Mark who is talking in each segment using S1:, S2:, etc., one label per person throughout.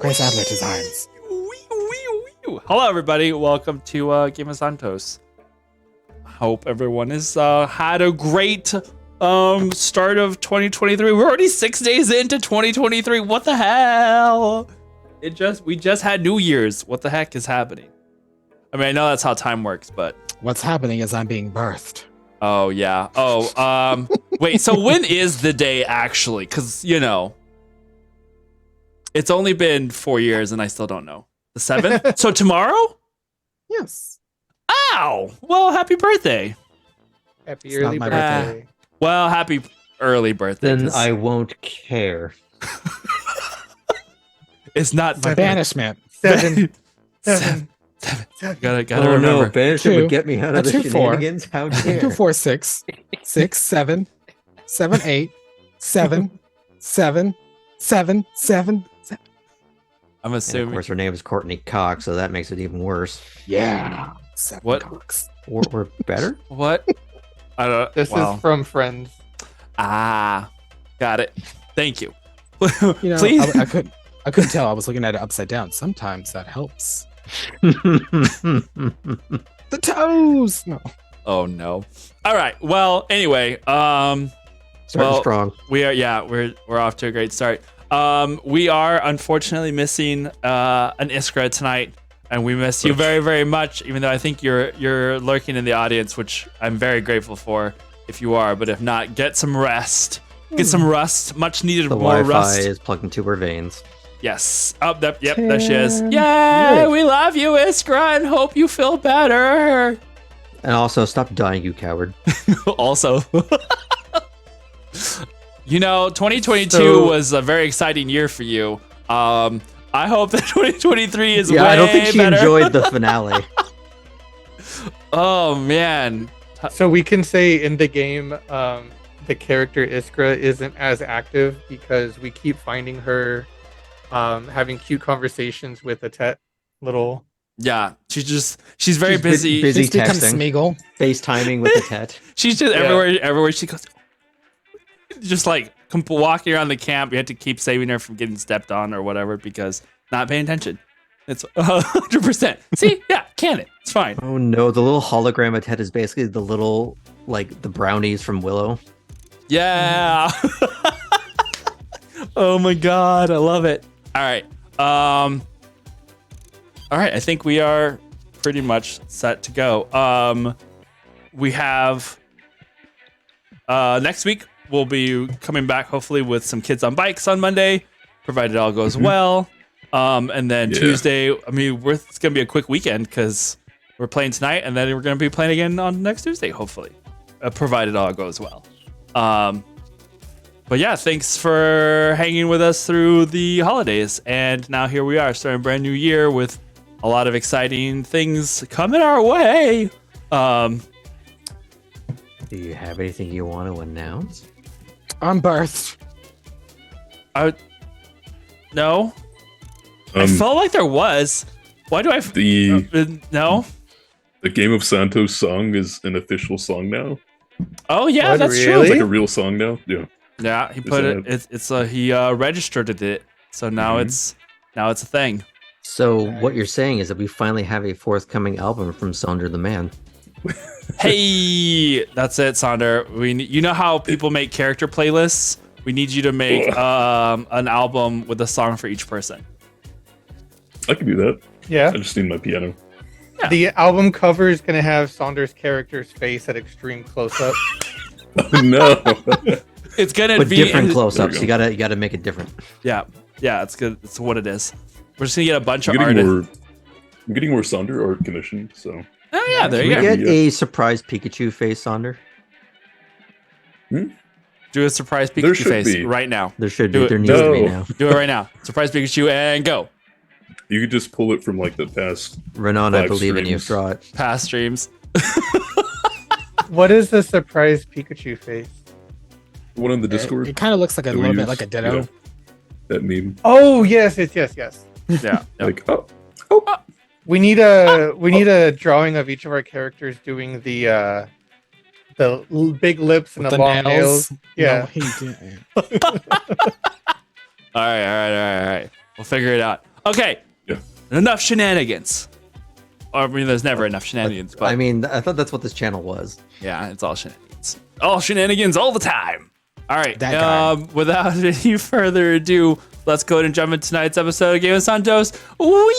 S1: Chris Adler Designs.
S2: Hello, everybody. Welcome to Game of Santos. Hope everyone has had a great start of 2023. We're already 6 days into 2023. What the hell? We just had New Year's. What the heck is happening? I mean, I know that's how time works, but
S1: What's happening is I'm being birthed.
S2: oh yeah. Oh, wait. So when is the day actually? Because it's only been 4 years, and I still don't know. The 7th. So tomorrow?
S1: Yes.
S2: Ow! Well, happy birthday.
S3: Happy
S1: It's
S3: early
S1: not my
S3: birthday.
S2: Well, happy early birthday.
S4: Then
S2: 'cause
S4: I won't
S2: It's not
S1: My banishment.
S3: Seven.
S2: Gotta
S4: oh
S2: remember.
S4: no, banishment
S1: Two.
S4: would get me out of the
S1: 2, 4.
S4: shenanigans. How
S1: 2,
S4: dare?
S1: 4, 6, 6, 7, 7, 8, 7, 7, 7, 7.
S2: I'm
S4: And of
S2: assuming.
S4: course, her name is Courtney Cox, so that makes it even worse.
S1: Yeah. 7
S2: What?
S1: cocks.
S4: Or better?
S2: What? I don't.
S3: This
S2: wow.
S3: is from Friends.
S2: Got it. Thank you.
S1: You know,
S2: Please.
S1: I couldn't tell. I was looking at it upside down. Sometimes that helps. The toes. No.
S2: Oh no. All right. Well, anyway.
S4: Starting strong.
S2: We're off to a great start. We are unfortunately missing an Iskra tonight, and we miss you very, very much. Even though I think you're lurking in the audience, which I'm very grateful for if you are. But if not, get some rest. Get some rust. Much needed
S4: The
S2: more
S4: Wi-Fi
S2: rust.
S4: is plugged into her veins.
S2: Yes. Oh, yep. There she is. Yay!
S1: Yay.
S2: We love you, Iskra, and hope you feel better.
S4: And also, stop dying, you coward.
S2: Also. 2022
S3: So-
S2: was a very exciting year for you. I hope that 2023 is
S4: Yeah,
S2: way
S4: I don't think she
S2: better.
S4: enjoyed the finale.
S2: Oh man.
S3: So we can say in the game, the character Iskra isn't as active because we keep finding her having cute conversations with a little.
S2: Yeah, she's very
S4: She's
S2: busy.
S4: busy
S1: She's become
S4: texting.
S1: Smeagol.
S4: FaceTiming with the Tet.
S2: She's just
S3: Yeah.
S2: everywhere she goes. Just like walking around the camp, you have to keep saving her from getting stepped on or whatever because not paying attention. It's 100%. See, yeah, canon. It's fine.
S4: Oh no, the little hologram of Tet is basically the little, like, the brownies from Willow.
S2: Yeah. Oh my god, I love it. All right. I think we are pretty much set to go. We have next week we'll be coming back hopefully with some kids on bikes on Monday, provided all goes well. And then Tuesday, I mean, it's gonna be a quick weekend because we're playing tonight, and then we're gonna be playing again on next Tuesday, hopefully, provided all goes well. But yeah, thanks for hanging with us through the holidays. And now here we are, starting a brand new year with a lot of exciting things coming our way.
S4: Do you have anything you want to announce?
S1: I'm birthed.
S2: No, I felt like there was. Why do I? No.
S5: The Game of Santos song is an official song now.
S2: Oh yeah,
S3: What,
S2: that's
S5: It's
S3: really?
S5: like a real song now. Yeah.
S2: true. Yeah, he put it. He registered it, so now it's a thing.
S4: So what you're saying is that we finally have a forthcoming album from Sonder the Man.
S2: Hey, that's it, Sonder. You know how people make character playlists? We need you to make an album with a song for each person.
S5: I can do that.
S3: Yeah.
S5: I just need my piano.
S2: Yeah.
S3: The album cover is going to have Saunders' character's face at extreme close up.
S5: Oh, no.
S2: It's gonna
S4: With
S2: be
S4: different close-ups.
S5: There
S4: You
S5: you
S4: gotta make it different.
S2: Yeah, it's good. It's what it is. We're just gonna get a bunch
S5: I'm
S2: of
S5: getting
S2: artists.
S5: I'm getting more Sonder art commissioned, so
S2: Oh yeah, there
S4: Can
S2: you
S4: we
S2: go.
S4: get a surprise Pikachu face, Sonder?
S2: Do a surprise
S5: There
S2: Pikachu
S5: should
S2: face
S5: be.
S2: right now.
S4: There should
S2: Do
S4: be.
S2: it.
S4: There needs to be
S5: No.
S4: now.
S2: Do it right now. Surprise Pikachu and go.
S5: you could just pull it from like the past.
S4: Renan, I
S5: 5
S4: believe in you.
S5: streams.
S4: Draw it.
S2: Past streams.
S3: What is the surprise Pikachu face?
S5: One on the Discord.
S1: It kind of looks like a
S5: that we
S1: little bit
S5: use.
S1: like a ditto.
S5: Yeah. That meme.
S3: Oh, yes.
S2: Yeah.
S5: Like, oh,
S3: We need a drawing of each of our characters doing the big lips and
S1: With
S3: the
S1: the
S3: long nails. Yeah.
S1: No, he didn't.
S2: All right. We'll figure it out. Okay.
S5: Yeah.
S2: Enough shenanigans. Or, I mean, there's never enough shenanigans, but
S4: I mean, I thought that's what this channel was.
S2: yeah, it's all shenanigans. All shenanigans all the time. All right.
S1: That guy.
S2: Without any further ado, let's go ahead and jump into tonight's episode of Game of Santos. Whee!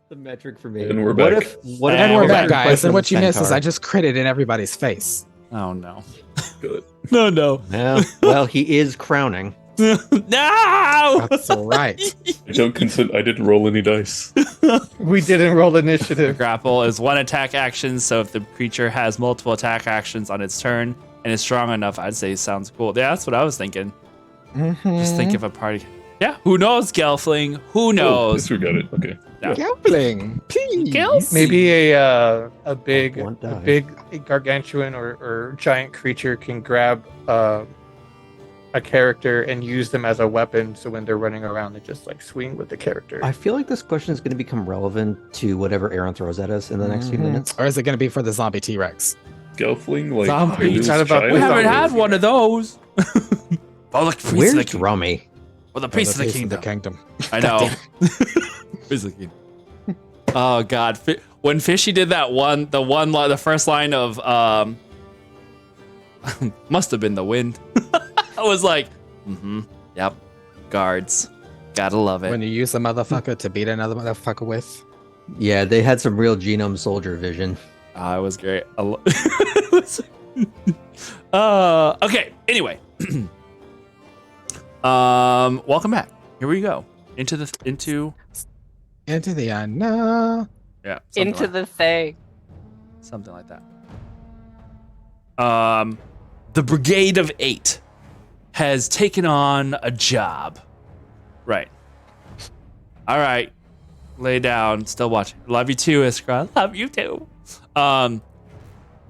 S4: The metric for me.
S5: And we're
S4: what
S5: back.
S4: if
S1: And we're
S2: we're
S1: back,
S2: back.
S1: guys. And what you missed is
S4: Centaur.
S1: I just critted in everybody's face.
S2: Oh, no.
S5: Good.
S2: No.
S4: Yeah, well, he is crowning.
S2: No!
S1: That's right.
S5: I don't consider. I didn't roll any dice.
S3: We didn't roll initiative.
S2: Grapple is one attack action, so if the creature has multiple attack actions on its turn and is strong enough, I'd say it sounds cool. Yeah, that's what I was thinking. Just think of a party. Yeah, who knows, Gelfling? Who
S5: Oh,
S2: knows?
S5: disregard it. Okay.
S1: Gelfling, please.
S2: Gels?
S3: Maybe a big,
S4: One
S3: a
S4: die.
S3: big gargantuan or giant creature can grab a character and use them as a weapon. So when they're running around, they just like swing with the character.
S4: I feel like this question is going to become relevant to whatever Aaron throws at us in the next few minutes.
S1: Or is it going to be for the zombie T-Rex?
S5: Gelfling, like
S1: Zombie.
S5: this
S3: It's not about
S5: child?
S2: We haven't
S3: Zombies,
S2: had one of those. Oh, look, priest
S4: Where's
S2: of the king.
S4: Drummy?
S2: Well, the priest of the
S1: Piece
S2: kingdom.
S1: kingdom.
S2: I know. Priest of the kingdom. Oh God! When Fishy did that the first line of must have been the wind. I was like, yep, guards, gotta love it.
S1: When you use a motherfucker to beat another motherfucker with.
S4: Yeah, they had some real genome soldier vision.
S2: It was great. Okay. Anyway, welcome back. Here we go into the
S1: unknown.
S2: yeah
S6: Into the thing.
S2: something like that. The Brigade of 8 has taken on a job. Right. All right. Lay down. Still watching. Love you too, Iskra. Love you too. The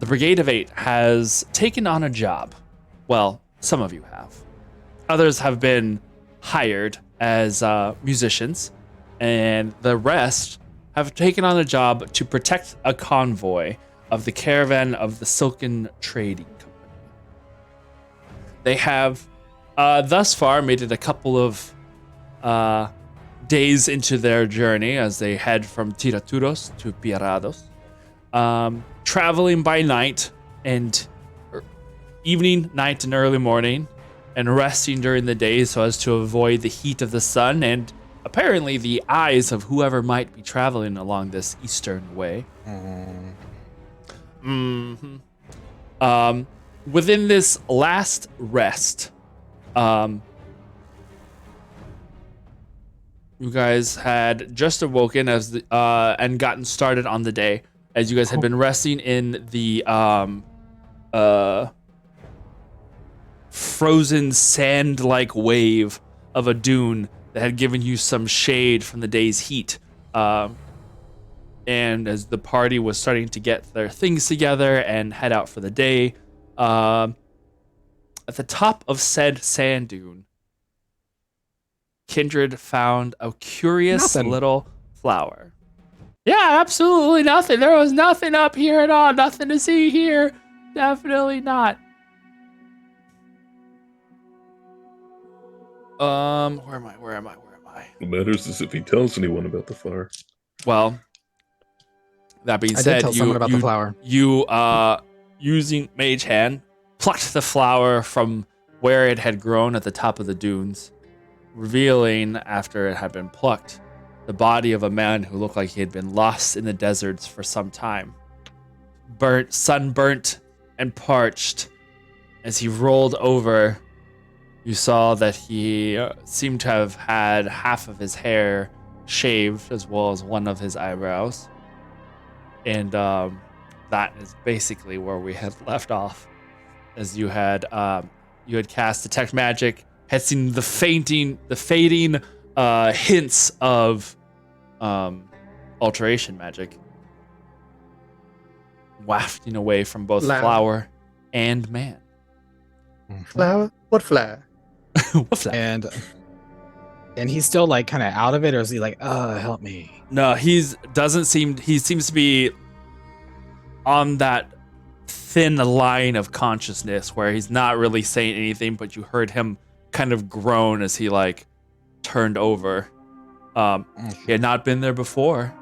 S2: Brigade of 8 has taken on a job. Well, some of you have. Others have been hired as musicians, and the rest have taken on a job to protect a convoy of the caravan of the Silken Trading Company. They have thus far made it a couple of days into their journey as they head from Tiraturos to Pierados, traveling by night and evening, night, and early morning, and resting during the day so as to avoid the heat of the sun and apparently the eyes of whoever might be traveling along this eastern way. Within this last rest, you guys had just awoken and gotten started on the day, as you guys had been resting in the frozen sand-like wave of a dune that had given you some shade from the day's heat. And as the party was starting to get their things together and head out for the day, at the top of said sand dune, Kindred found a curious little flower. Yeah, absolutely nothing. There was nothing up here at all. Nothing to see here. Definitely not. Where am I?
S5: What matters is if he tells anyone about the fire.
S2: Well, that being
S1: I
S2: said,
S1: did tell someone about the flower.
S2: You, using Mage Hand, plucked the flower from where it had grown at the top of the dunes, revealing, after it had been plucked, the body of a man who looked like he had been lost in the deserts for some time. Sunburnt and parched. As he rolled over, you saw that he seemed to have had half of his hair shaved as well as one of his eyebrows. And that is basically where we had left off. As you had cast Detect Magic, had seen the fading hints of alteration magic wafting away from both flower and man.
S3: Flower? What flower?
S2: What flower?
S1: And he's still like kind of out of it, or is he like, help me?
S2: No, he seems to be on that thin line of consciousness where he's not really saying anything, but you heard him kind of groan as he like turned over. He had not been there before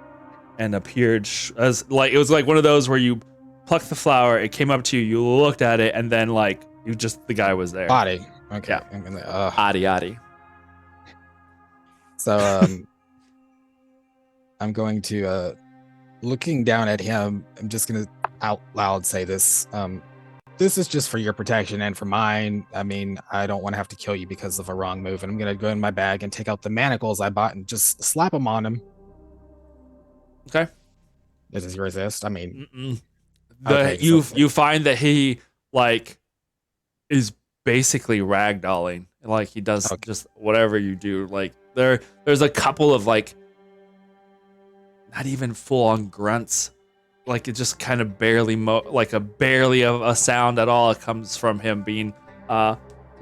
S2: and appeared as like, it was like one of those where you plucked the flower, it came up to you, you looked at it, and then like the guy was there.
S1: Body. Okay.
S2: Yeah. Adi.
S1: So I'm going to looking down at him, I'm just gonna out loud say this. This is just for your protection and for mine. I mean, I don't want to have to kill you because of a wrong move. And I'm gonna go in my bag and take out the manacles I bought and just slap them on him.
S2: Okay.
S1: Does he resist? I mean,
S2: you find that he like is basically ragdolling. Like he does just whatever you do. Like there's a couple of like not even full on grunts. Like it just kind of barely barely of a sound at all. It comes from him being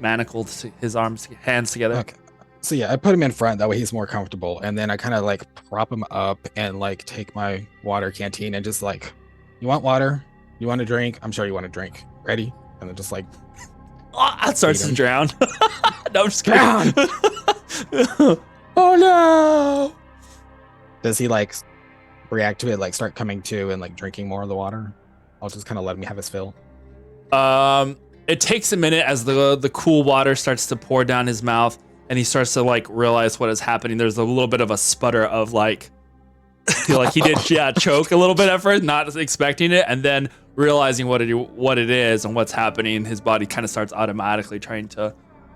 S2: manacled to his hands together.
S1: Okay. So yeah, I put him in front, that way he's more comfortable. And then I kind of like prop him up and like take my water canteen and just like, you want water? You want a drink? I'm sure you want a drink. Ready? And then just like
S2: That starts to drown. No, I'm just kidding.
S1: Drown!
S2: Oh no!
S1: Does he like react to it, like start coming to and like drinking more of the water? I'll just kind of let him have his fill.
S2: It takes a minute as the cool water starts to pour down his mouth, and he starts to like realize what is happening. There's a little bit of a sputter of like he did choke a little bit at first, not expecting it, and then realizing what it is and what's happening. His body kind of starts automatically trying to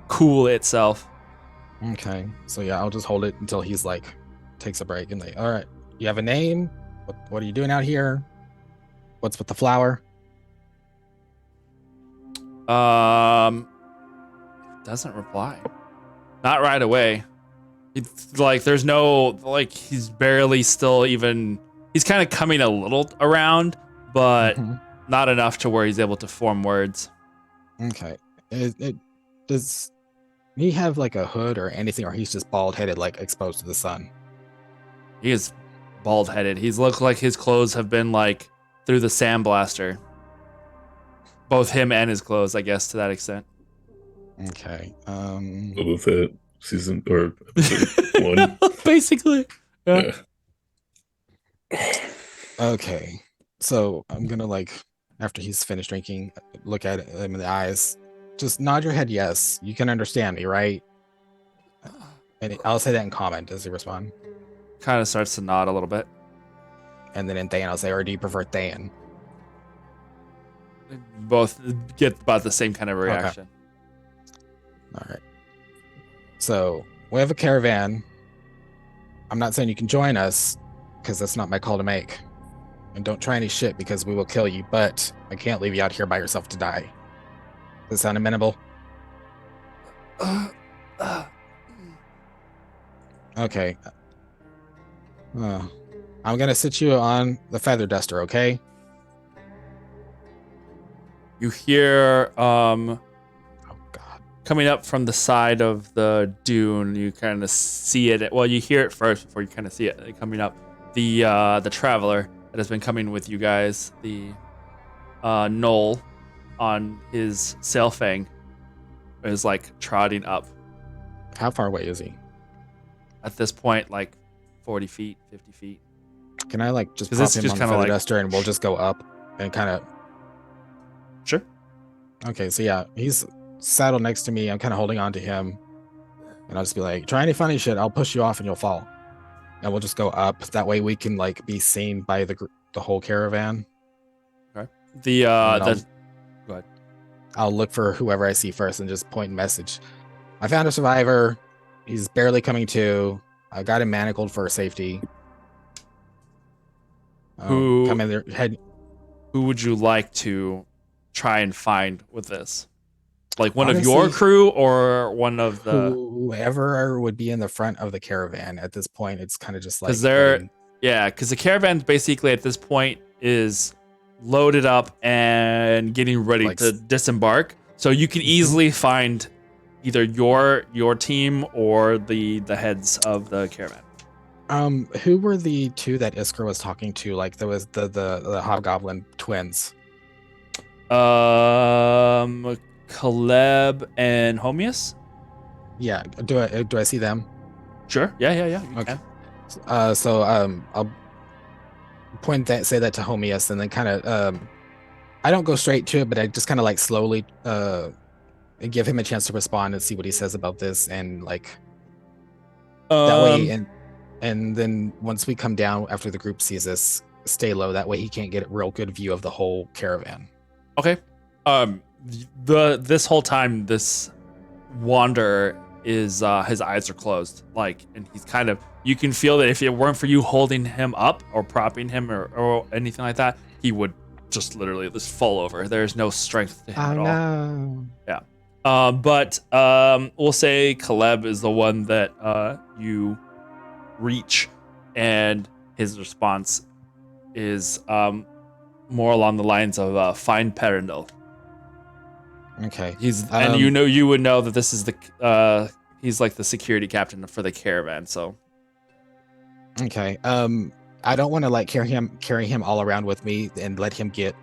S2: cool itself.
S1: Okay, so yeah, I'll just hold it until he's like takes a break and like, all right, you have a name? What are you doing out here? What's with the flower?
S2: Doesn't reply. Not right away. It's like there's no like he's barely still even. He's kind of coming a little around, but not enough to where he's able to form words.
S1: Okay. Does he have like a hood or anything, or he's just bald headed, like exposed to the sun?
S2: He is bald headed. He's looked like his clothes have been like through the sandblaster. Both him and his clothes, I guess, to that extent.
S1: Okay.
S5: Boba Fett. season or episode 1.
S2: Basically. Yeah.
S5: Yeah.
S1: Okay. So I'm gonna like, after he's finished drinking, look at him in the eyes. Just nod your head yes. You can understand me, right? And I'll say that in common. Does he respond?
S2: Kind of starts to nod a little bit.
S1: And then in Thayan, I'll say, or do you prefer Thayan?
S2: Both get about the same kind of reaction.
S1: All right. So we have a caravan. I'm not saying you can join us, because that's not my call to make. And don't try any shit, because we will kill you, but I can't leave you out here by yourself to die. Does that sound amenable? Okay. I'm gonna sit you on the feather duster, okay?
S2: You hear
S1: Oh God.
S2: coming up from the side of the dune. You kind of see it. Well, you hear it first before you kind of see it coming up. The traveler that has been coming with you guys, the Knoll on his sailfang, is like trotting up.
S1: How far away is he?
S2: At this point, like 40 feet, 50 feet.
S1: Can I like just
S2: 'Cause
S1: pop
S2: it's
S1: him
S2: just
S1: on the
S2: kinda
S1: feather
S2: like-
S1: duster and we'll just go up and kind of.
S2: Sure.
S1: Okay, so yeah, he's saddled next to me. I'm kind of holding on to him, and I'll just be like, "Try any funny shit. I'll push you off and you'll fall." And we'll just go up. That way we can like be seen by the whole caravan.
S2: The
S1: And then
S2: go ahead.
S1: I'll look for whoever I see first and just point and message. I found a survivor. He's barely coming to. I got him manacled for safety.
S2: Who-
S1: Come in there? Head.
S2: Who would you like to try and find with this? Like one of
S1: Honestly,
S2: your crew or one of the?
S1: Whoever would be in the front of the caravan at this point. It's kind of just like
S2: 'Cause they're-
S1: letting-
S2: Yeah, because the caravan basically at this point is loaded up and getting ready
S1: Like
S2: to
S1: s-
S2: disembark. So you can easily find either your team or the heads of the caravan.
S1: Who were the two that Iskra was talking to? Like there was the hobgoblin twins.
S2: Caleb and Homius?
S1: Yeah, do I see them?
S2: Sure. Yeah. You
S1: Okay.
S2: can.
S1: So I'll say that to Homius, and then kind of I don't go straight to it, but I just kind of like slowly give him a chance to respond and see what he says about this, and like that way, and then once we come down after the group sees us, stay low. That way he can't get a real good view of the whole caravan.
S2: Okay. This whole time, this wanderer is his eyes are closed, like, and he's kind of, you can feel that if it weren't for you holding him up or propping him or anything like that, he would just literally just fall over. There's no strength to him at all.
S1: no.
S2: But we'll say Caleb is the one that you reach, and his response is more along the lines of find Perindel.
S1: Okay.
S2: And you would know that this is the he's like the security captain for the caravan. So
S1: Okay. I don't want to like carry him all around with me and let him get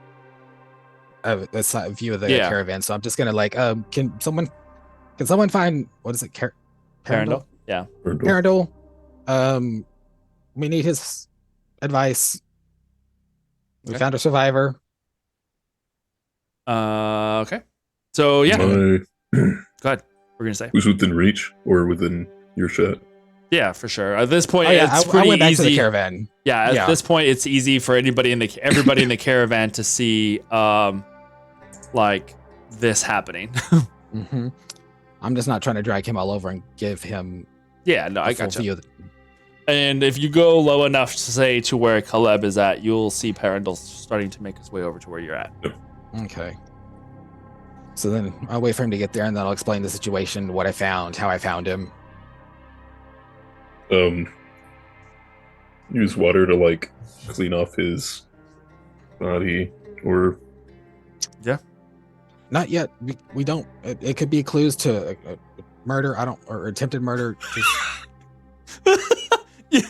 S1: a view of the
S2: Yeah.
S1: caravan. So I'm just gonna like, can someone find, what is it?
S2: Perindel, yeah.
S1: Perindel. We need his advice. We
S2: Okay.
S1: found a survivor.
S2: Okay. So yeah,
S5: My,
S2: go ahead. We're gonna say
S5: who's within reach or within your shot?
S2: yeah, for sure. At this point,
S1: Oh yeah,
S2: it's
S1: I
S2: pretty
S1: went back to the
S2: easy.
S1: caravan.
S2: Yeah, at
S1: Yeah.
S2: this point, it's easy for everybody in the caravan to see like this happening.
S1: Hmm. I'm just not trying to drag him all over and give him
S2: Yeah, no,
S1: a
S2: I
S1: full
S2: gotcha.
S1: view of
S2: And if you go low enough to say to where Caleb is at, you'll see Perindel starting to make his way over to where you're at.
S1: Okay. So then I'll wait for him to get there, and then I'll explain the situation, what I found, how I found him.
S5: Use water to like clean off his body, or
S1: Not yet. We don't. It could be clues to a murder. Or attempted murder.
S2: Yeah.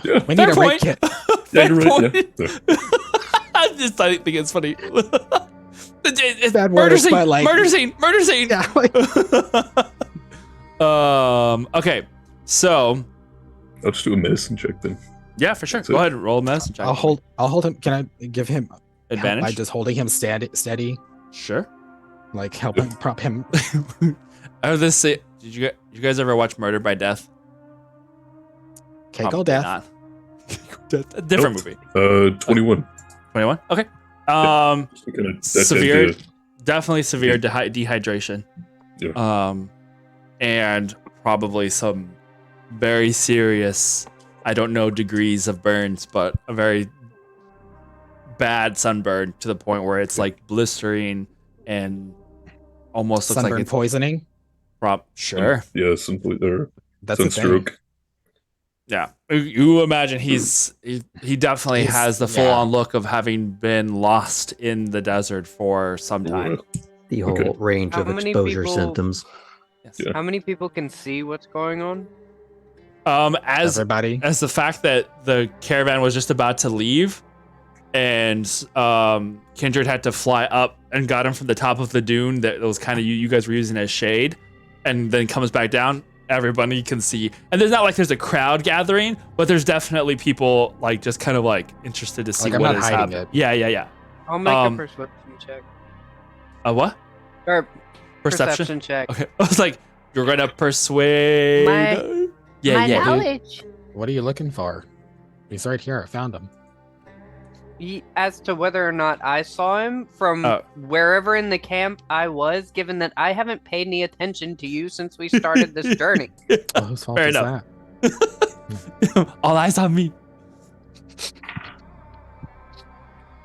S5: yeah,
S1: We need
S2: Fair
S1: a rape
S2: point.
S1: kit.
S5: yeah,
S2: Fair
S5: you're right.
S2: point.
S5: Yeah.
S2: I just think it's funny. It's
S1: Bad
S2: murder
S1: words,
S2: scene,
S1: but, like-
S2: murder scene.
S1: Yeah. Like,
S2: Okay. So
S5: I'll just do a medicine check then.
S2: yeah, for sure.
S5: That's
S2: Go
S5: it.
S2: ahead and roll a medicine check.
S1: I'll hold him. Can I give him help by
S2: Advantage.
S1: just holding him steady,
S2: Sure.
S1: like help him, prop him?
S2: I was this say. Did you guys ever watch Murder by Death?
S1: Keiko
S2: Probably
S1: death.
S2: not. A different
S5: Nope.
S2: movie.
S5: 21.
S2: 21. Okay.
S5: Just looking at that
S2: Severe,
S5: data.
S2: definitely severe dehydration.
S5: Yeah.
S2: And probably some very serious, I don't know degrees of burns, but a very bad sunburn to the point where it's like blistering and almost looks like
S1: Sunburn
S2: it's
S1: poisoning.
S2: Sure.
S5: Yeah, or
S1: That's a thing.
S5: sunstroke.
S2: Yeah. You imagine he definitely
S1: He's-
S2: has the
S1: yeah.
S2: full on look of having been lost in the desert for some time.
S4: The whole
S5: Okay.
S4: range
S6: How
S4: of
S6: many
S4: exposure
S6: people-
S4: symptoms.
S2: Yes.
S5: Yeah.
S6: How many people can see what's going on?
S2: As
S1: Everybody.
S2: the fact that the caravan was just about to leave and Kindred had to fly up and got him from the top of the dune that was kind of you guys were using as shade and then comes back down, everybody can see. And there's not like there's a crowd gathering, but there's definitely people like just kind of like interested to see
S1: Like, I'm
S2: what
S1: not
S2: is
S1: hiding
S2: happening.
S1: it.
S2: Yeah.
S6: I'll make
S2: Um,
S6: a perception check.
S2: A what?
S6: Or
S2: Perception?
S6: check.
S2: Okay. I was like, you're gonna persuade.
S7: My
S2: yeah.
S7: knowledge.
S1: What are you looking for? He's right here. I found him.
S6: As to whether or not I saw him from
S2: Oh.
S6: wherever in the camp I was, given that I haven't paid any attention to you since we started this journey.
S1: Oh, whose fault
S2: Fair
S1: is
S2: enough.
S1: that?
S2: All eyes on me.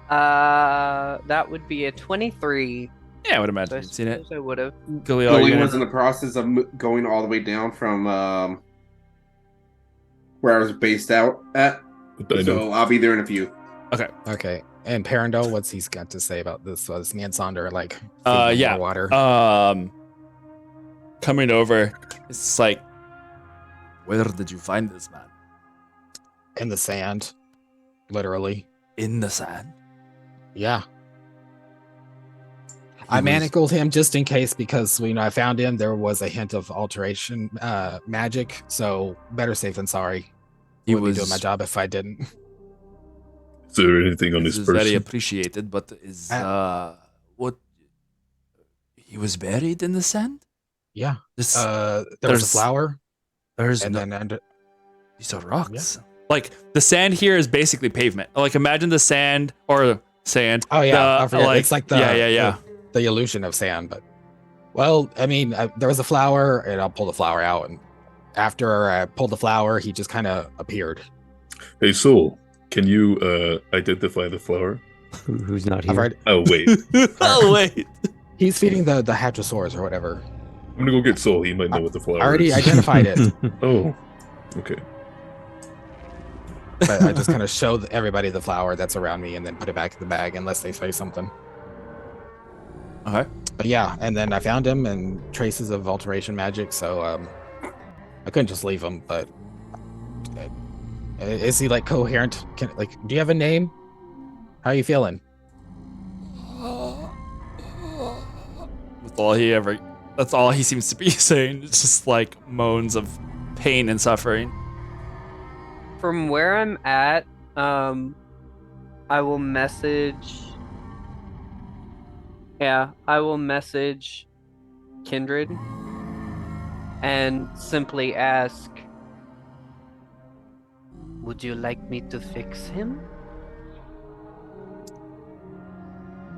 S6: That would be a 23.
S2: Yeah, I would
S6: So
S2: imagine
S6: I
S2: you've seen it.
S6: suppose I would have.
S2: Gully,
S8: Billy was in the process of going all the way down from where I was based out at.
S5: But I know.
S8: So I'll be there in a few.
S1: Okay. And Parando, what's he's got to say about this? Was me and Sonder like?
S2: Uh,
S1: feeding him
S2: yeah.
S1: more water.
S2: Coming over, it's like, where did you find this man?
S1: In the sand, literally.
S2: In the sand.
S1: Yeah. I manacled him just in case because when I found him, there was a hint of alteration magic. So better safe than sorry.
S2: He
S1: Wouldn't
S2: was
S1: be doing my job if I didn't.
S5: Is there anything on
S2: This
S5: this
S2: is very
S5: person?
S2: appreciated, but is what he was buried in the sand?
S1: Yeah.
S2: This
S1: There was
S2: there's-
S1: a flower,
S2: there's
S1: and
S2: no,
S1: then under,
S2: these are rocks. Like the sand here is basically pavement. Like imagine the sand or sand.
S1: oh yeah, I forget.
S2: like,
S1: It's like the
S2: yeah.
S1: the illusion of sand. But well, I mean, there was a flower, and I'll pull the flower out, and after I pulled the flower, he just kind of appeared.
S5: Hey, Soul, can you identify the flower?
S4: Who's not
S1: I've
S4: here?
S1: already,
S5: Oh, wait.
S2: Oh wait.
S1: he's feeding the hadrosaurs or whatever.
S5: I'm going to go get Soul. He might know what the flower
S1: I already
S5: is.
S1: identified it,
S5: Oh, okay.
S1: but I just kind of showed everybody the flower that's around me, and then put it back in the bag unless they say something.
S2: Okay.
S1: But yeah, and then I found him and traces of alteration magic, so I couldn't just leave him. But is he like coherent? Do you have a name? How are you feeling?
S2: That's all he seems to be saying. It's just like moans of pain and suffering.
S6: From where I'm at, I will message. Yeah, I will message Kindred and simply ask, would you like me to fix him?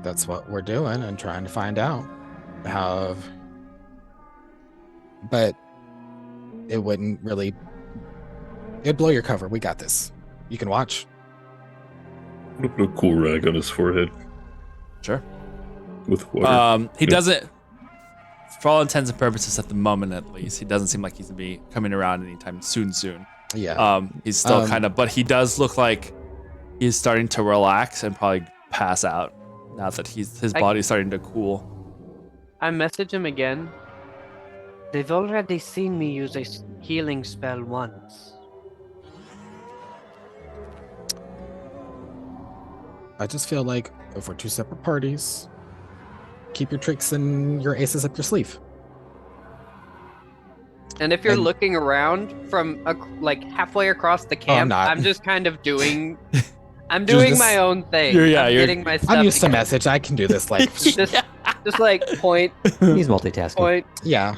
S1: That's what we're doing and trying to find out how. But it wouldn't really. It'd blow your cover. We got this. You can watch.
S5: I'm gonna put a cool rag on his forehead
S2: Sure.
S5: with water.
S2: He
S5: Yeah.
S2: doesn't, for all intents and purposes, at the moment at least, he doesn't seem like he's gonna be coming around anytime soon.
S1: Yeah.
S2: He's still kind of, but he does look like he's starting to relax and probably pass out now that his body's starting to cool.
S6: I message him again. They've already seen me use a healing spell once.
S1: I just feel like if we're two separate parties, keep your tricks and your aces up your sleeve.
S6: And if you're
S1: And-
S6: looking around from like halfway across the camp,
S1: not.
S6: I'm just kind of doing. I'm
S1: You're
S6: doing
S1: just-
S6: my own thing.
S2: You're- yeah,
S6: I'm
S2: you're-
S6: getting my stuff.
S1: I'm used to
S6: together.
S1: message. I can do this. Like,
S6: Just like point,
S4: He's multitasking.
S6: point.
S1: yeah.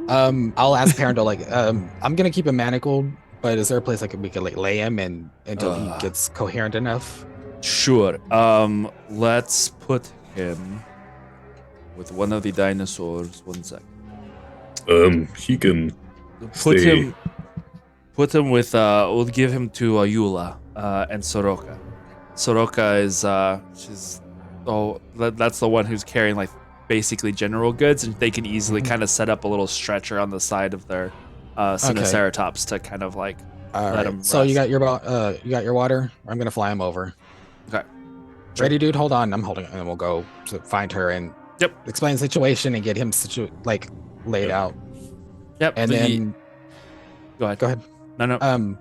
S1: I'll ask Parendel like, I'm gonna keep him manacled, but is there a place like we could like lay him and until he gets coherent enough?
S2: Sure. Let's put him with one of the dinosaurs. 1 sec.
S5: He can
S2: Put
S5: stay.
S2: him with. We'll give him to Eula and Soroka. Soroka is she's that's the one who's carrying like basically general goods, and they can easily kind of set up a little stretcher on the side of their Sinoceratops to kind of like
S1: All
S2: let
S1: right.
S2: him.
S1: So you
S2: rest.
S1: got your water. I'm gonna fly him over.
S2: Okay.
S1: Ready, dude? Hold on. I'm holding it, and we'll go to find her and explain the situation and get him laid out.
S2: Yep.
S1: And then
S2: go ahead.
S1: go ahead.
S2: No.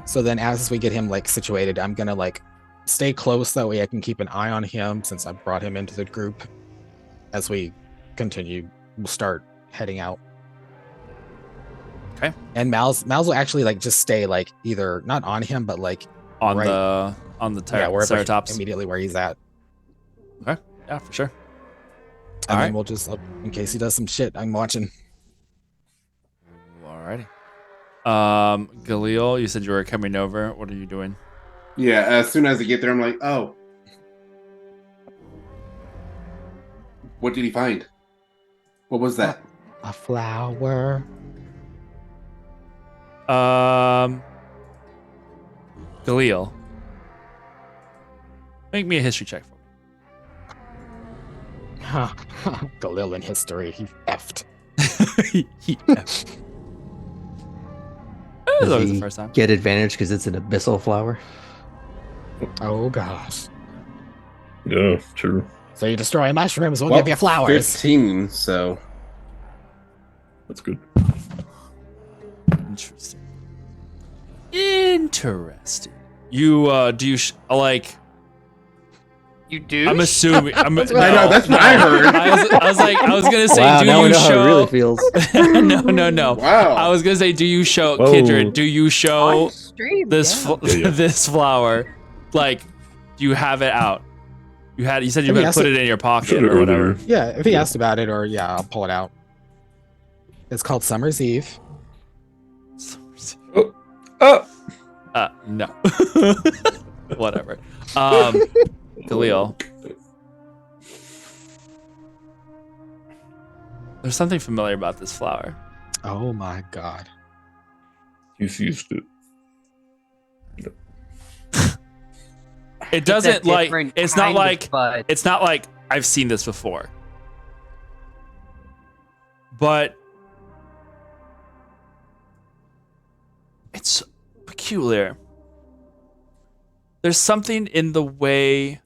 S1: So then as we get him like situated, I'm gonna like stay close that way I can keep an eye on him since I brought him into the group. As we continue, we'll start heading out.
S2: Okay.
S1: And Mal's will actually like just stay like either not on him but like
S2: on
S1: right.
S2: the
S1: wherever
S2: Ceratops.
S1: immediately where he's at.
S2: Okay. Yeah, for sure.
S1: And then
S2: Alright.
S1: we'll just in case he does some shit, I'm watching.
S2: Alrighty. Galil, you said you were coming over. What are you doing?
S8: Yeah, as soon as I get there, I'm like, oh. What did he find? What was that?
S1: A flower.
S2: Galil, make me a history check for me.
S1: Galil in history. He effed.
S2: That was
S4: Does
S2: always the
S4: he
S2: first time.
S4: get advantage because it's an abyssal flower?
S1: Oh gosh.
S5: Yeah, true.
S1: So you destroy mushrooms, we'll give you flowers.
S8: 15, so.
S5: That's good.
S2: Interesting. You do you like?
S6: You do?
S2: I'm assuming.
S8: I know, that's what I heard.
S2: I was gonna say,
S4: Wow,
S2: do
S4: now we
S2: you
S4: know how it
S2: show?
S4: really feels.
S2: No.
S8: Wow.
S2: I was gonna say, do you show
S5: Whoa.
S2: Kindred? Do you show
S6: On stream,
S2: this
S6: yeah.
S5: Yeah.
S2: this flower? Like, do you have it out? You said you
S1: Let me
S2: had
S1: ask
S2: put
S1: it-
S2: it in your pocket
S5: Showed it
S2: or whatever.
S5: earlier.
S1: Yeah, if he asked about it, or yeah, I'll pull it out. It's called Summer's Eve.
S2: No. Whatever. Galil. There's something familiar about this flower.
S1: Oh my god.
S5: He's used it.
S2: It doesn't
S6: It's a
S2: like
S6: different
S2: it's not
S6: kind of
S2: like
S6: bud.
S2: it's not like I've seen this before. But it's peculiar. There's something in the way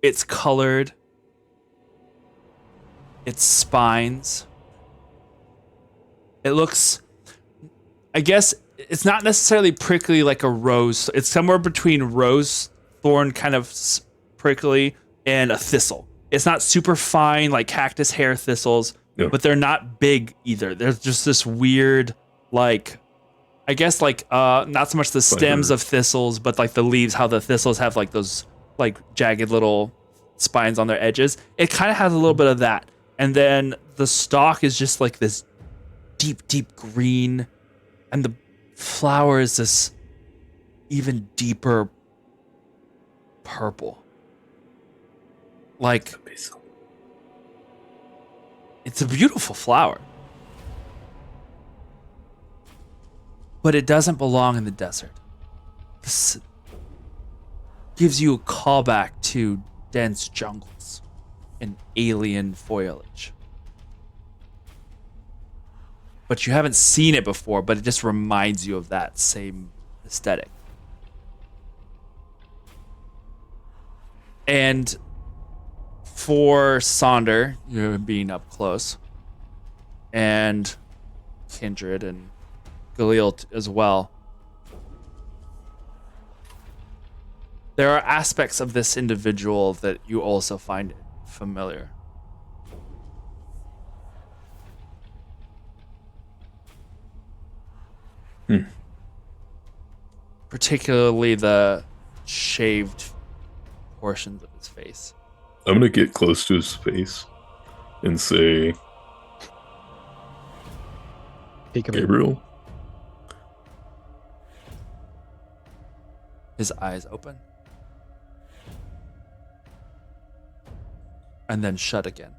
S2: it's colored, its spines. It looks, I guess, it's not necessarily prickly like a rose. It's somewhere between rose thorn kind of prickly and a thistle. It's not super fine like cactus hair thistles,
S5: Yeah.
S2: but they're not big either. There's just this weird, like, I guess like not so much the stems of thistles, but like the leaves, how the thistles have like those like jagged little spines on their edges. It kind of has a little bit of that. And then the stalk is just like this deep green, and the flower is this even deeper purple. Like, it's a beautiful flower. But it doesn't belong in the desert. This gives you a callback to dense jungles and alien foliage. But you haven't seen it before, but it just reminds you of that same aesthetic. And for Sonder, you being up close, and Kindred and Galil as well, there are aspects of this individual that you also find familiar. particularly the shaved portions of his face.
S5: I'm gonna get close to his face and say,
S1: Peekaboo.
S5: Gabriel,
S2: His eyes open. And then shut again.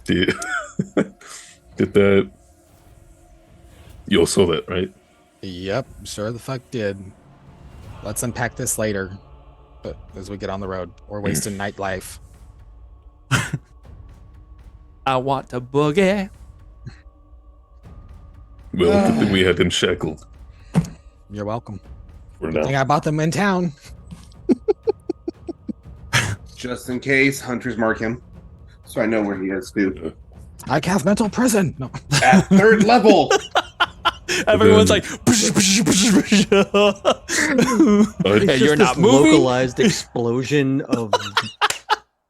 S5: did that? You all saw that, right?
S1: Yep, sure the fuck did. Let's unpack this later, but as we get on the road, we're wasting nightlife.
S2: I want to boogie.
S5: Well, good thing we had him shackled
S1: You're welcome.
S5: for
S1: I think
S5: now.
S1: I bought them in town.
S8: Just in case, hunters mark him, so I know where he is too.
S1: I cast mental prison. No.
S8: At third level.
S2: Everyone's
S5: then-
S2: like, yeah,
S4: It's
S2: you're
S4: just
S2: not
S4: this
S2: moving.
S4: localized explosion of.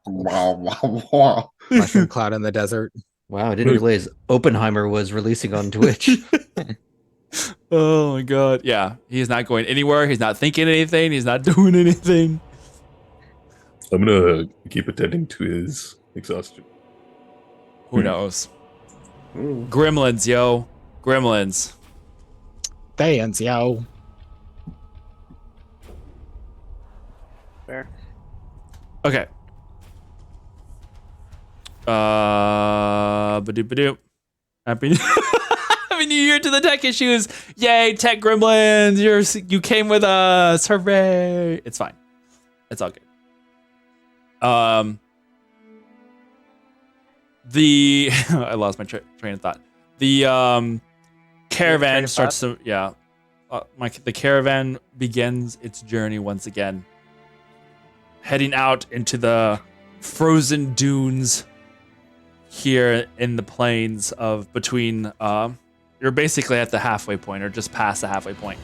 S8: Wow.
S1: Mushroom cloud in the desert.
S4: Wow, I didn't realize Oppenheimer was releasing on Twitch.
S2: Oh my god. Yeah, he's not going anywhere. He's not thinking anything. He's not doing anything.
S5: I'm gonna keep attending to his exhaustion.
S2: Who knows? Gremlins, yo. Gremlins.
S1: Thanks, yo.
S6: Fair.
S2: Okay. Ba-doop. Happy Happy New Year to the tech issues. Yay, tech gremlins. You came with us. Hooray. It's fine. It's all good. The I lost my train of thought. The caravan
S6: Train of
S2: starts to the caravan begins its journey once again, heading out into the frozen dunes here in the plains of between. You're basically at the halfway point, or just past the halfway point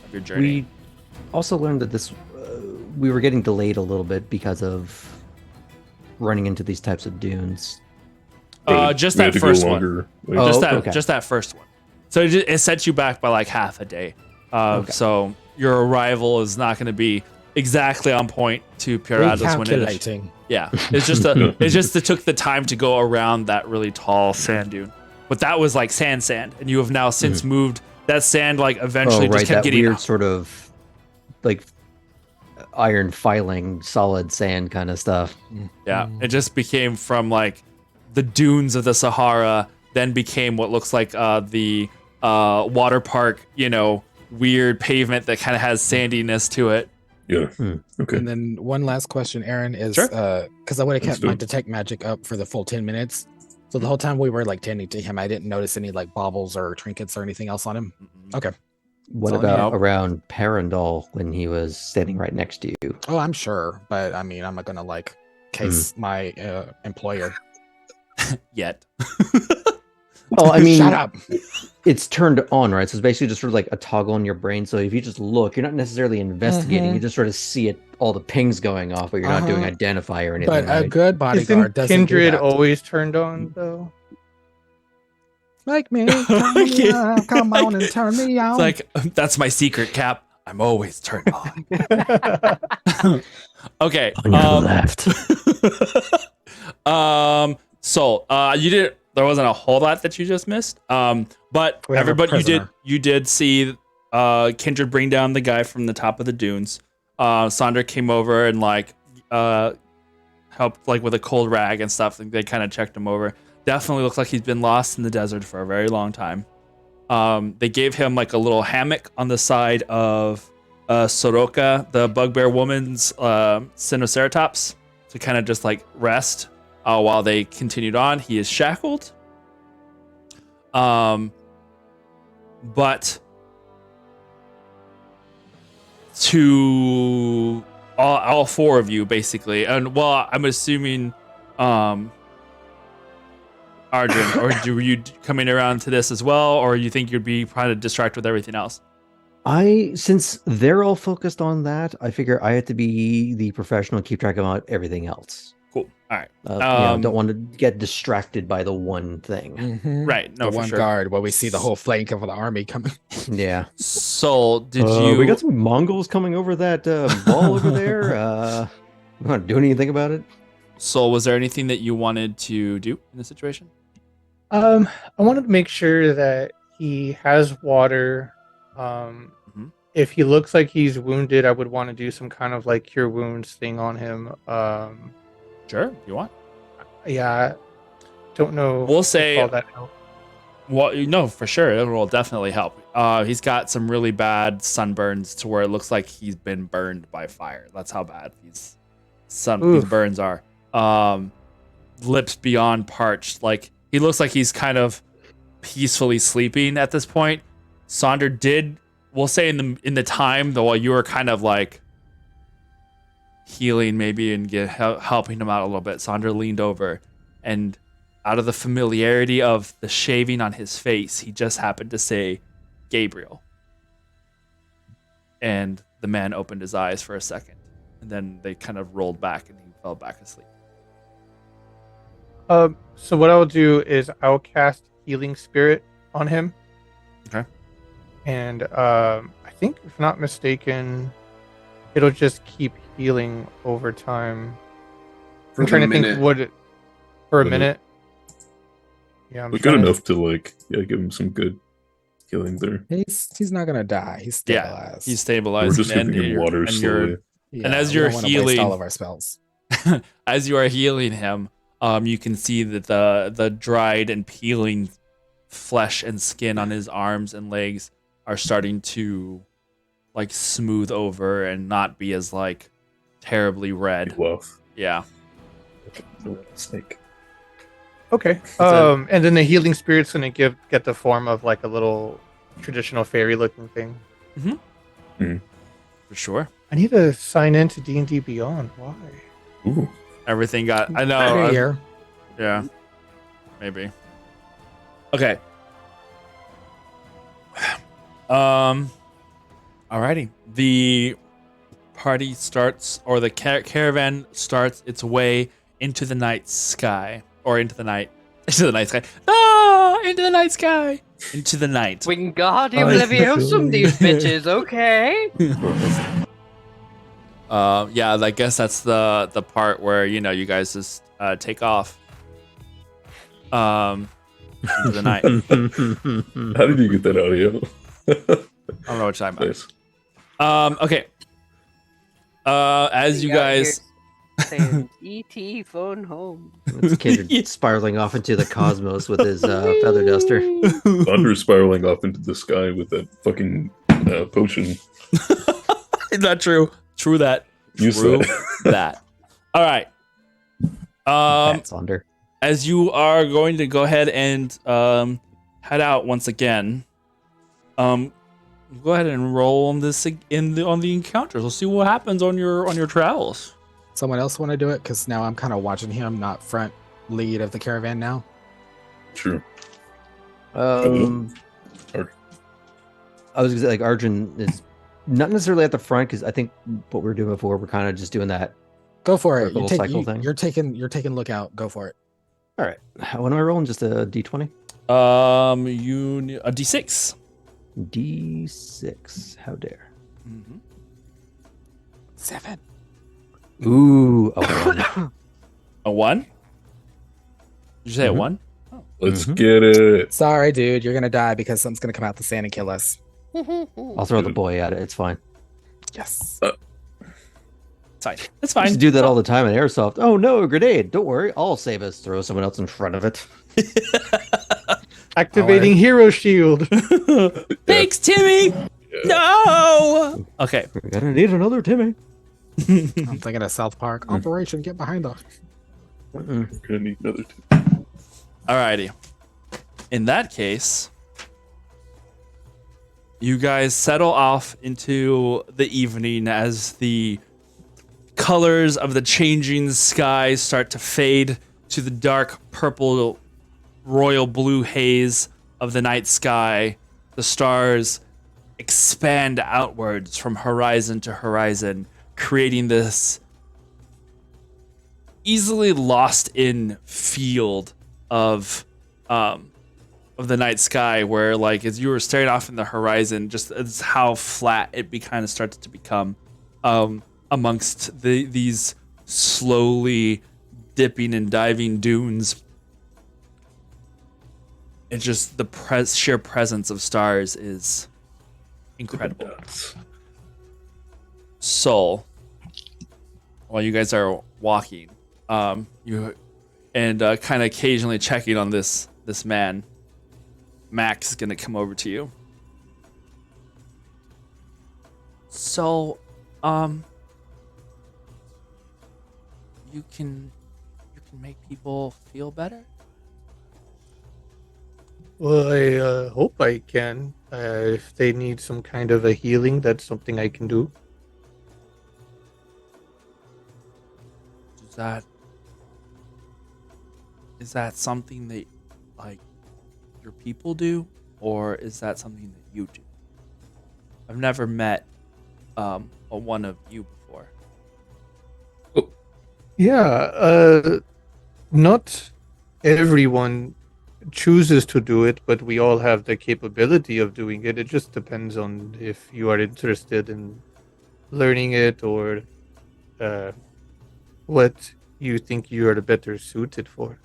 S2: of your journey.
S4: We also learned that this we were getting delayed a little bit because of running into these types of dunes.
S2: Just
S5: We had
S2: that
S5: to go
S2: first one.
S5: longer. Wait,
S4: Oh,
S2: Just
S4: okay.
S2: that first one. So it sets you back by like half a day. So your arrival is not going to be exactly on point to Piratas when it is.
S1: Recalculating.
S2: Yeah, it's just it took the time to go around that really tall sand dune. But that was like sand, and you have now since moved that sand. Like eventually,
S4: Oh, right,
S2: just kept
S4: that
S2: getting
S4: weird sort of like iron filing, solid sand kind of stuff.
S2: Yeah, it just became from like the dunes of the Sahara, then became what looks like the water park, weird pavement that kind of has sandiness to it.
S5: Yeah. Okay.
S1: And then one last question, Aaron, is
S2: Sure.
S1: because I would have
S5: Let's
S1: kept
S5: do
S1: my
S5: it.
S1: detect magic up for the full 10 minutes. So the whole time we were like tending to him, I didn't notice any like baubles or trinkets or anything else on him. Okay.
S4: What
S1: That's all I
S4: about
S2: know.
S4: around Parandal when he was standing right next to you?
S1: Oh, I'm sure, but I mean, I'm not gonna like case my employer.
S2: Yet.
S4: Well, I mean,
S1: Shut up.
S4: it's turned on, right? So it's basically just sort of like a toggle in your brain. So if you just look, you're not necessarily investigating. You just sort of see it, all the pings going off, but you're not doing identify or anything.
S1: But a
S4: right?
S1: good bodyguard
S3: Isn't
S1: doesn't
S3: Kindred
S1: do that.
S3: always turned on though?
S1: Like me, turn me on, come on and turn me on.
S2: It's like, that's my secret, Cap. I'm always turned on. Okay.
S4: On your left.
S2: So you did. There wasn't a whole lot that you just missed. But
S1: We have a
S2: everybody,
S1: prisoner.
S2: you did see Kindred bring down the guy from the top of the dunes. Sandra came over and helped like with a cold rag and stuff. They kind of checked him over. Definitely looks like he's been lost in the desert for a very long time. They gave him like a little hammock on the side of Soroka, the bugbear woman's Sinoceratops, to kind of just like rest while they continued on. He is shackled. But to all four of you basically, and well, I'm assuming Arjun, or were you coming around to this as well, or you think you'd be trying to distract with everything else?
S4: Since they're all focused on that, I figure I have to be the professional and keep track about everything else.
S2: Cool. All right.
S4: Don't want to get distracted by the one thing.
S1: Mhm.
S2: Right. No,
S1: the
S2: for
S1: one
S2: sure.
S1: guard where we see the whole flank of the army coming.
S4: Yeah.
S2: Soul, did you?
S4: We got some Mongols coming over that wall over there. You want to do anything about it?
S2: Soul, was there anything that you wanted to do in this situation?
S3: I wanted to make sure that he has water.
S2: Mhm.
S3: If he looks like he's wounded, I would want to do some kind of like cure wounds thing on him.
S2: Sure, if you want.
S3: Yeah, don't know.
S2: We'll
S3: if
S2: say-
S3: all that helps.
S2: Well, no, for sure, it will definitely help. He's got some really bad sunburns to where it looks like he's been burned by fire. That's how bad these
S3: Oof.
S2: burns are. Lips beyond parched. Like he looks like he's kind of peacefully sleeping at this point. Sonder did, we'll say in the time though, while you were kind of like healing maybe and helping him out a little bit, Sonder leaned over and out of the familiarity of the shaving on his face, he just happened to say Gabriel. And the man opened his eyes for a second and then they kind of rolled back and he fell back asleep.
S3: So what I'll do is I'll cast Healing Spirit on him.
S2: Okay.
S3: And I think, if not mistaken, it'll just keep healing over time.
S8: For
S3: I'm trying to
S8: the
S3: think what it for a
S5: For the-
S3: minute. Yeah, I'm
S5: But good
S3: trying to-
S5: enough to like, yeah, give him some good healing there.
S1: He's not gonna die. He's
S2: Yeah,
S1: stabilized.
S2: he's
S5: We're
S2: stabilized.
S5: just giving him water slowly.
S1: Yeah,
S2: and as
S1: we
S2: you're
S1: don't wanna waste
S2: healing-
S1: all of our spells.
S2: As you are healing him, you can see that the dried and peeling flesh and skin on his arms and legs are starting to like smooth over and not be as like terribly red.
S5: Bluff.
S2: Yeah.
S5: Snake.
S3: Okay.
S2: a-
S3: And then the Healing Spirit's gonna get the form of like a little traditional fairy looking thing.
S2: For sure.
S3: I need to sign in to D&D Beyond. Why?
S5: Ooh.
S2: Everything got I
S1: Right
S2: know.
S1: here.
S2: Yeah. Maybe. Okay. Alrighty. The party starts, or the caravan starts its way into the night sky, or into the night sky. Ah, into the night sky, into the night.
S6: Wingardium
S5: I
S6: Leviosa, these
S5: feel you.
S6: bitches, okay?
S2: Yeah, I guess that's the part where you guys just take off. Into the night. I
S5: How did you get that audio?
S2: don't know what you're talking
S5: Nice.
S2: about. Okay. As you
S6: Out here
S2: guys,
S6: saying, E.T. phone home.
S4: This kid spiraling off into the cosmos with his feather duster.
S5: Thunder spiraling off into the sky with that fucking potion.
S2: is that true? True that.
S5: You
S2: True
S5: said.
S2: that. All right.
S4: That's under.
S2: As you are going to go ahead and head out once again, go ahead and roll on this on the encounters. We'll see what happens on your travels.
S1: Someone else want to do it? Because now I'm kind of watching him, not front lead of the caravan now.
S5: True.
S4: Um,
S5: Or-
S4: I was gonna say, like, Arjun is not necessarily at the front because I think what we were doing before, we're kind of just doing that.
S1: Go for
S4: Or
S1: it.
S4: the little cycle thing.
S1: You're taking lookout. Go for it.
S4: All right. What am I rolling? Just a D20?
S2: You need a D6.
S4: D6. How dare.
S2: Mm-hmm.
S1: 7.
S4: Ooh. Oh,
S2: A 1? Did you say a
S4: Mhm.
S2: 1?
S5: Let's
S4: Mhm.
S5: get it.
S1: Sorry, dude. You're gonna die because something's gonna come out the sand and kill us.
S4: I'll throw the boy at it. It's fine.
S1: Yes.
S2: It's fine. It's
S4: I
S2: fine.
S4: used to do that all the time in Airsoft. Oh no, a grenade. Don't worry. I'll save us. Throw someone else in front of it.
S3: Activating Hero Shield.
S2: Thanks, Timmy. No. Okay.
S4: We're gonna need another Timmy.
S1: I'm thinking of South Park. Operation Get Behind us.
S4: Mm-mm.
S5: We're gonna need another two.
S2: Alrighty. In that case, you guys settle off into the evening as the colors of the changing sky start to fade to the dark purple royal blue haze of the night sky. The stars expand outwards from horizon to horizon, creating this easily lost in field of the night sky, where like as you were staring off in the horizon, just as how flat it kind of started to become amongst these slowly dipping and diving dunes. It's just the sheer presence of stars is incredible. Soul, while you guys are walking, you and kind of occasionally checking on this man, Max is gonna come over to you. So, you can make people feel better.
S3: Well, I hope I can. If they need some kind of a healing, that's something I can do.
S2: Is that something that like your people do, or is that something that you do? I've never met a one of you before.
S3: Yeah, not everyone chooses to do it, but we all have the capability of doing it. It just depends on if you are interested in learning it or what you think you are better suited for.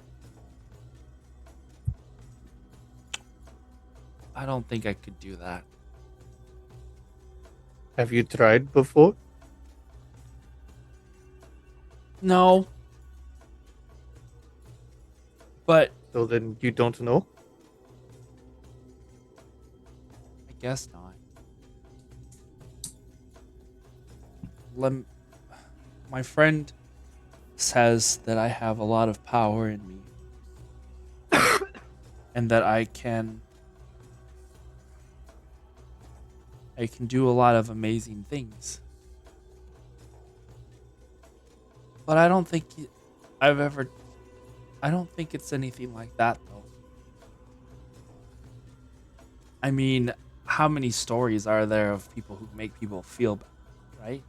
S2: I don't think I could do that.
S3: Have you tried before?
S2: No. But
S3: So then you don't know?
S2: I guess not. My friend says that I have a lot of power in me. And that I can do a lot of amazing things. But I don't think I don't think it's anything like that, though. I mean, how many stories are there of people who make people feel better, right?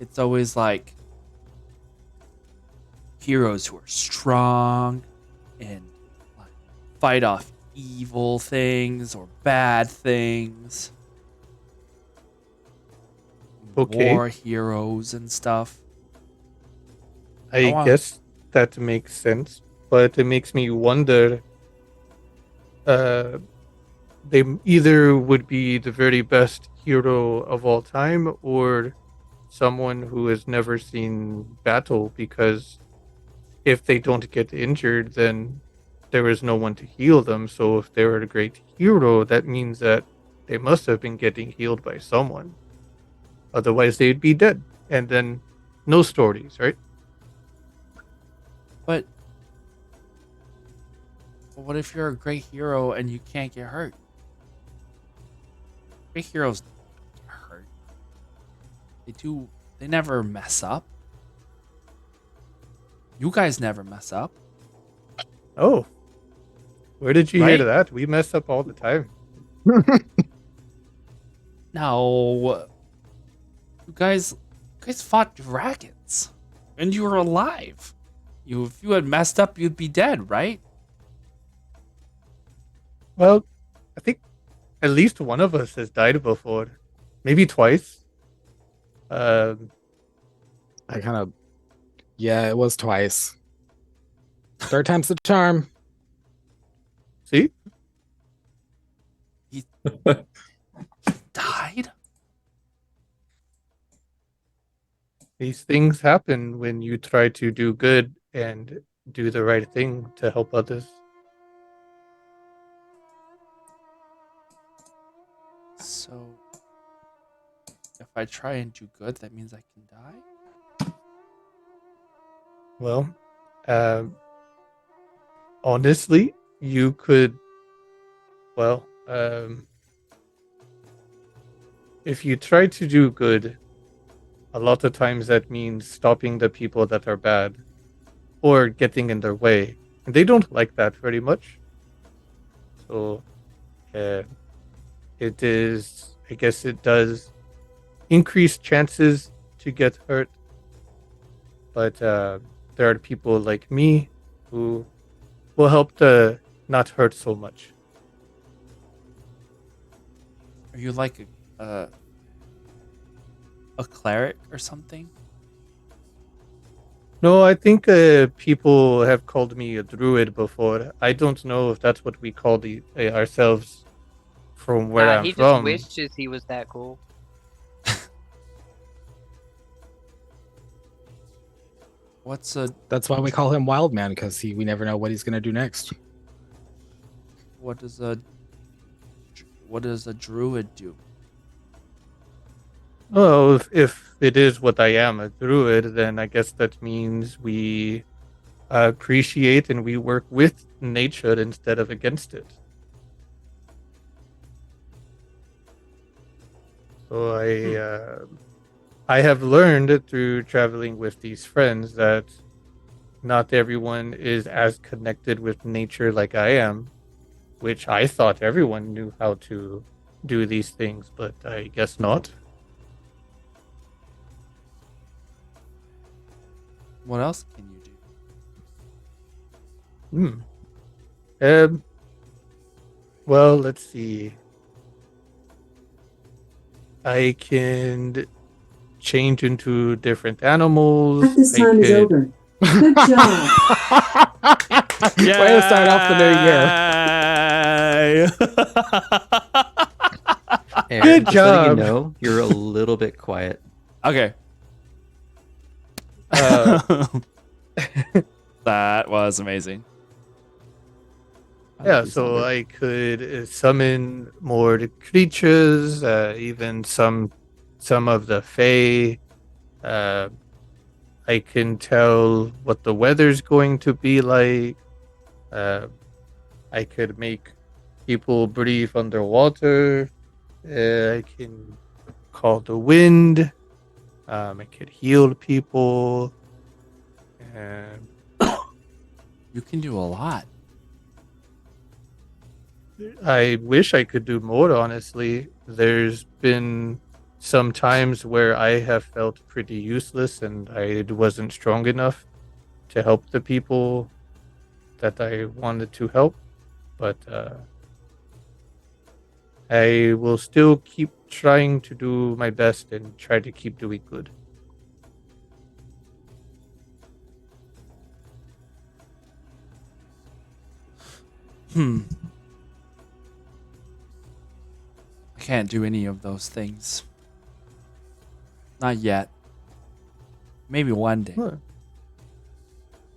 S2: It's always like heroes who are strong and like, fight off evil things or bad things.
S3: Okay.
S2: War heroes and stuff.
S3: I guess that makes sense, but it makes me wonder. They either would be the very best hero of all time or someone who has never seen battle, because if they don't get injured, then there is no one to heal them. So if they're a great hero, that means that they must have been getting healed by someone. Otherwise, they'd be dead. And then no stories, right?
S2: But what if you're a great hero and you can't get hurt? Great heroes don't get hurt. They never mess up. You guys never mess up.
S3: Oh. Where did you
S2: Right?
S3: hear that? We mess up all the time.
S2: No. You guys fought dragons. And you were alive. If you had messed up, you'd be dead, right?
S3: Well, I think at least one of us has died before. Maybe twice.
S1: I kind of, yeah, it was twice. Third time's the charm.
S3: See?
S2: Died?
S3: These things happen when you try to do good and do the right thing to help others.
S2: So, if I try and do good, that means I can die?
S3: Well, honestly, you could. Well, if you try to do good, a lot of times that means stopping the people that are bad or getting in their way. And they don't like that very much. So, it is, I guess it does increase chances to get hurt. But there are people like me who will help to not hurt so much.
S2: Are you like a cleric or something?
S3: No, I think people have called me a druid before. I don't know if that's what we call ourselves from where
S6: Nah,
S3: I'm
S6: he just
S3: from.
S6: wishes he was that cool.
S2: What's a
S1: That's why we call him Wild Man, because we never know what he's gonna do next.
S2: what does a druid do?
S3: Oh, if it is what I am, a druid, then I guess that means we appreciate and we work with nature instead of against it. So I have learned through traveling with these friends that not everyone is as connected with nature like I am, which I thought everyone knew how to do these things, but I guess not.
S2: What else can you do?
S3: Well, let's see. I can change into different animals.
S7: Practice
S3: I
S7: time is
S3: could.
S7: over. Good job.
S1: Way to start off the new year.
S4: Aaron,
S3: Good
S4: just letting you
S3: job.
S4: know, you're a little bit quiet.
S2: Okay. That was amazing.
S3: Yeah,
S4: You
S3: so
S4: sounded-
S3: I could summon more creatures, even some of the Fae. Uh, I can tell what the weather's going to be like. I could make people breathe underwater. I can call the wind. I could heal people. And
S2: You can do a lot.
S3: I wish I could do more, honestly. There's been some times where I have felt pretty useless and I wasn't strong enough to help the people that I wanted to help. But I will still keep trying to do my best and try to keep doing good.
S2: I can't do any of those things. Not yet. Maybe one day.
S3: Huh.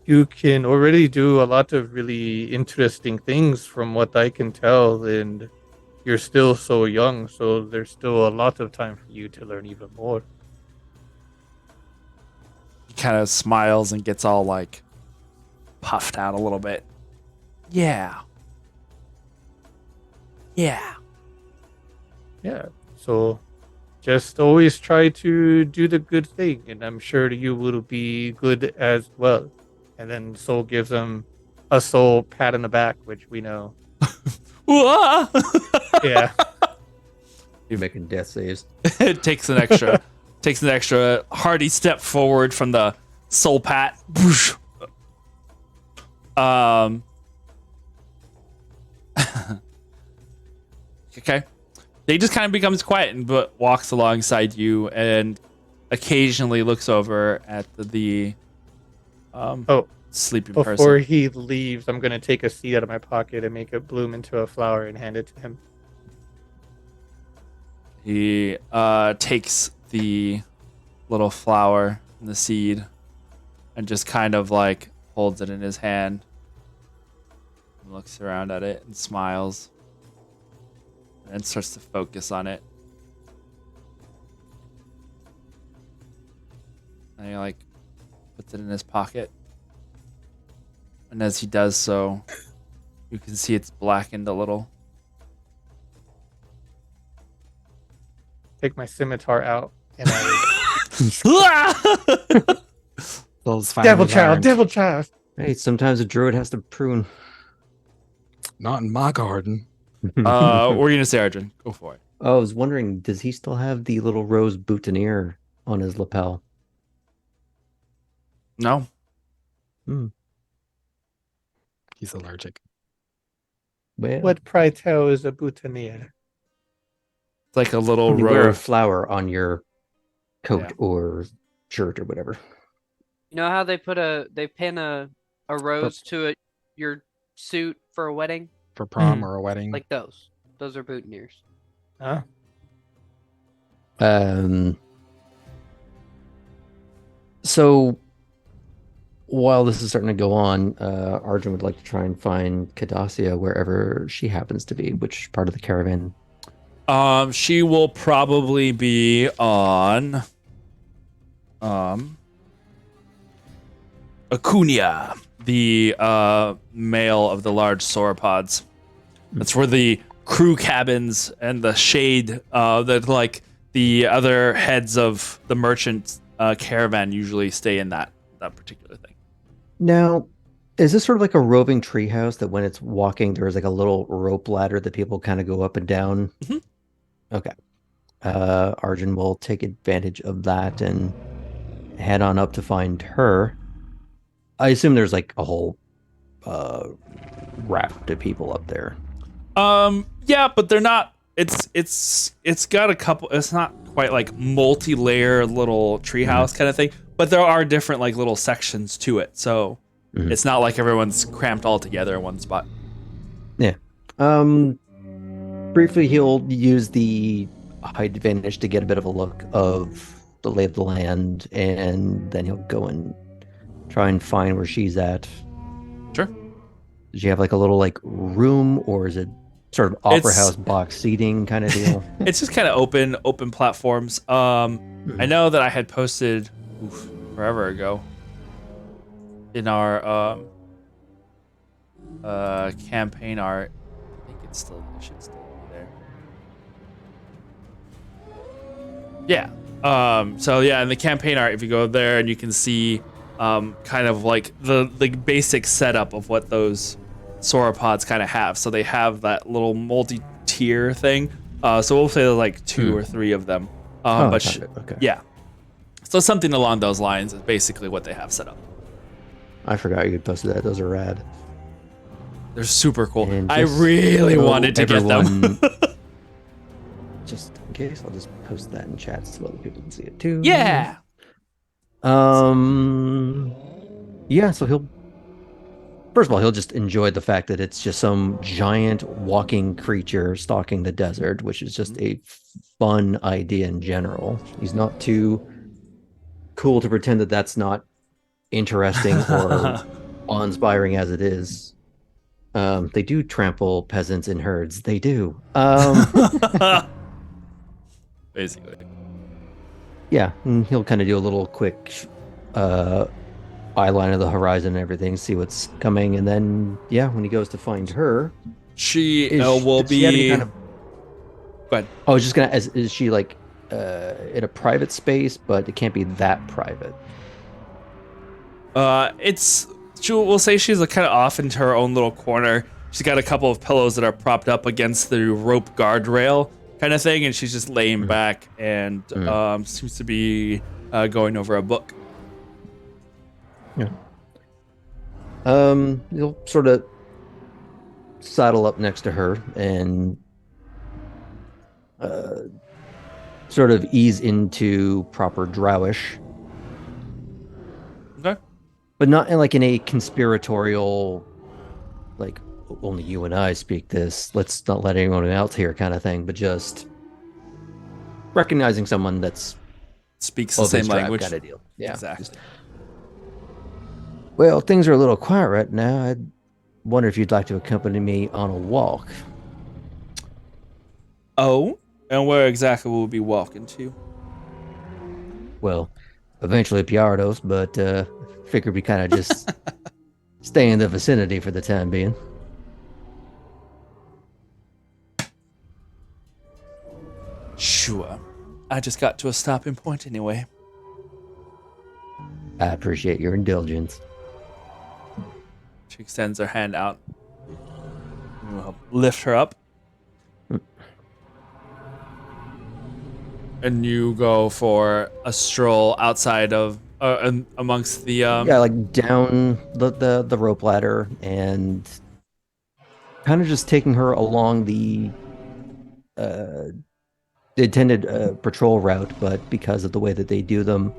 S3: You can already do a lot of really interesting things from what I can tell, and you're still so young, so there's still a lot of time for you to learn even more.
S2: He kind of smiles and gets all like puffed out a little bit. Yeah. Yeah.
S3: Yeah, so just always try to do the good thing, and I'm sure you will be good as well. And then Soul gives him a soul pat on the back, which we know. Yeah.
S4: You're making death saves.
S2: It takes an extra hearty step forward from the soul pat. Okay. He just kind of becomes quiet and but walks alongside you and occasionally looks over at the sleeping
S3: Before
S2: person.
S3: he leaves, I'm gonna take a seed out of my pocket and make it bloom into a flower and hand it to him.
S2: He takes the little flower and the seed and just kind of like holds it in his hand and looks around at it and smiles and then starts to focus on it. And he like puts it in his pocket. And as he does so, you can see it's blackened a little.
S3: Take my scimitar out and I
S1: Those
S3: devil
S1: finally
S3: child,
S1: learned.
S3: devil child.
S4: Hey, sometimes a druid has to prune.
S1: Not in my garden.
S2: What were you gonna say, Arjun? Go for it.
S4: Oh, I was wondering, does he still have the little rose boutonniere on his lapel?
S2: No.
S1: He's allergic.
S4: Well,
S3: What pry tell is a boutonniere?
S2: It's like a little
S4: you wear a
S2: rose.
S4: flower on your coat
S2: Yeah.
S4: or shirt or whatever.
S6: You know how they pin a rose to your suit for a wedding?
S1: For prom or a wedding.
S6: Like those. Those are boutonnieres.
S3: Huh?
S4: So while this is starting to go on, Arjun would like to try and find Cadassia wherever she happens to be, which part of the caravan.
S2: She will probably be on Acuna, the male of the large sauropods. That's where the crew cabins and the shade that like the other heads of the merchant caravan usually stay in that particular thing.
S4: Now, is this sort of like a roving treehouse that when it's walking, there's like a little rope ladder that people kind of go up and down?
S2: Mhm.
S4: Okay. Arjun will take advantage of that and head on up to find her. I assume there's like a whole raft of people up there.
S2: Yeah, but they're not. It's got a couple. It's not quite like multi-layer little treehouse kind of thing, but there are different like little sections to it. So it's not like everyone's cramped all together in one spot.
S4: Yeah. Briefly, he'll use the height advantage to get a bit of a look of the lay of the land, and then he'll go and try and find where she's at.
S2: Sure.
S4: Does she have like a little like room, or is it sort of opera
S2: It's-
S4: house box seating kind of deal?
S2: It's just kind of open platforms. I know that I had posted forever ago in our campaign art. I think it should still be there. Yeah. So yeah, in the campaign art, if you go there and you can see kind of like the basic setup of what those sauropods kind of have. So they have that little multi-tier thing. So we'll say there's like 2 or 3 of them. But
S4: okay.
S2: yeah. So something along those lines is basically what they have set up.
S4: I forgot you had posted that. Those are rad.
S2: They're super cool.
S4: And
S2: I
S4: just
S2: really
S4: so
S2: wanted to get them.
S4: Just in case, I'll just post that in chat so other people can see it too.
S2: Yeah.
S4: Yeah, so first of all, he'll just enjoy the fact that it's just some giant walking creature stalking the desert, which is just a fun idea in general. He's not too cool to pretend that that's not interesting or awe-inspiring as it is. They do trample peasants in herds. They do.
S2: Basically.
S4: Yeah, and he'll kind of do a little quick eyeline of the horizon and everything, see what's coming, and then yeah, when he goes to find her,
S2: She
S4: does
S2: will
S4: she have any
S2: be.
S4: kind of-
S2: Go ahead.
S4: I was just gonna. Is she like in a private space, but it can't be that private?
S2: We'll say she's kind of off into her own little corner. She's got a couple of pillows that are propped up against the rope guardrail kind of thing, and she's just laying back and seems to be going over a book.
S4: Yeah. He'll sort of saddle up next to her and sort of ease into proper drowish.
S2: Okay.
S4: But not in a conspiratorial, like only you and I speak this. Let's not let anyone else hear kind of thing. But just recognizing someone that's
S2: Speaks the
S4: of
S2: same
S4: his tribe
S2: language.
S4: kind of deal. Yeah.
S2: Exactly.
S4: Well, things are a little quiet right now. I wonder if you'd like to accompany me on a walk.
S2: Oh, and where exactly will we be walking to?
S4: Well, eventually Piardos, but figured we kind of just stay in the vicinity for the time being.
S2: Sure. I just got to a stopping point anyway.
S4: I appreciate your indulgence.
S2: She extends her hand out. We'll help lift her up. And you go for a stroll outside of and amongst the
S4: Yeah, like down the rope ladder and kind of just taking her along uh, the intended patrol route, but because of the way that they do them,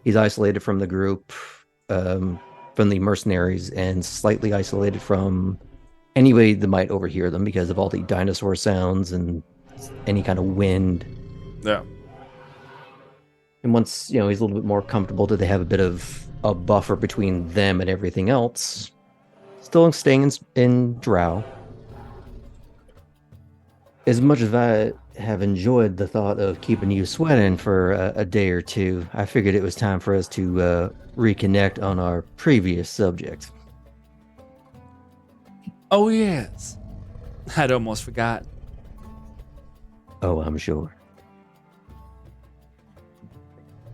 S4: he's isolated from the group, um, from the mercenaries, and slightly isolated from anybody that might overhear them because of all the dinosaur sounds and any kind of wind.
S2: yeah.
S4: And once, he's a little bit more comfortable that they have a bit of a buffer between them and everything else, still staying in Drow. As much as I have enjoyed the thought of keeping you sweating for a day or two, I figured it was time for us to reconnect on our previous subject.
S2: Oh yes, I'd almost forgot.
S4: Oh, I'm sure.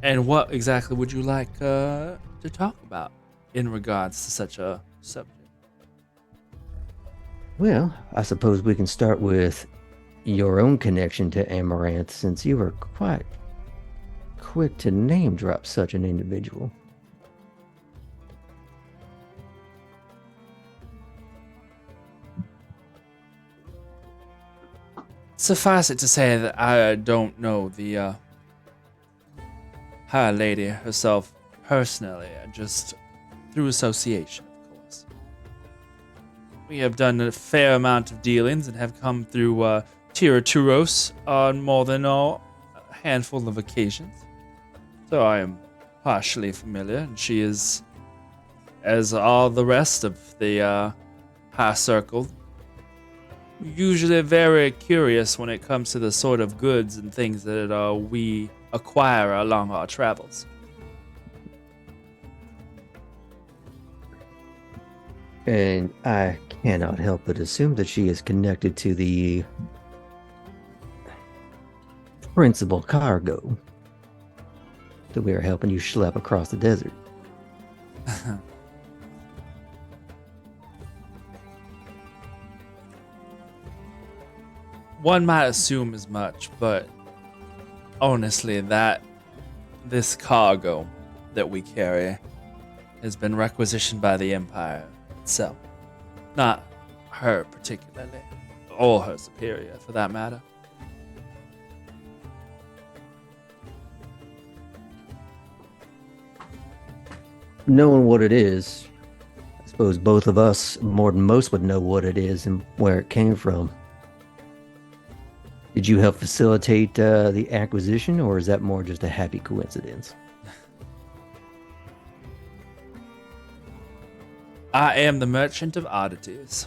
S2: And what exactly would you like to talk about in regards to such a subject?
S4: Well, I suppose we can start with your own connection to Amaranth, since you were quite quick to name drop such an individual.
S2: Suffice it to say that I don't know the High Lady herself personally, just through association, of course. We have done a fair amount of dealings and have come through Tira-Turos on more than a handful of occasions. So I am partially familiar, and she is, as all the rest of the High Circle, usually very curious when it comes to the sort of goods and things that we acquire along our travels.
S4: And I cannot help but assume that she is connected to the principal cargo that we are helping you schlep across the desert.
S2: One might assume as much, but honestly, that this cargo that we carry has been requisitioned by the Empire itself. Not her particularly, or her superior for that matter.
S4: Knowing what it is, I suppose both of us, more than most, would know what it is and where it came from. Did you help facilitate the acquisition, or is that more just a happy coincidence?
S2: I am the merchant of oddities.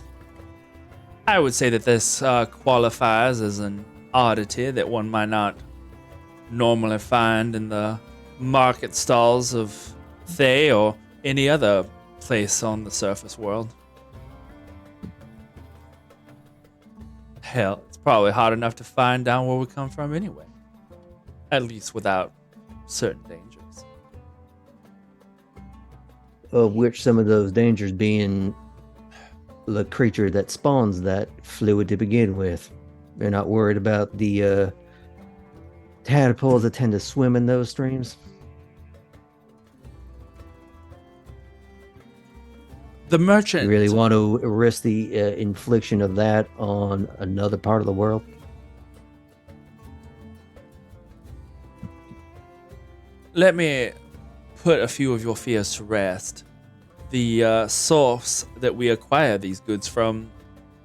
S2: I would say that this qualifies as an oddity that one might not normally find in the market stalls of Thay or any other place on the surface world. Hell, it's probably hard enough to find down where we come from anyway. At least without certain dangers.
S4: Of which some of those dangers being the creature that spawns that fluid to begin with. They're not worried about the tadpoles that tend to swim in those streams.
S2: The merchant.
S4: You really want to risk the infliction of that on another part of the world?
S2: Let me put a few of your fears to rest. The source that we acquire these goods from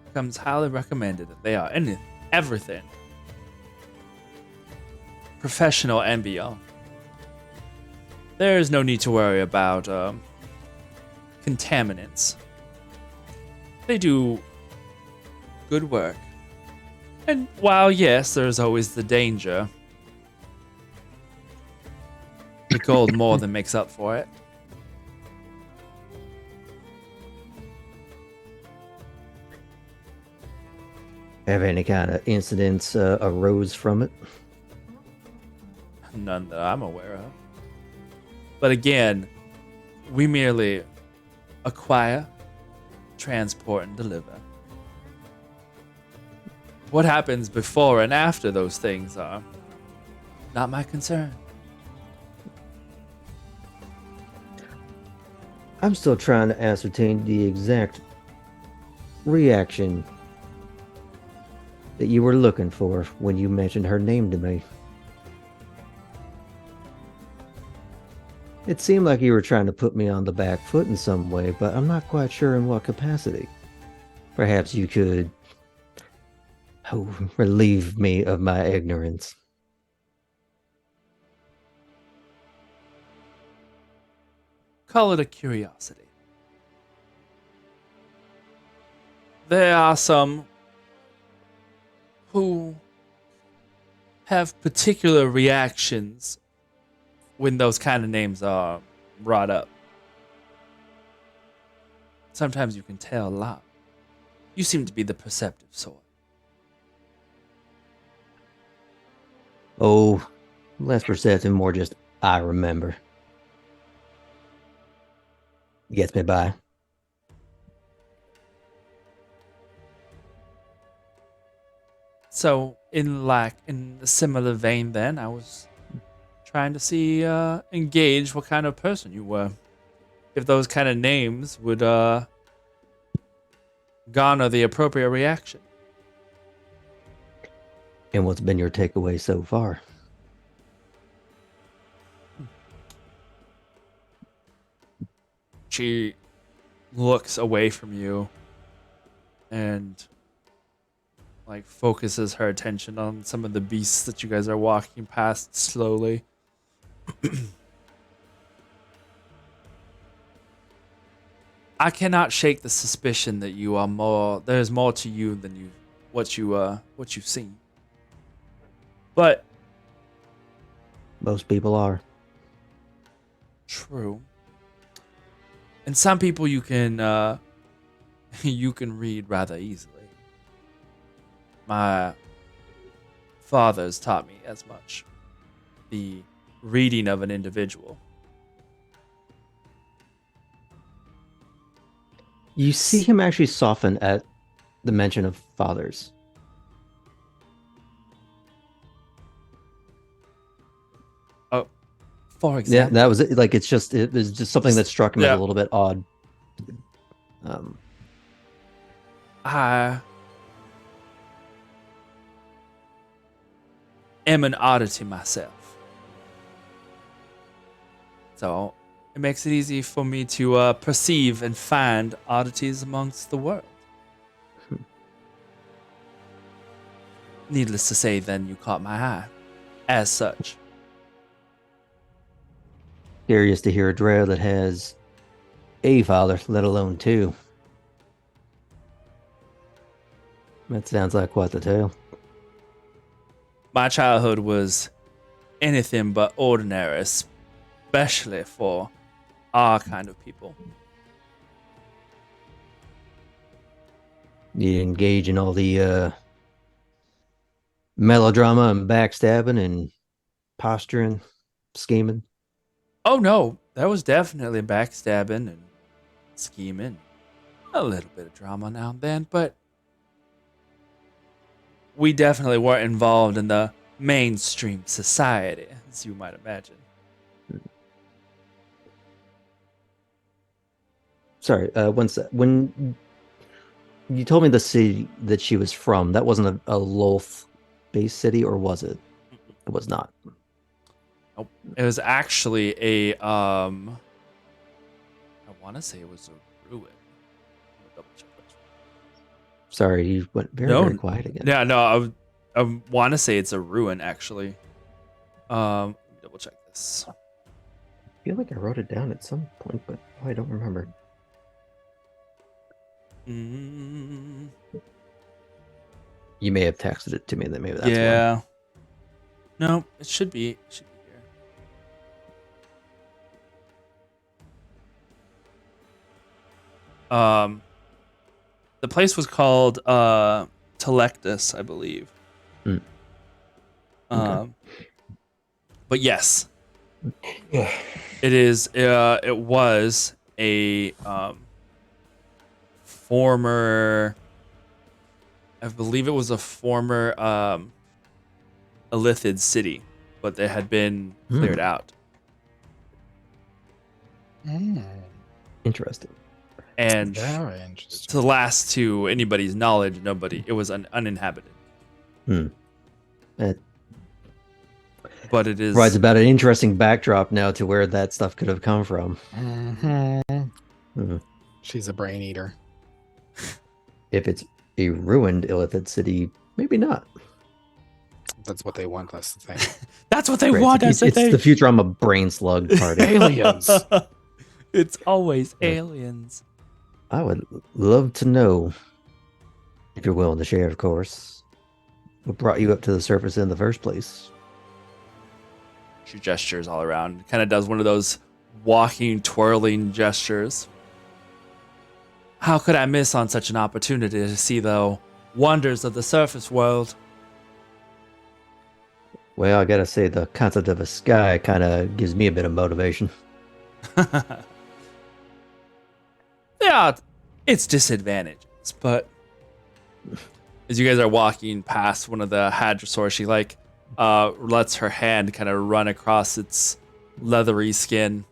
S2: becomes highly recommended. That they are everything professional and beyond. There is no need to worry about contaminants. They do good work. And while, yes, there's always the danger, the gold more than makes up for it.
S4: Have any kind of incidents arose from it?
S2: None that I'm aware of. But again, we merely acquire, transport, and deliver. What happens before and after those things are not my concern.
S4: I'm still trying to ascertain the exact reaction that you were looking for when you mentioned her name to me. It seemed like you were trying to put me on the back foot in some way, but I'm not quite sure in what capacity. Perhaps you could relieve me of my ignorance.
S2: Call it a curiosity. There are some who have particular reactions when those kind of names are brought up. Sometimes you can tell a lot. You seem to be the perceptive sort.
S4: Oh, less perceptive, more just I remember. Gets me by.
S2: So, in a similar vein, then I was trying to see, engage what kind of person you were. If those kind of names would garner the appropriate reaction.
S4: And what's been your takeaway so far?
S2: She looks away from you and like focuses her attention on some of the beasts that you guys are walking past slowly. I cannot shake the suspicion that you are more. There's more to you than what you've seen. But
S4: Most people are.
S2: true. And some people you can you can read rather easily. My father's taught me as much. The reading of an individual.
S4: You see him actually soften at the mention of fathers.
S2: For
S4: Yeah,
S2: example.
S4: that was it. Like it was just something that struck him as
S2: Yeah.
S4: a little bit odd.
S2: I am an oddity myself. So it makes it easy for me to perceive and find oddities amongst the world. Needless to say, then you caught my eye. As such.
S4: Curious to hear a drow that has a father, let alone two. That sounds like quite the tale.
S2: My childhood was anything but ordinary, especially for our kind of people.
S4: You engage in all the melodrama and backstabbing and posturing, scheming.
S2: Oh no, there was definitely backstabbing and scheming. A little bit of drama now and then, but we definitely weren't involved in the mainstream society, as you might imagine.
S4: Sorry, when you told me the city that she was from, that wasn't a Lolth-based city, or was it? It was not.
S2: Nope. It was actually I want to say it was a ruin. I'll double check which one.
S4: Sorry, you went very quiet again.
S2: Yeah, no, I want to say it's a ruin actually. Let me double check this.
S4: I feel like I wrote it down at some point, but I don't remember.
S2: Mm,
S4: You may have texted it to me, then maybe that's why.
S2: yeah. No, it should be. It should be here. The place was called Telectus, I believe.
S4: Mm. Okay.
S2: But yes, it is. It was a former. I believe it was a former Elithid city, but they had been cleared out.
S4: Interesting.
S2: And
S1: Very interesting.
S2: to the last to anybody's knowledge, it was uninhabited.
S4: It
S2: But it is
S4: provides about an interesting backdrop now to where that stuff could have come from.
S1: She's a brain eater.
S4: If it's a ruined Illithid city, maybe not.
S1: That's what they want us to think.
S2: that's what they
S4: Right,
S2: want
S4: it's
S2: us to
S4: the
S2: think.
S4: Futurama brain slug party.
S1: Aliens.
S2: It's always
S4: Yeah.
S2: aliens.
S4: I would love to know, if you're willing to share, of course, what brought you up to the surface in the first place.
S2: She gestures all around. Kind of does one of those walking, twirling gestures. How could I miss on such an opportunity to see the wonders of the surface world?
S4: Well, I gotta say, the concept of a sky kind of gives me a bit of motivation.
S2: Yeah, it's disadvantages, but as you guys are walking past one of the hadrosaurs, she lets her hand kind of run across its leathery skin.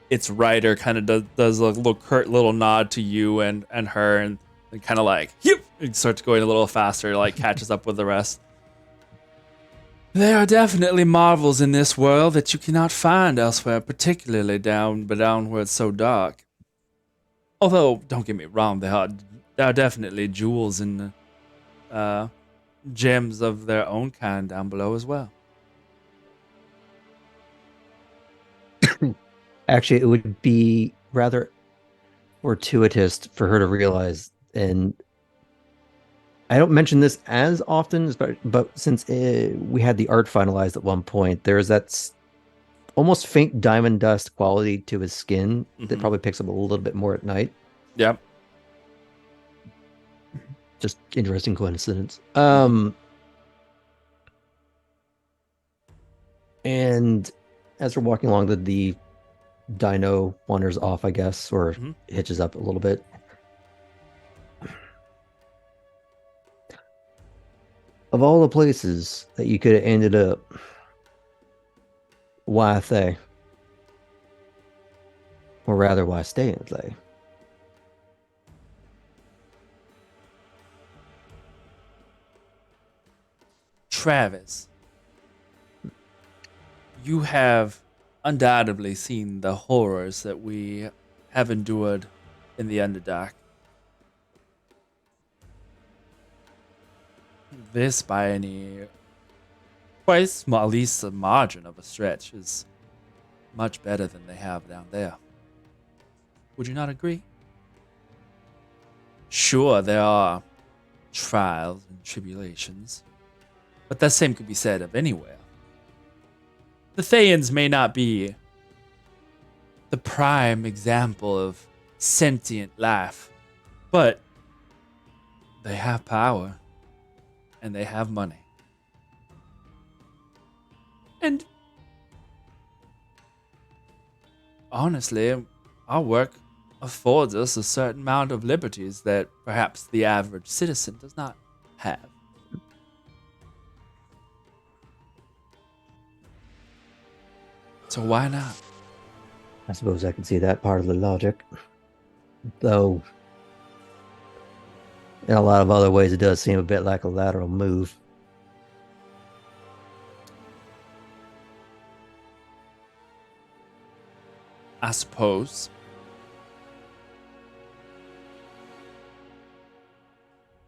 S2: Its rider kind of does a little curt little nod to you and her, and kind of like, yep, it starts going a little faster, like catches up with the rest. There are definitely marvels in this world that you cannot find elsewhere, particularly down where it's so dark. Although, don't get me wrong, there are definitely jewels and gems of their own kind down below as well.
S4: Actually, it would be rather fortuitous for her to realize, and I don't mention this as often, but since we had the art finalized at one point, there's that almost faint diamond dust quality to his skin that
S2: Mhm.
S4: probably picks up a little bit more at night.
S2: Yep.
S4: Just interesting coincidence. And as we're walking along, the dino wanders off, I guess, or
S2: Mhm.
S4: hitches up a little bit. Of all the places that you could have ended up, why Thay? Or rather, why stay in Thay?
S2: Travis, you have undoubtedly seen the horrors that we have endured in the Underdark. This, by any quite small, at least a margin of a stretch, is much better than they have down there. Would you not agree? Sure, there are trials and tribulations, but the same could be said of anywhere. The Thayans may not be the prime example of sentient life, but they have power and they have money. And honestly, our work affords us a certain amount of liberties that perhaps the average citizen does not have. So why not?
S4: I suppose I can see that part of the logic. Though, in a lot of other ways, it does seem a bit like a lateral move.
S2: I suppose.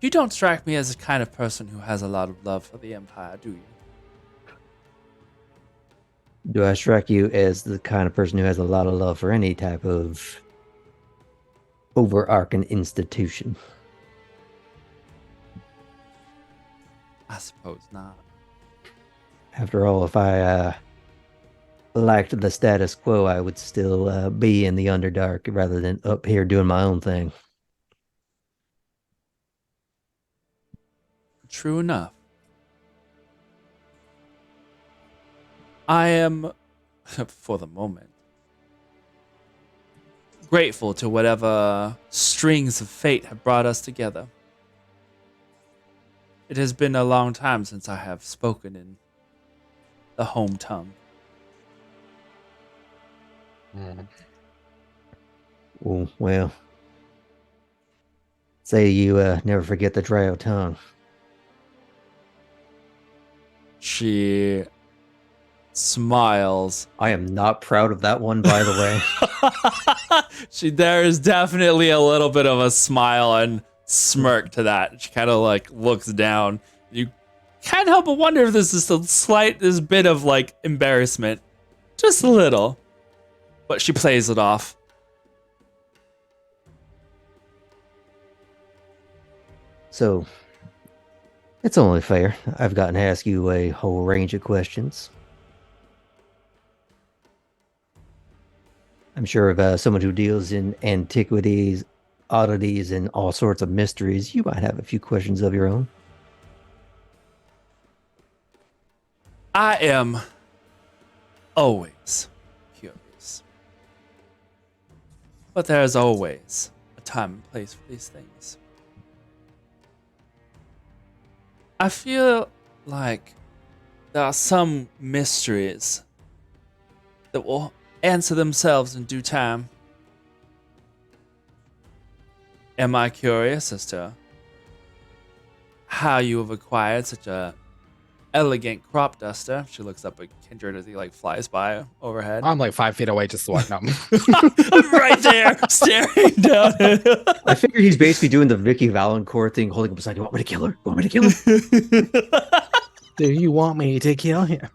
S2: You don't strike me as the kind of person who has a lot of love for the Empire, do you?
S4: Do I strike you as the kind of person who has a lot of love for any type of overarching institution?
S2: I suppose not.
S4: After all, if I liked the status quo, I would still be in the Underdark rather than up here doing my own thing.
S2: True enough. I am, for the moment, grateful to whatever strings of fate have brought us together. It has been a long time since I have spoken in the home tongue.
S4: Oh, well, say you never forget the drow tongue.
S2: She smiles.
S4: I am not proud of that one, by the way.
S2: There is definitely a little bit of a smile and smirk to that. She kind of like looks down. You can't help but wonder if this is this bit of like embarrassment, just a little, but she plays it off.
S4: So, it's only fair. I've gotten to ask you a whole range of questions. I'm sure if someone who deals in antiquities, oddities, and all sorts of mysteries, you might have a few questions of your own.
S2: I am always curious, but there's always a time and place for these things. I feel like there are some mysteries that will answer themselves in due time. Am I curious as to how you have acquired such a elegant crop duster? She looks up at Kindred as he like flies by overhead.
S1: I'm like 5 feet away, just what? No.
S2: I'm right there, staring down at him.
S4: I figure he's basically doing the Vicky Valancourt thing, holding up beside. You want me to kill her? You want me to kill her?
S1: Do you want me to kill him?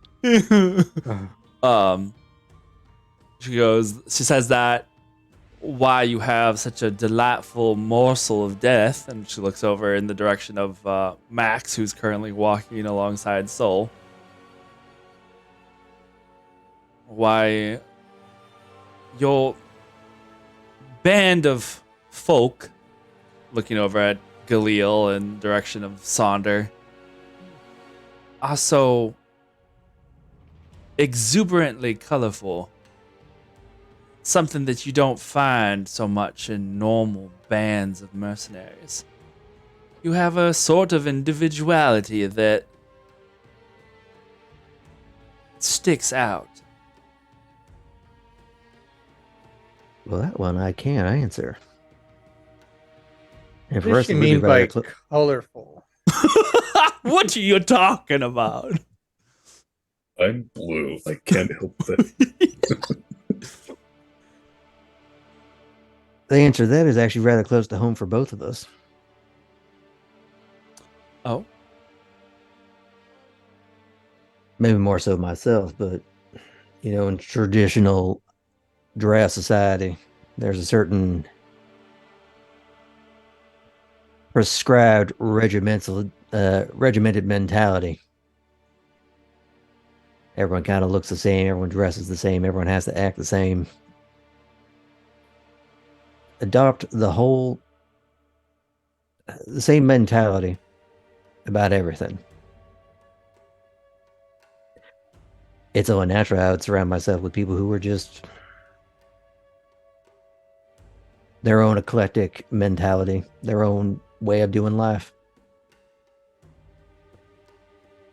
S2: She says that why you have such a delightful morsel of death, and she looks over in the direction of Max, who's currently walking alongside Soul. Why your band of folk, looking over at Galil in direction of Sonder, are so exuberantly colorful. Something that you don't find so much in normal bands of mercenaries. You have a sort of individuality that sticks out.
S4: Well, that one I can't answer. And
S3: What
S4: for
S3: does
S4: us,
S3: she
S4: it would be
S3: mean by
S4: rather
S3: colorful?
S2: What are you talking about?
S5: I'm blue. I can't help that.
S4: The answer to that is actually rather close to home for both of us.
S2: Oh,
S4: Maybe more so myself, but in traditional drow society, there's a certain prescribed regimented mentality. Everyone kind of looks the same, everyone dresses the same, everyone has to act the same. Adopt the same mentality about everything. It's only natural I would surround myself with people who are just their own eclectic mentality, their own way of doing life.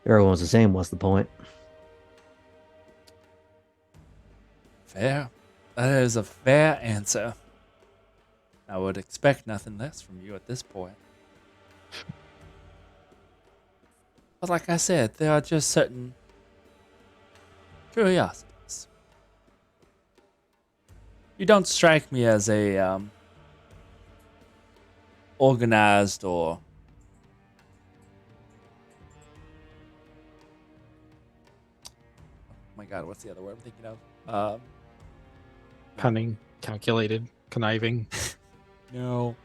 S4: If everyone's the same, what's the point?
S2: fair. That is a fair answer. I would expect nothing less from you at this point. But like I said, there are just certain curiosities. You don't strike me as a organized or oh my god, what's the other word I'm thinking of?
S1: Cunning, calculated, conniving.
S2: No.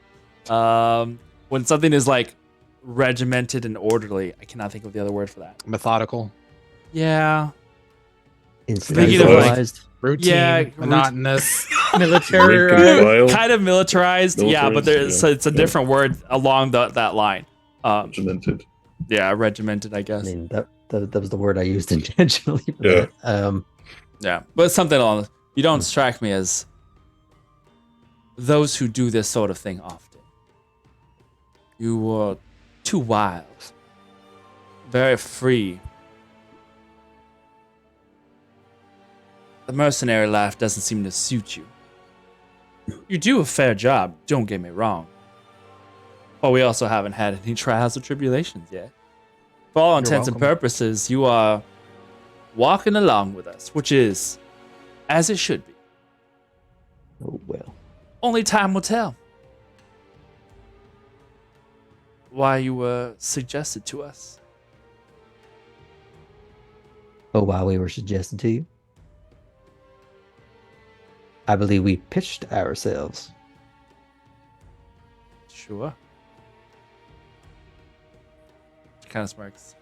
S2: When something is like regimented and orderly, I cannot think of the other word for that.
S1: Methodical.
S2: Yeah.
S4: Thinking
S2: of, like,
S4: Institutionalized.
S1: Routine.
S2: Yeah,
S1: Monotonous.
S3: Military,
S5: Rank and
S3: right?
S5: file,
S2: Kind of militarized, yeah, but
S5: Militarized,
S2: it's a
S5: yeah.
S2: different word along that line.
S5: regimented.
S2: Yeah, regimented, I guess.
S4: I mean, that was the word I used intentionally for
S5: Yeah.
S4: that.
S2: Yeah, but something along. You don't strike me as those who do this sort of thing often. You were too wild, very free. The mercenary life doesn't seem to suit you. You do a fair job, don't get me wrong. But we also haven't had any trials or tribulations yet. For all intents and
S1: welcome.
S2: purposes, you are walking along with us, which is as it should be.
S4: Oh well.
S2: Only time will tell. Why you were suggested to us.
S4: Oh, why we were suggested to you? I believe we pitched ourselves.
S2: Sure. She kind of smirks.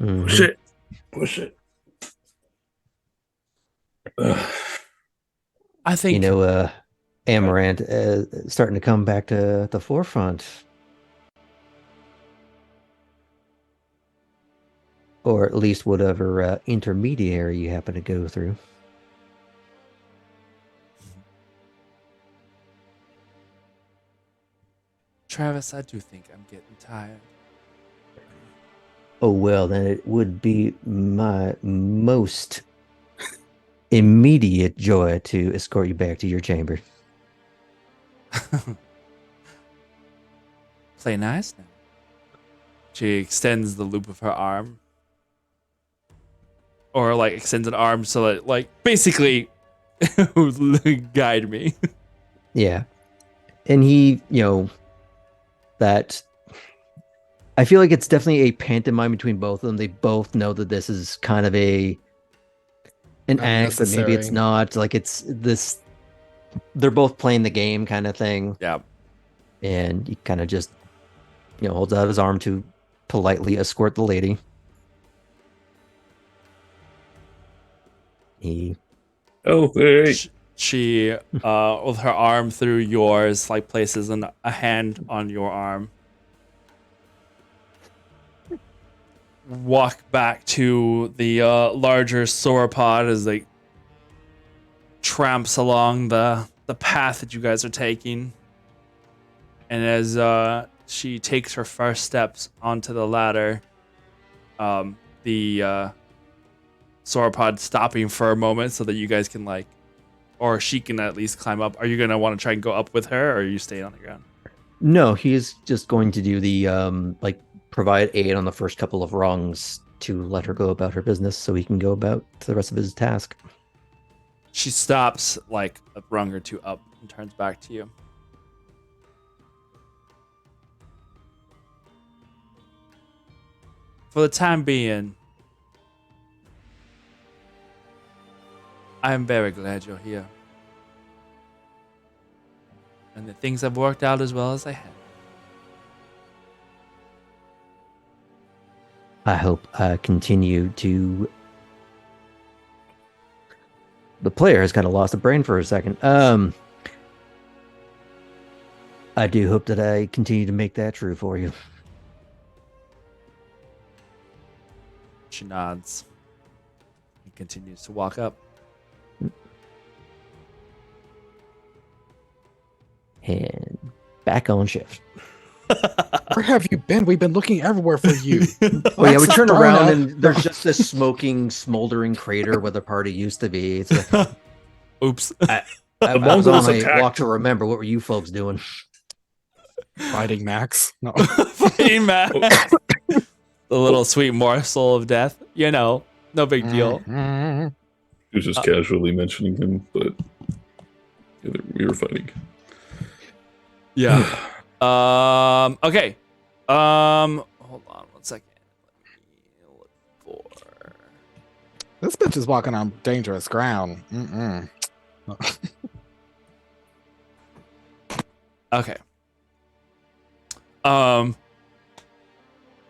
S4: Mhm.
S5: Push it. Push it.
S2: I think
S4: You know, Amaranth starting to come back to the forefront. Or at least whatever intermediary you happen to go through.
S2: Travis, I do think I'm getting tired.
S4: Oh, well, then it would be my most immediate joy to escort you back to your chamber.
S2: Play nice now. She extends the loop of her arm. Or like extends an arm so that like basically guide me.
S4: Yeah. And he, that I feel like it's definitely a pantomime between both of them. They both know that this is kind of an act, but maybe it's
S1: Unnecessary.
S4: not. Like it's this, they're both playing the game kind of thing.
S2: Yeah.
S4: And he kind of just, holds out his arm to politely escort the lady. He
S5: Oh, hey.
S2: She with her arm through yours, like places a hand on your arm. Walk back to the larger sauropod as they tramps along the path that you guys are taking. And as she takes her first steps onto the ladder, the sauropod stopping for a moment so that you guys can or she can at least climb up. Are you gonna want to try and go up with her, or are you staying on the ground?
S4: No, he's just going to do the provide aid on the first couple of rungs to let her go about her business so he can go about the rest of his task.
S2: She stops like a rung or two up and turns back to you. For the time being, I am very glad you're here. And that things have worked out as well as they have.
S4: I hope I continue to. The player has kind of lost a brain for a second. I do hope that I continue to make that true for you.
S2: She nods and continues to walk up.
S4: And back on shift.
S1: Where have you been? We've been looking everywhere for you.
S4: Oh yeah, we
S1: That's
S4: turn
S1: the
S4: around
S1: donut.
S4: and there's just this smoking, smoldering crater where the party used to be. It's like,
S2: Oops.
S4: I was
S5: Mongols
S4: on my
S5: attacked.
S4: walk to remember. What were you folks doing?
S1: Fighting Max. No.
S2: Fighting Max. The little sweet morsel of death. No big deal.
S1: Mhm.
S5: He was just casually mentioning him, but we were fighting.
S2: Yeah. Okay. Hold on 1 second. Let me look for.
S1: This bitch is walking on dangerous ground. Mm-mm.
S2: Okay.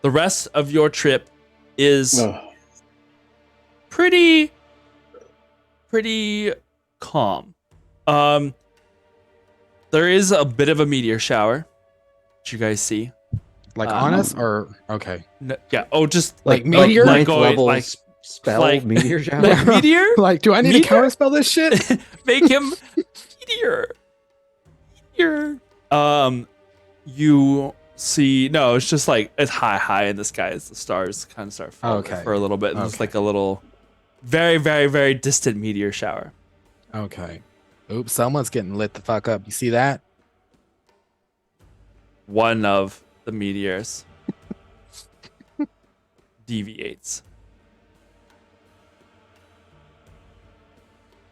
S2: The rest of your trip is pretty calm. There is a bit of a meteor shower that you guys see.
S1: Like on us or okay.
S2: No, yeah. Oh, just
S1: Like meteor?
S2: like
S4: ninth
S2: going,
S4: level
S2: like
S4: spell
S2: like-
S4: meteor shower.
S2: like meteor.
S1: Like, do I need
S2: Meteor?
S1: to counterspell this shit?
S2: Make him meteor. You see, no, it's just like it's high in the sky as the stars kind of start falling
S1: Okay.
S2: for a little bit. And It's
S1: Okay.
S2: like a little, very, very, very distant meteor shower.
S1: Okay. Oops, someone's getting lit the fuck up. You see that?
S2: One of the meteors deviates.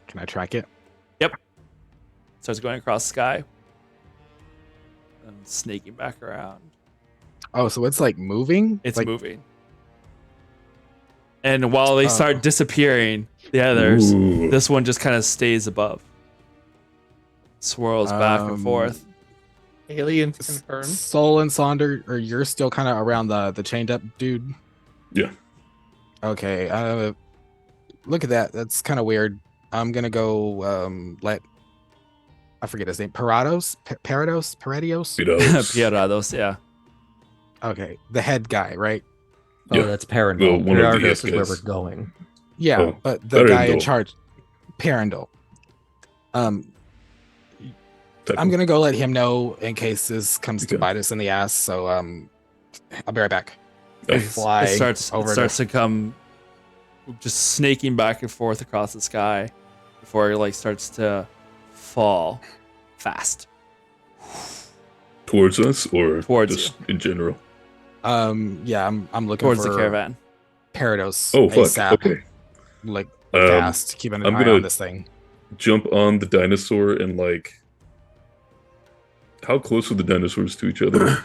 S1: Can I track it?
S2: Starts going across the sky and snaking back around.
S1: Oh, so it's like moving?
S2: It's
S1: like,
S2: moving. And while they
S1: Oh.
S2: start disappearing, the others,
S5: Ooh.
S2: this one just kind of stays above. Swirls back and forth.
S3: Aliens confirmed.
S1: Soul and Sonder, or you're still kind of around the chained up dude?
S5: Yeah.
S1: Okay. Look at that. That's kind of weird. I'm gonna go let I forget his name. Parados? Paradios?
S5: Beatles.
S2: Pierados, yeah.
S1: Okay. The head guy, right?
S4: Oh,
S5: Yeah.
S4: that's Parandol.
S5: Well, one of the
S4: Parandol is where
S5: guys.
S4: we're going.
S1: Yeah,
S5: Oh,
S1: but the guy in
S5: Parandol.
S1: charge, Parandol. I'm
S5: Technically.
S1: gonna go let him know in case this comes to
S5: Okay.
S1: bite us in the ass. So I'll be right back.
S5: Okay.
S1: Fly
S2: It starts
S1: over
S2: to come just snaking back and forth across the sky before it like starts to fall fast.
S5: Towards us or
S2: Towards
S5: just in general?
S1: Yeah, I'm looking
S2: Towards
S1: for
S2: the caravan.
S1: Parados.
S5: Oh, fuck.
S1: ASAP.
S5: Okay.
S1: Like
S5: Um,
S1: fast. Keeping an
S5: I'm
S1: eye
S5: gonna-
S1: on this thing.
S5: Jump on the dinosaur and like. How close are the dinosaurs to each other?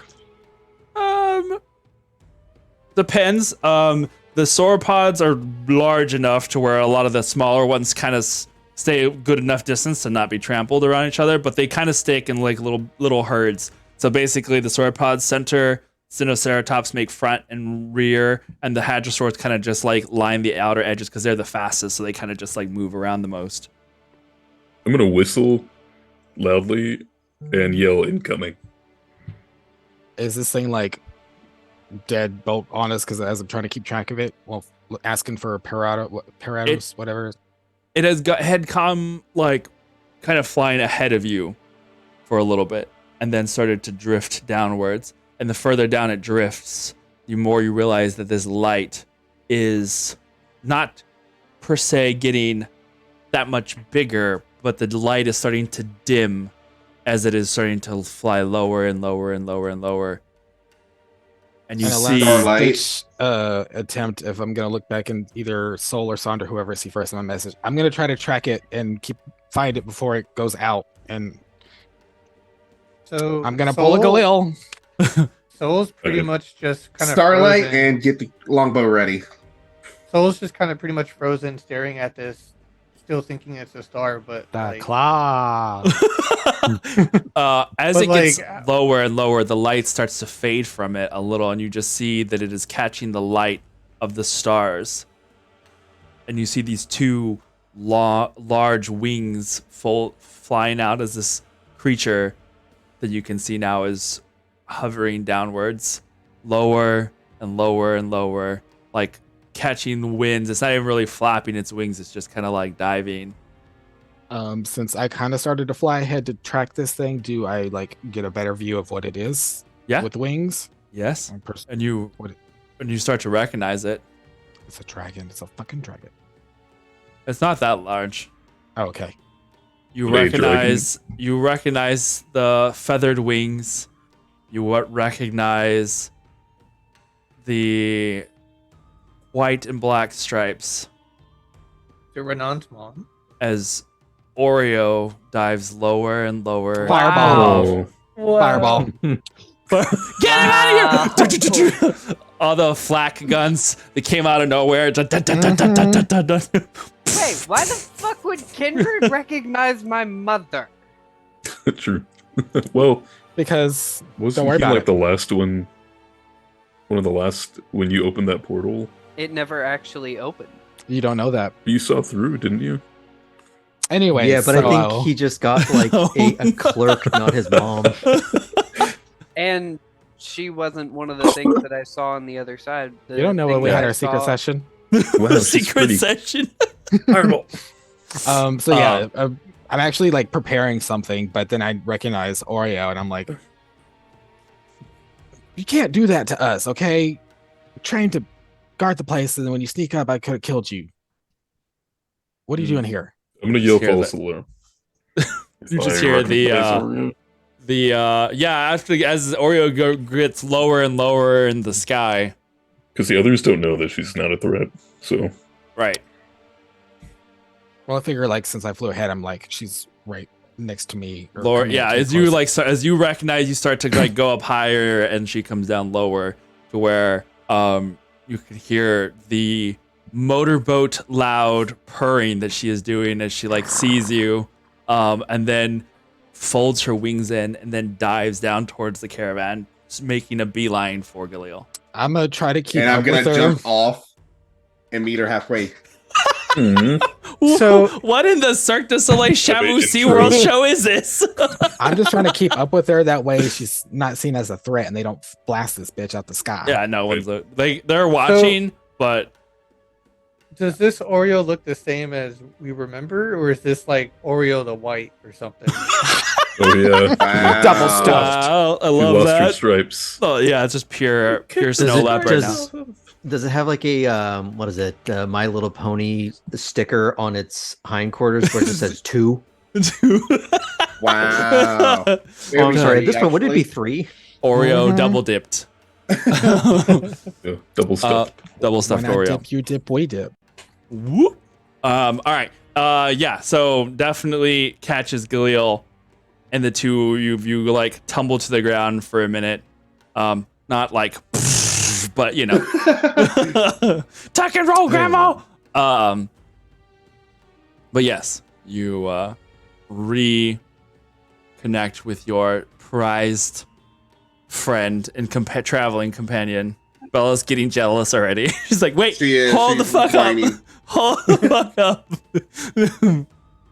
S2: Depends. The sauropods are large enough to where a lot of the smaller ones kind of stay a good enough distance to not be trampled around each other, but they kind of stick in like little herds. So basically, the sauropods center, Sinoceratops make front and rear, and the hadrosaurs kind of just like line the outer edges because they're the fastest, so they kind of just like move around the most.
S5: I'm gonna whistle loudly and yell incoming.
S1: Is this thing like dead bolt on us? Because as I'm trying to keep track of it, well, asking for Parados, whatever.
S2: It has got head come like kind of flying ahead of you for a little bit and then started to drift downwards. And the further down it drifts, the more you realize that this light is not per se getting that much bigger, but the light is starting to dim as it is starting to fly lower and lower and lower and lower. And you
S1: And a
S2: see
S1: last
S8: Starlight.
S1: ditch attempt. If I'm gonna look back in either Soul or Sonder, whoever I see first in my message, I'm gonna try to track it and find it before it goes out. And
S3: So
S1: I'm gonna pull a Galil.
S3: Soul's pretty
S5: Okay.
S3: much just kind of
S8: Starlight
S3: frozen.
S8: and get the longbow ready.
S3: Soul's just kind of pretty much frozen, staring at this, still thinking it's a star, but
S1: The
S3: like,
S1: claw.
S2: as
S3: But,
S2: it gets
S3: like,
S2: lower and lower, the light starts to fade from it a little, and you just see that it is catching the light of the stars. And you see these two large wings flying out as this creature that you can see now is hovering downwards, lower and lower and lower, like catching the winds. It's not even really flapping its wings, it's just kind of like diving.
S1: Since I kind of started to fly ahead to track this thing, do I like get a better view of what it is?
S2: Yeah.
S1: With wings.
S2: Yes.
S1: I'm pers-
S2: And you
S1: What-
S2: start to recognize it.
S1: It's a dragon. It's a fucking dragon.
S2: It's not that large.
S1: Oh, okay.
S2: You
S5: Are they a
S2: recognize the feathered wings. You recognize the white and black stripes
S3: the Renantement.
S2: as Oreo dives lower and lower.
S1: Fireball.
S5: Oh,
S1: Fireball.
S2: Get him out of here! All the flak guns that came out of nowhere.
S6: Hey, why the fuck would Kindred recognize my mother?
S5: true. Well,
S1: Because
S5: wasn't
S1: Don't worry
S5: he
S1: about
S5: like
S1: it.
S5: the last one? One of the last when you opened that portal?
S6: It never actually opened.
S1: you don't know that.
S5: You saw through, didn't you?
S1: Anyway,
S4: Yeah, but I
S1: so,
S4: think he just got like a clerk, not his mom.
S6: And she wasn't one of the things that I saw on the other side. The
S1: you don't know when
S6: thing
S1: we
S6: that
S1: had
S6: I
S1: our secret
S6: saw-
S1: session.
S5: Wow, she's
S2: Secret
S5: pretty-
S2: session.
S5: Fireball.
S1: So yeah, I'm actually like preparing something, but then I recognize Oreo, and I'm like, "You can't do that to us, okay? We're trained to guard the place, and when you sneak up, I could have killed you. What are you doing here?"
S5: I'm gonna yell
S2: Hear
S5: false
S2: that.
S5: alarm.
S2: You
S5: If
S2: just
S5: I
S2: hear
S5: recognize Oreo.
S2: after as Oreo gets lower and lower in the sky.
S5: Because the others don't know that she's not a threat. So
S2: Right.
S1: Well, I figure like since I flew ahead, I'm like she's right next to me. Or
S2: Lower,
S1: coming
S2: yeah.
S1: to me
S2: As you
S1: closer.
S2: like, as you recognize, you start to like go up higher, and she comes down lower to where you can hear the motorboat loud purring that she is doing as she like sees you, and then folds her wings in and then dives down towards the caravan, just making a beeline for Galil.
S1: I'm gonna try to keep
S8: And I'm
S1: up
S8: gonna
S1: with her.
S8: jump off and meet her halfway.
S3: So-
S2: what in the Cirque du Soleil Shamu
S5: it's
S2: SeaWorld
S5: true.
S2: show is this?
S1: I'm just trying to keep up with her. That way, she's not seen as a threat, and they don't blast this bitch out the sky.
S2: Yeah, no one's they're watching, but
S3: Does this Oreo look the same as we remember, or is this like Oreo the White or something?
S5: Oh yeah.
S8: Wow.
S1: Double stuffed.
S2: I
S5: You
S2: love
S5: lost your
S2: that.
S5: stripes.
S2: Oh yeah, it's just pure
S4: Does
S2: snow
S4: it-
S2: lab right
S4: does-
S2: now.
S4: Does it have like a what is it? My Little Pony sticker on its hindquarters where it just says 2?
S8: Wow.
S4: Oh, I'm sorry. At this point, would it be 3?
S2: Oreo
S1: Mhm.
S2: double dipped.
S5: Yeah, double stuffed.
S2: Double
S1: When
S2: stuffed
S1: I
S2: Oreo.
S1: dip, you dip, we dip.
S2: Whoop. All right. Yeah. So definitely catches Galil, and the two of you like tumble to the ground for a minute. Not like, but you know, tuck and roll, Grandma. But yes, you reconnect with your prized friend and traveling companion. Bella's getting jealous already. She's like, wait,
S8: She is.
S2: hold the
S8: She's
S2: fuck
S8: whining.
S2: up. Hold the fuck up.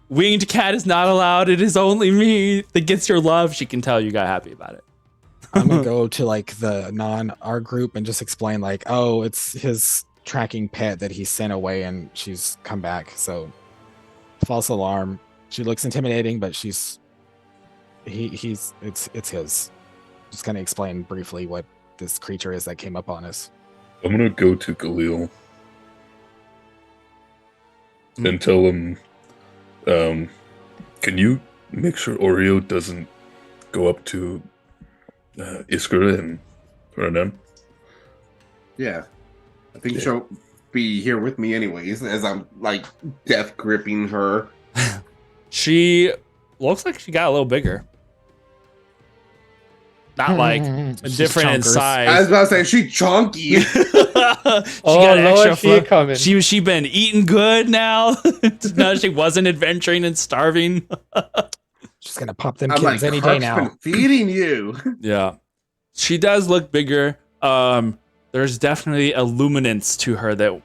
S2: Winged cat is not allowed. It is only me that gets your love. She can tell you got happy about it.
S1: I'm gonna go to like the non-our group and just explain like, oh, it's his tracking pet that he sent away, and she's come back. So false alarm. She looks intimidating, but it's his. Just gonna explain briefly what this creature is that came up on us.
S5: I'm gonna go to Galil and tell him, can you make sure Oreo doesn't go up to Iskra and run down?
S8: Yeah. I think she'll be here with me anyways, as I'm like death gripping her.
S2: She looks like she got a little bigger. Not like
S1: She's
S2: different in
S1: chonkers.
S8: I was
S2: size.
S8: about to say she's chunky.
S2: she
S3: Oh,
S2: got extra
S3: Lord, she
S2: fluff.
S3: coming.
S2: She been eating good now. No, she wasn't adventuring and starving.
S1: She's gonna pop them
S8: I'm like,
S1: kittens any day
S8: Harp's
S1: now.
S8: been feeding you.
S2: Yeah. She does look bigger. There's definitely a luminance to her that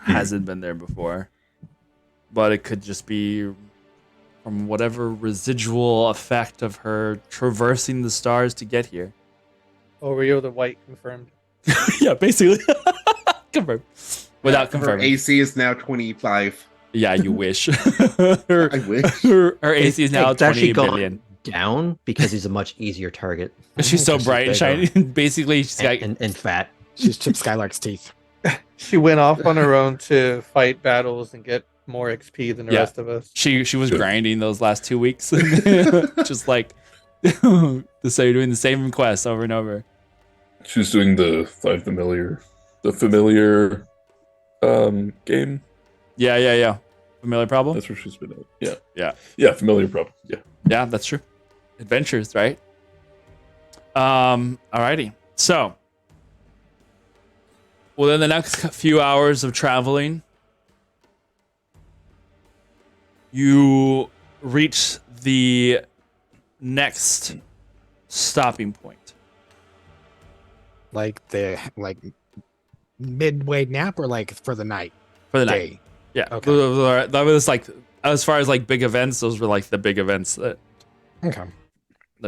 S2: hasn't been there before. But it could just be from whatever residual effect of her traversing the stars to get here.
S3: Oreo the White confirmed.
S2: Yeah, basically. Confirm. Without
S8: Her
S2: confirming.
S8: AC is now 25.
S2: Yeah, you wish. her,
S8: I wish.
S2: her AC is now
S4: It's actually
S2: 20
S4: gone
S2: billion.
S4: down because he's a much easier target.
S2: She's so
S1: She's
S2: bright and
S1: bigger.
S2: shiny. Basically, she's got
S4: And fat.
S1: She's Chip Skylark's teeth.
S3: She went off on her own to fight battles and get more XP than the
S2: Yeah.
S3: rest of us.
S2: She was
S5: Sure.
S2: grinding those last 2 weeks, just like so you're doing the same quest over and over.
S5: She's doing the familiar game.
S2: Yeah. Familiar problem.
S5: That's where she's been at.
S2: Yeah.
S5: Yeah, familiar problem. Yeah.
S2: Yeah, that's true. Adventures, right? Alrighty. So, within the next few hours of traveling, you reach the next stopping point.
S1: Like the midway nap or like for the night
S2: For the night.
S1: day.
S2: Yeah.
S1: Okay.
S2: That was like, as far as like big events, those were like the big events that
S1: Okay.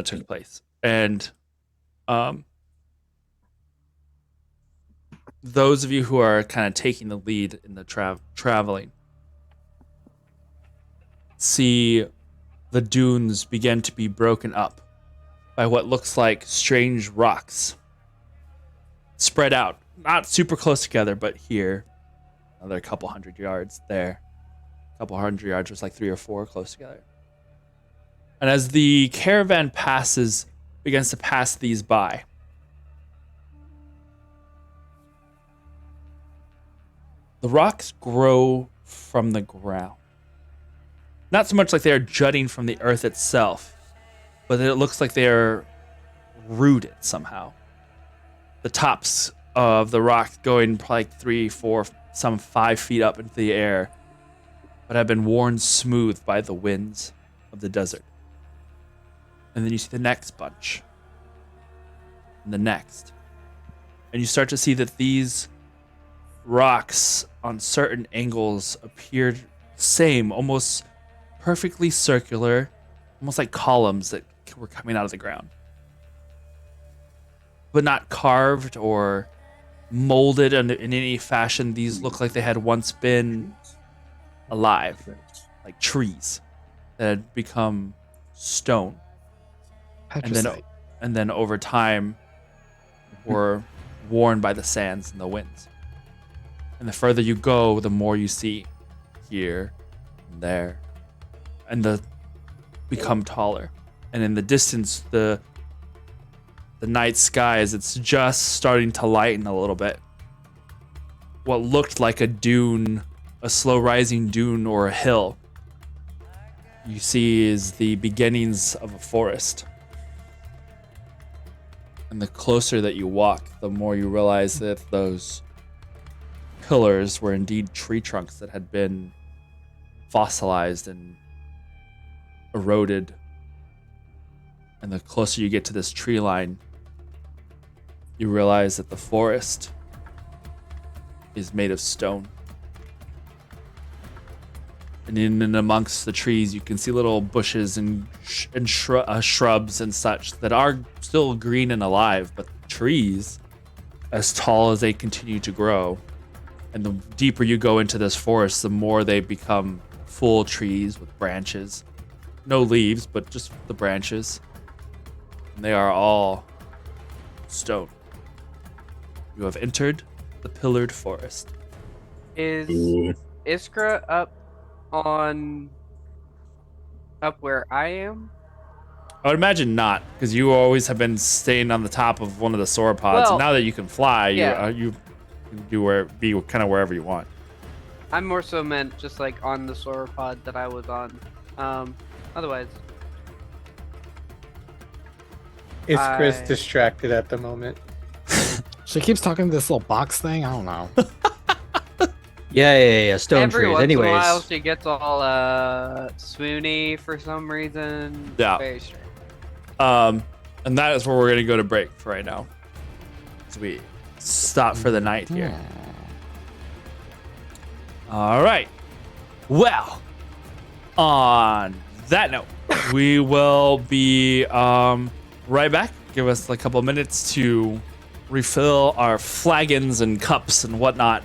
S2: took place. And those of you who are kind of taking the lead in the traveling see the dunes begin to be broken up by what looks like strange rocks spread out, not super close together, but here another couple hundred yards, there a couple hundred yards, was like 3 or 4 close together. And as the caravan begins to pass these by, the rocks grow from the ground. Not so much like they are jutting from the earth itself, but it looks like they are rooted somehow. The tops of the rocks going like 3, 4, some 5 feet up into the air, but have been worn smooth by the winds of the desert. And then you see the next bunch, and the next. And you start to see that these rocks on certain angles appeared same, almost perfectly circular, almost like columns that were coming out of the ground. But not carved or molded in any fashion. These look like they had once been alive, like trees that had become stone. And then over time were worn by the sands and the winds. And the further you go, the more you see here and there, and the become taller. And in the distance, the night sky, as it's just starting to lighten a little bit, what looked like a dune, a slow rising dune or a hill, you see is the beginnings of a forest. And the closer that you walk, the more you realize that those pillars were indeed tree trunks that had been fossilized and eroded. And the closer you get to this tree line, you realize that the forest is made of stone. And in and amongst the trees, you can see little bushes and shrubs and such that are still green and alive, but the trees, as tall as they continue to grow, and the deeper you go into this forest, the more they become full trees with branches. No leaves, but just the branches. And they are all stone. You have entered the pillared forest.
S6: Is
S5: Ooh.
S6: Iskra up where I am?
S2: I would imagine not, because you always have been staying on the top of one of the sauropods.
S6: Well,
S2: and now that you can fly,
S6: yeah.
S2: you can be kind of wherever you want.
S6: I'm more so meant just like on the sauropod that I was on. Otherwise,
S3: Is Chris
S6: I-
S3: distracted at the moment?
S1: She keeps talking to this little box thing. I don't know.
S4: Yeah. Stone
S6: every
S4: trees.
S6: once in a while
S4: Anyways,
S6: she gets all swoony for some reason.
S2: Yeah.
S6: Very strange.
S2: And that is where we're gonna go to break for right now. So we stop for the night here. All right. Well, on that note, we will be right back. Give us a couple of minutes to refill our flagons and cups and whatnot,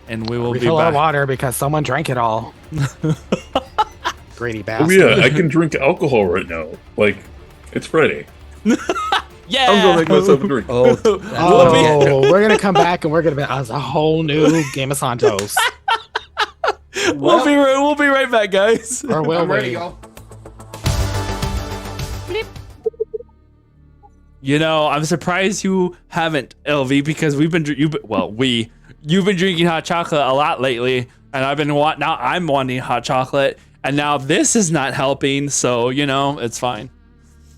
S2: and we will
S1: Refill
S2: be
S1: our
S2: back.
S1: water because someone drank it all. Greedy
S5: Oh
S1: bastard.
S5: yeah, I can drink alcohol right now. Like, it's Friday.
S2: Yeah.
S5: I'm gonna make myself a drink.
S4: oh, that's what I'm getting.
S1: Oh, we're gonna come back and we're gonna be as a whole new game of Santos.
S2: We'll be right back, guys.
S1: Or will
S8: I'm ready,
S1: we?
S8: y'all.
S2: You know, I'm surprised you haven't, LV, because you've been drinking hot chocolate a lot lately, and I'm wanting hot chocolate, and now this is not helping. So it's fine.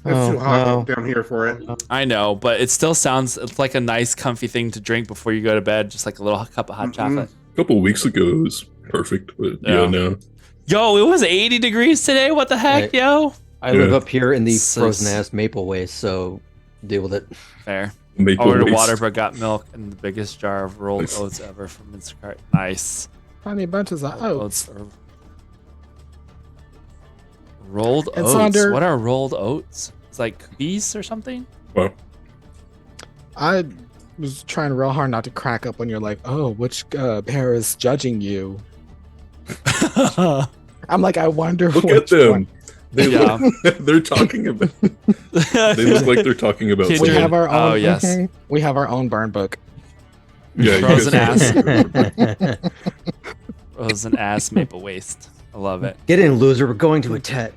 S8: It's too hot
S4: no.
S8: down here for it.
S2: I know, but it still sounds it's like a nice, comfy thing to drink before you go to bed, just like a little cup of hot chocolate.
S5: A couple of weeks ago, it was perfect, but
S2: Yeah.
S5: yeah, no.
S2: Yo, it was 80 degrees today. What the heck,
S4: Right.
S2: yo?
S4: I live
S5: Yeah.
S4: up here in the
S2: So-
S4: frozen ass maple waste, so deal with it.
S2: Fair.
S5: Maple
S2: Ordered
S5: waste.
S2: water, but got milk and the biggest jar of rolled
S5: Nice.
S2: oats ever from Instacart. Nice.
S1: Tiny bunches of oats.
S2: Rolled
S1: It's
S2: oats.
S1: under-
S2: What are rolled oats? It's like cookies or something?
S5: Wow.
S1: I was trying real hard not to crack up when you're like, "Oh, which pair is judging you?" I'm like, I wonder.
S5: Look
S1: which
S5: at them.
S1: one.
S5: They
S2: Yeah.
S5: they're talking about. They look like they're talking about.
S2: Kid
S1: We
S2: Dude.
S5: something.
S1: have our own.
S2: Oh, yes.
S1: We have our own burn book.
S5: Yeah, you
S2: Frozen
S5: guys-
S2: Frozen ass maple waste. I love it.
S4: Get in, loser. We're going to a tet.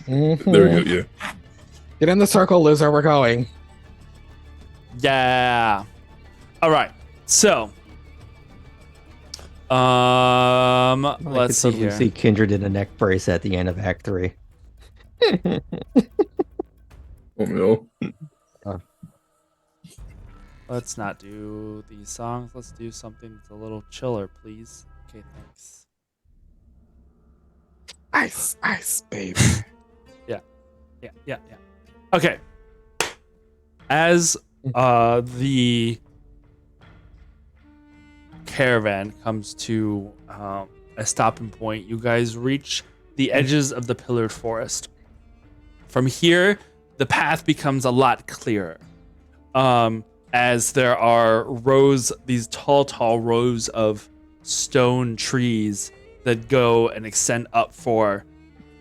S5: There we go. Yeah.
S1: Get in the circle, loser. We're going.
S2: Yeah. All right. So,
S4: I
S2: let's
S4: could
S2: see
S4: totally
S2: here.
S4: see Kindred in a neck brace at the end of Act 3.
S5: Oh no.
S2: Let's not do these songs. Let's do something that's a little chiller, please. Okay, thanks.
S1: Ice, baby.
S2: Yeah. Okay. As the caravan comes to a stopping point, you guys reach the edges of the pillared forest. From here, the path becomes a lot clearer. As there are these tall rows of stone trees that go and extend up for,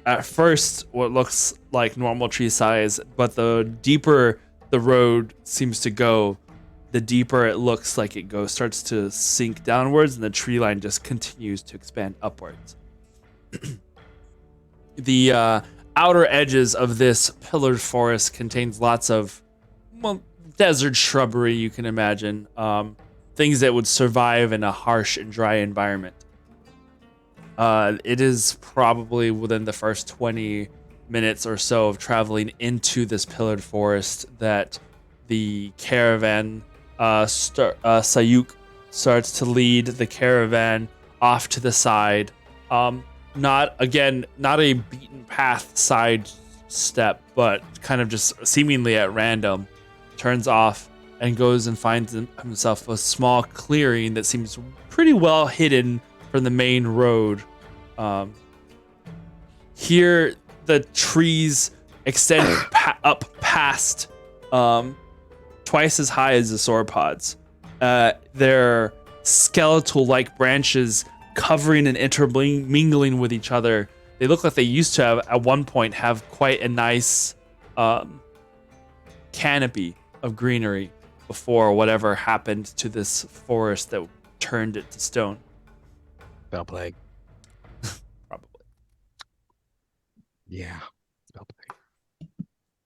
S2: at first, what looks like normal tree size, but the deeper the road seems to go, the deeper it looks like it starts to sink downwards, and the tree line just continues to expand upwards. The outer edges of this pillared forest contains lots of, desert shrubbery, you can imagine. Things that would survive in a harsh and dry environment. It is probably within the first 20 minutes or so of traveling into this pillared forest that the caravan, Sayuk, starts to lead the caravan off to the side. Not a beaten path side step, but kind of just seemingly at random, turns off and goes and finds himself a small clearing that seems pretty well hidden from the main road. Here, the trees extend up past twice as high as the sauropods. Their skeletal-like branches covering and intermingling with each other. They look like they used to have, at one point, have quite a nice canopy of greenery before whatever happened to this forest that turned it to stone.
S1: Spell plague.
S2: Probably.
S1: Yeah. Spell plague.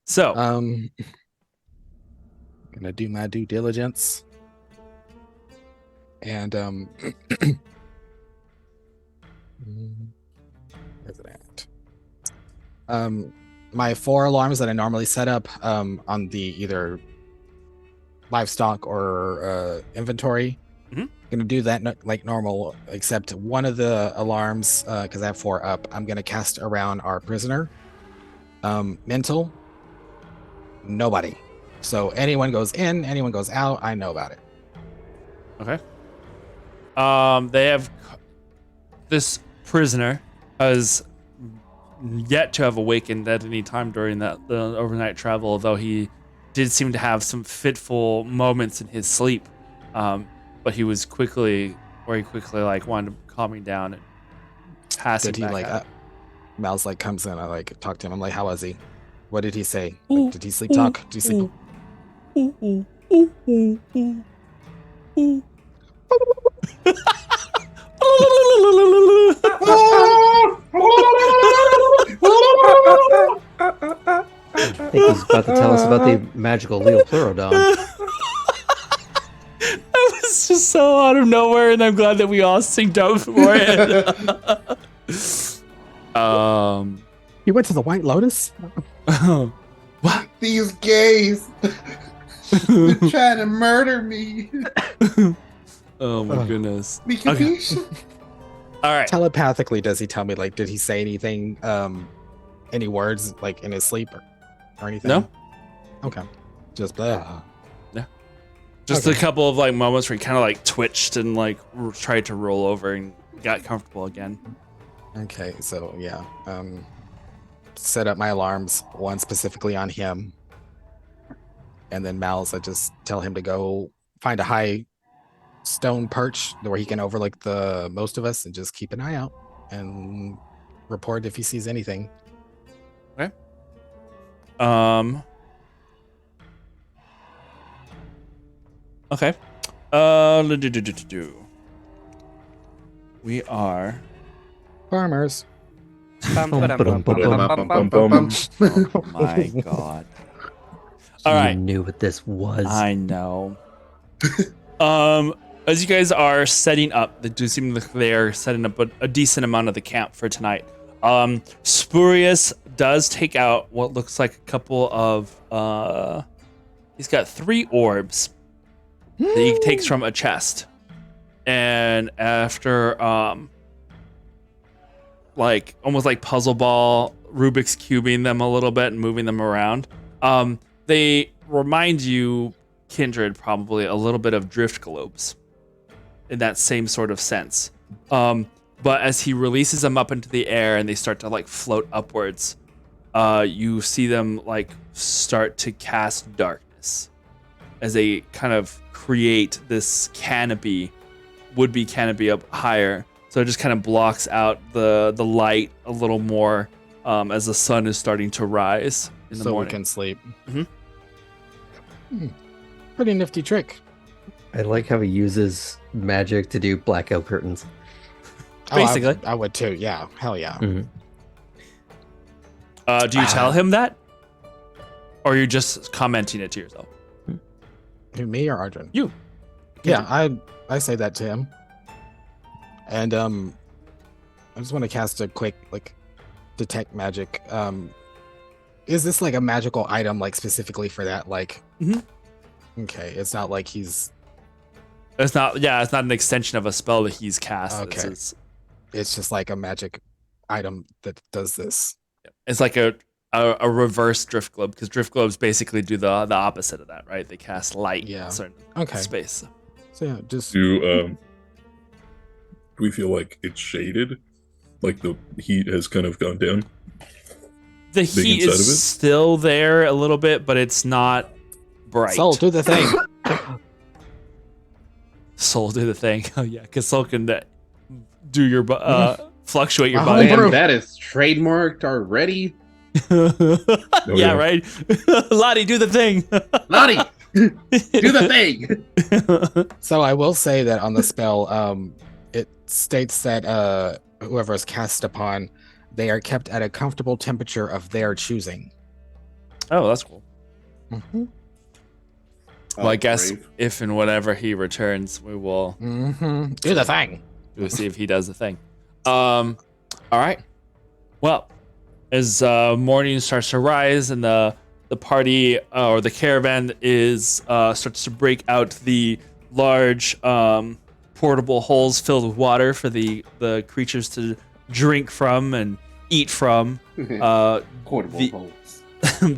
S2: So,
S1: gonna do my due diligence. And where's it at? My 4 alarms that I normally set up on the either livestock or inventory.
S2: Mhm.
S1: Gonna do that like normal, except one of the alarms, because I have 4 up, I'm gonna cast around our prisoner. Mental, nobody. So anyone goes in, anyone goes out, I know about it.
S2: okay. They have this prisoner has yet to have awakened at any time during the overnight travel, although he did seem to have some fitful moments in his sleep. But he was quickly like wound up calming down and passing
S1: Did he
S2: back out.
S1: Mal's like comes in, I like talk to him. I'm like, how was he? What did he say?
S2: Ooh,
S1: Like, did he sleep talk? Did he sleep?
S4: I think he's about to tell us about the magical Leopleurodon.
S2: That was just so out of nowhere, and I'm glad that we all synced up for it.
S1: He went to the White Lotus?
S2: What?
S8: These gays, they're trying to murder me.
S2: Oh my goodness.
S8: Me capiche?
S2: All right.
S1: Telepathically, does he tell me, like, did he say anything, any words, like, in his sleep or anything?
S2: No.
S1: Okay. Just blah.
S2: Just
S1: Okay.
S2: a couple of like moments where he kind of like twitched and like tried to roll over and got comfortable again.
S1: Okay, so yeah. Set up my alarms, one specifically on him. And then Mal's, I just tell him to go find a high stone perch where he can overlook the most of us and just keep an eye out and report if he sees anything.
S2: Okay. Okay. We are
S1: Farmers.
S6: Bum,
S4: Bum,
S6: ba-dum, bum,
S4: ba-dum,
S6: bum,
S4: bum,
S6: bum,
S4: bum,
S6: bum,
S5: Bum,
S6: bum.
S5: bum,
S2: Oh my god. All
S4: You
S2: right.
S4: knew what this was.
S2: I know. As you guys are setting up, they do seem like they're setting up a decent amount of the camp for tonight. Spurious does take out what looks like a couple of he's got 3 orbs that he takes from a chest. And after like almost like puzzle ball, Rubik's cubing them a little bit and moving them around. They remind you, Kindred, probably a little bit of drift globes in that same sort of sense. But as he releases them up into the air and they start to like float upwards, you see them like start to cast darkness as they kind of create this canopy, would-be canopy up higher. So it just kind of blocks out the light a little more as the sun is starting to rise in the
S1: so
S2: morning.
S1: we can sleep.
S2: Mhm.
S1: Pretty nifty trick.
S4: I like how he uses magic to do blackout curtains.
S2: Basically.
S1: I would too. Yeah, hell yeah.
S4: Mhm.
S2: Do you tell him that? Or are you just commenting it to yourself?
S1: Who, me or Arjun?
S2: You.
S1: Yeah, I say that to him. And I just want to cast a quick like detect magic. Is this like a magical item like specifically for that? Like
S2: Mhm.
S1: Okay, it's not like he's
S2: It's not an extension of a spell that he's cast.
S1: Okay. It's just like a magic item that does this.
S2: It's like a reverse drift globe, because drift globes basically do the opposite of that, right? They cast light in
S1: Yeah.
S2: a certain
S1: Okay.
S2: space.
S1: So yeah, just
S5: Do we feel like it's shaded? Like the heat has kind of gone down?
S2: The
S5: Big
S2: heat
S5: inside of it?
S2: is still there a little bit, but it's not bright.
S1: Soul, do the thing.
S2: Soul do the thing. Oh yeah, because Soul can do your fluctuate your
S1: Oh,
S2: body.
S1: Damn.
S8: Damn, that is trademarked already.
S2: Yeah,
S5: yeah.
S2: right. Lottie, do the thing.
S8: Lottie, do the thing.
S1: So I will say that on the spell, it states that whoever is cast upon, they are kept at a comfortable temperature of their choosing.
S2: Oh, that's cool.
S1: Mm-hmm.
S2: Well, I guess
S8: brave.
S2: if and whenever he returns, we will
S1: Mm-hmm. Do the thing.
S2: we'll see if he does the thing. All right. Well, as morning starts to rise and the party or the caravan is starts to break out the large portable holes filled with water for the creatures to drink from and eat from.
S8: Portable
S2: the-
S8: holes.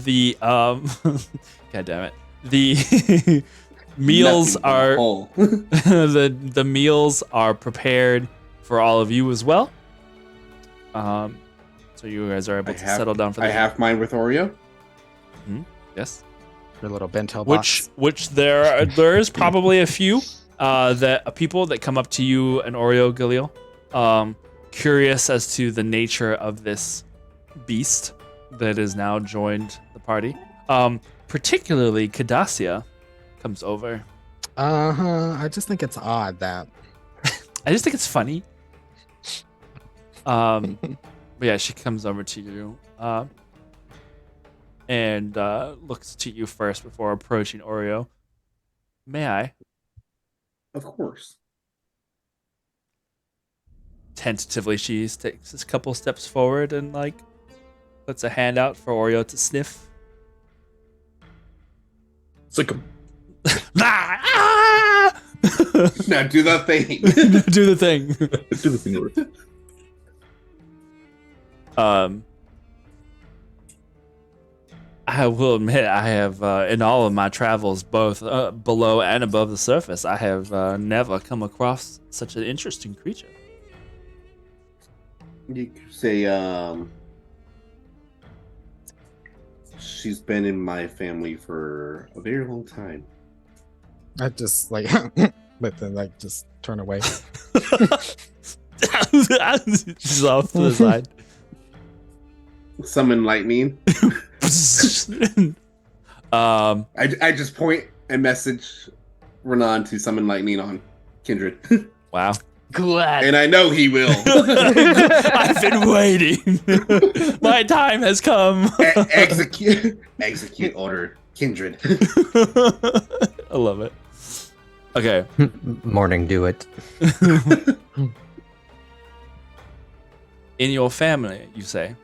S2: The God damn it. The meals
S8: Nothing but a
S2: are
S8: hole.
S2: the meals are prepared for all of you as well. So you guys are able to settle down for the
S8: I have mine with Oreo.
S2: yes.
S1: Your little bento box.
S2: Which there is probably a few people that come up to you and Oreo Galil, curious as to the nature of this beast that has now joined the party. Particularly Cadassia comes over.
S1: I just think it's odd that.
S2: I just think it's funny. But yeah, she comes over to you and looks to you first before approaching Oreo. May I?
S8: Of course.
S2: Tentatively, she takes a couple steps forward and like puts a hand out for Oreo to sniff.
S5: Sick 'em.
S2: Ah!
S8: Now do the thing.
S2: Do the thing.
S5: Do the thing over.
S2: I will admit, I have, in all of my travels, both below and above the surface, I have never come across such an interesting creature.
S8: You could say, she's been in my family for a very long time.
S1: I just like, but then like just turn away.
S2: She's off to the side.
S8: Summon lightning. I just point and message Renan to summon lightning on Kindred.
S2: Wow.
S6: Glad.
S8: And I know he will.
S2: I've been waiting. My time has come.
S8: Execute order, kindred.
S2: I love it. Okay.
S4: Morning, do it.
S2: In your family, you say.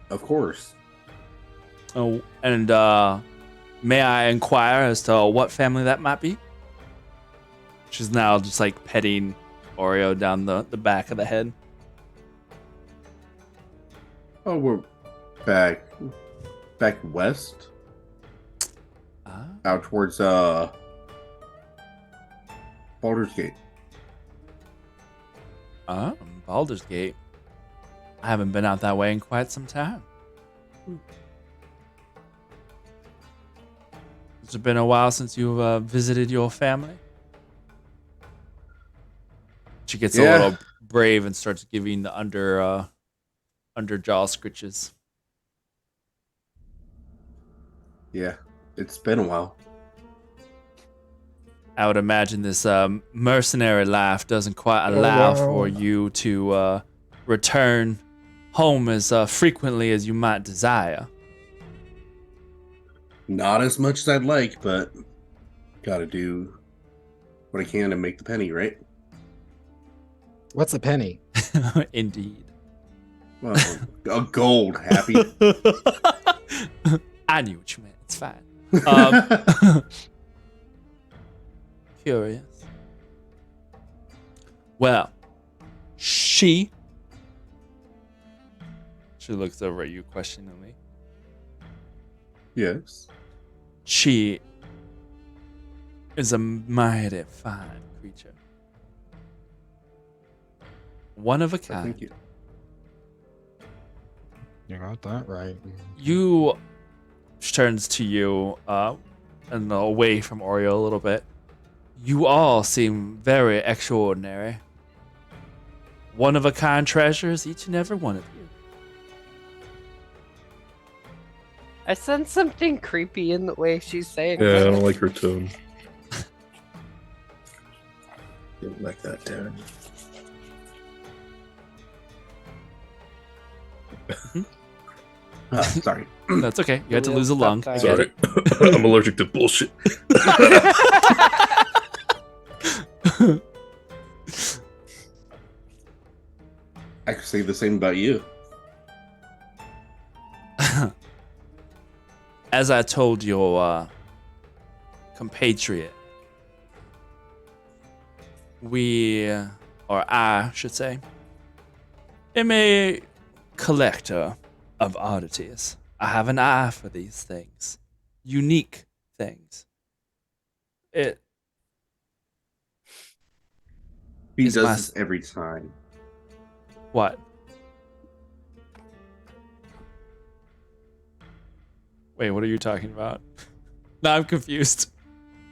S8: Of course.
S2: Oh, and may I inquire as to what family that might be? She's now just like petting Oreo down the back of the head.
S8: Oh, we're back west, out towards Baldur's Gate.
S2: Baldur's Gate. I haven't been out that way in quite some time. Has it been a while since you've visited your family? She gets a little brave and starts giving the under jaw scritches.
S8: Yeah, it's been a while.
S2: I would imagine this mercenary life doesn't quite allow for you to return home as frequently as you might desire.
S8: Not as much as I'd like, but gotta do what I can to make the penny, right?
S1: What's a penny?
S2: Indeed.
S8: Well, a gold, happy.
S2: I knew what you meant. It's fine. Curious. Well, she looks over at you questioningly.
S8: Yes.
S2: She is a mighty fine creature. One of a kind.
S8: Thank you.
S1: You got that right.
S2: You she turns to you and away from Oreo a little bit. You all seem very extraordinary. One of a kind treasures, each and every one of you.
S6: I sense something creepy in the way she's saying
S5: Yeah, I
S6: that.
S5: don't like her tone. Didn't like that, Darren.
S8: Sorry.
S2: That's okay. You had to lose a lung. I get
S5: Sorry.
S2: it.
S5: I'm allergic to bullshit.
S8: I could say the same about you.
S2: As I told your compatriot, I should say, am a collector of oddities. I have an eye for these things, unique things.
S8: He
S2: It's
S8: does
S2: my-
S8: this every time.
S2: What? Wait, what are you talking about? No, I'm confused.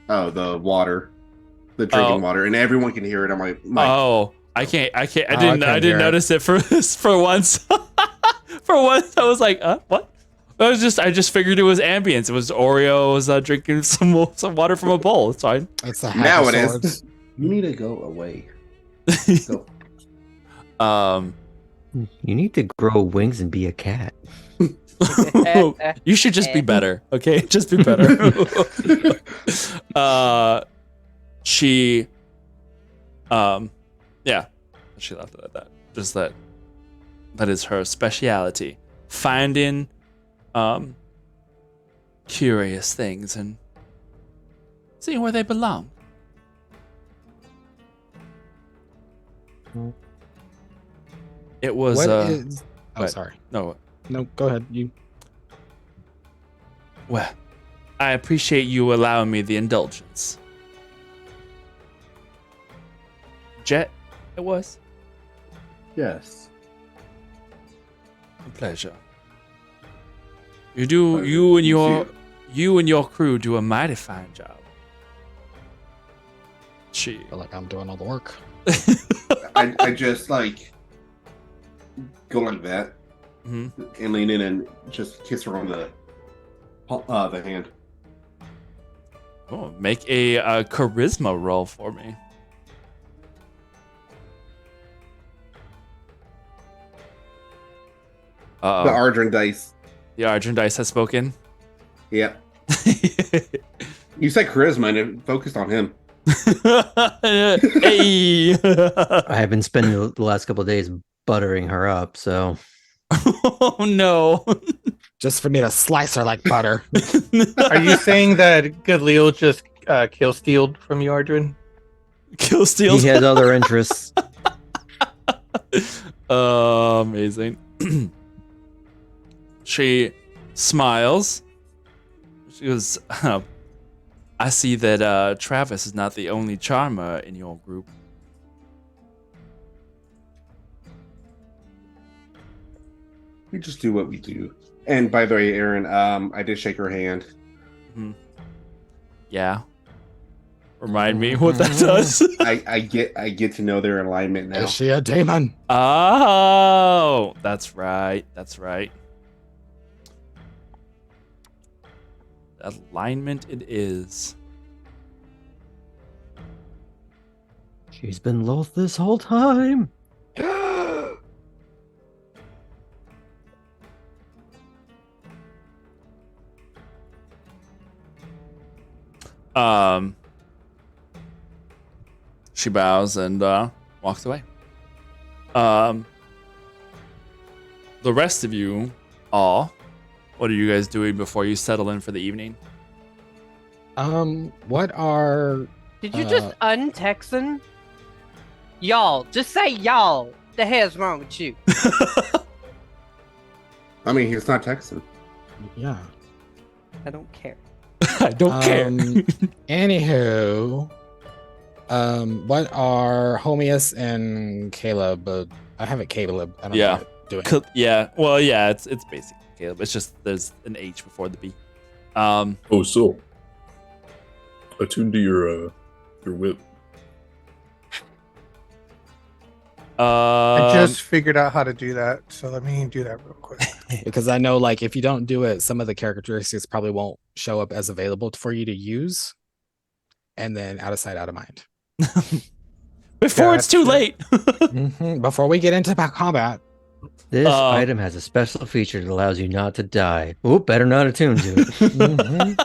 S8: Oh, the water, the drinking water, and everyone can hear it on my mic.
S2: Oh, I can't. I
S1: I
S2: didn't
S1: can't hear it.
S2: notice it for once. For once, I was like, what? I just figured it was ambience. It was Oreo was drinking some water from a bowl. It's fine.
S1: It's the
S8: Now
S1: hack
S8: it
S1: of
S8: is.
S1: swords.
S8: You need to go away. Go.
S4: You need to grow wings and be a cat.
S2: You should just be better, okay? Just be better. She, yeah, she left it at that. Just that is her speciality. Finding, curious things and seeing where they belong. It was,
S1: What is? Oh,
S2: what?
S1: sorry.
S2: no,
S1: No, go ahead. You.
S2: well, I appreciate you allowing me the indulgence. Jet, it was
S8: Yes.
S2: a pleasure. You and your crew do a mighty fine job. She,
S1: I feel like I'm doing all the work.
S8: I just like go like that
S2: Mhm.
S8: and lean in and just kiss her on the hand.
S2: Oh, make a charisma roll for me.
S8: The Ardren dice.
S2: The Argent dice has spoken.
S8: Yep. You said charisma and it focused on him.
S2: Hey.
S4: I have been spending the last couple of days buttering her up, so
S2: Oh no.
S1: Just for me to slice her like butter.
S3: Are you saying that Galil just kill stealed from you, Ardren?
S2: Kill steals?
S4: he has other interests.
S2: Amazing. She smiles. She goes, I see that Travis is not the only charmer in your group.
S8: We just do what we do. And by the way, Aaron, I did shake her hand.
S2: Yeah. Remind me what that does.
S8: I get to know their alignment now.
S1: Is she a demon?
S2: Oh, that's right. That's right. Alignment it is.
S4: She's been loath this whole time.
S2: She bows and walks away. The rest of you all, what are you guys doing before you settle in for the evening?
S1: What are
S6: Did you just un-Texan? Y'all. Just say y'all. The hell's wrong with you?
S8: I mean, he's not Texan.
S1: yeah.
S6: I don't care.
S2: I don't care.
S1: Anywho, what are Homius and Caleb? I have it Caleb. I don't know what I'm doing.
S2: Yeah. Well, yeah. It's basically Caleb. It's just there's an H before the B.
S5: Oh, so attuned to your whip.
S3: I just figured out how to do that, so let me do that real quick.
S1: Because I know, like, if you don't do it, some of the characteristics probably won't show up as available for you to use, and then out of sight, out of mind.
S2: Before it's too
S3: Gotcha.
S2: late.
S1: Before we get into combat,
S4: This item has a special feature that allows you not to die. Oop, better not attune to it.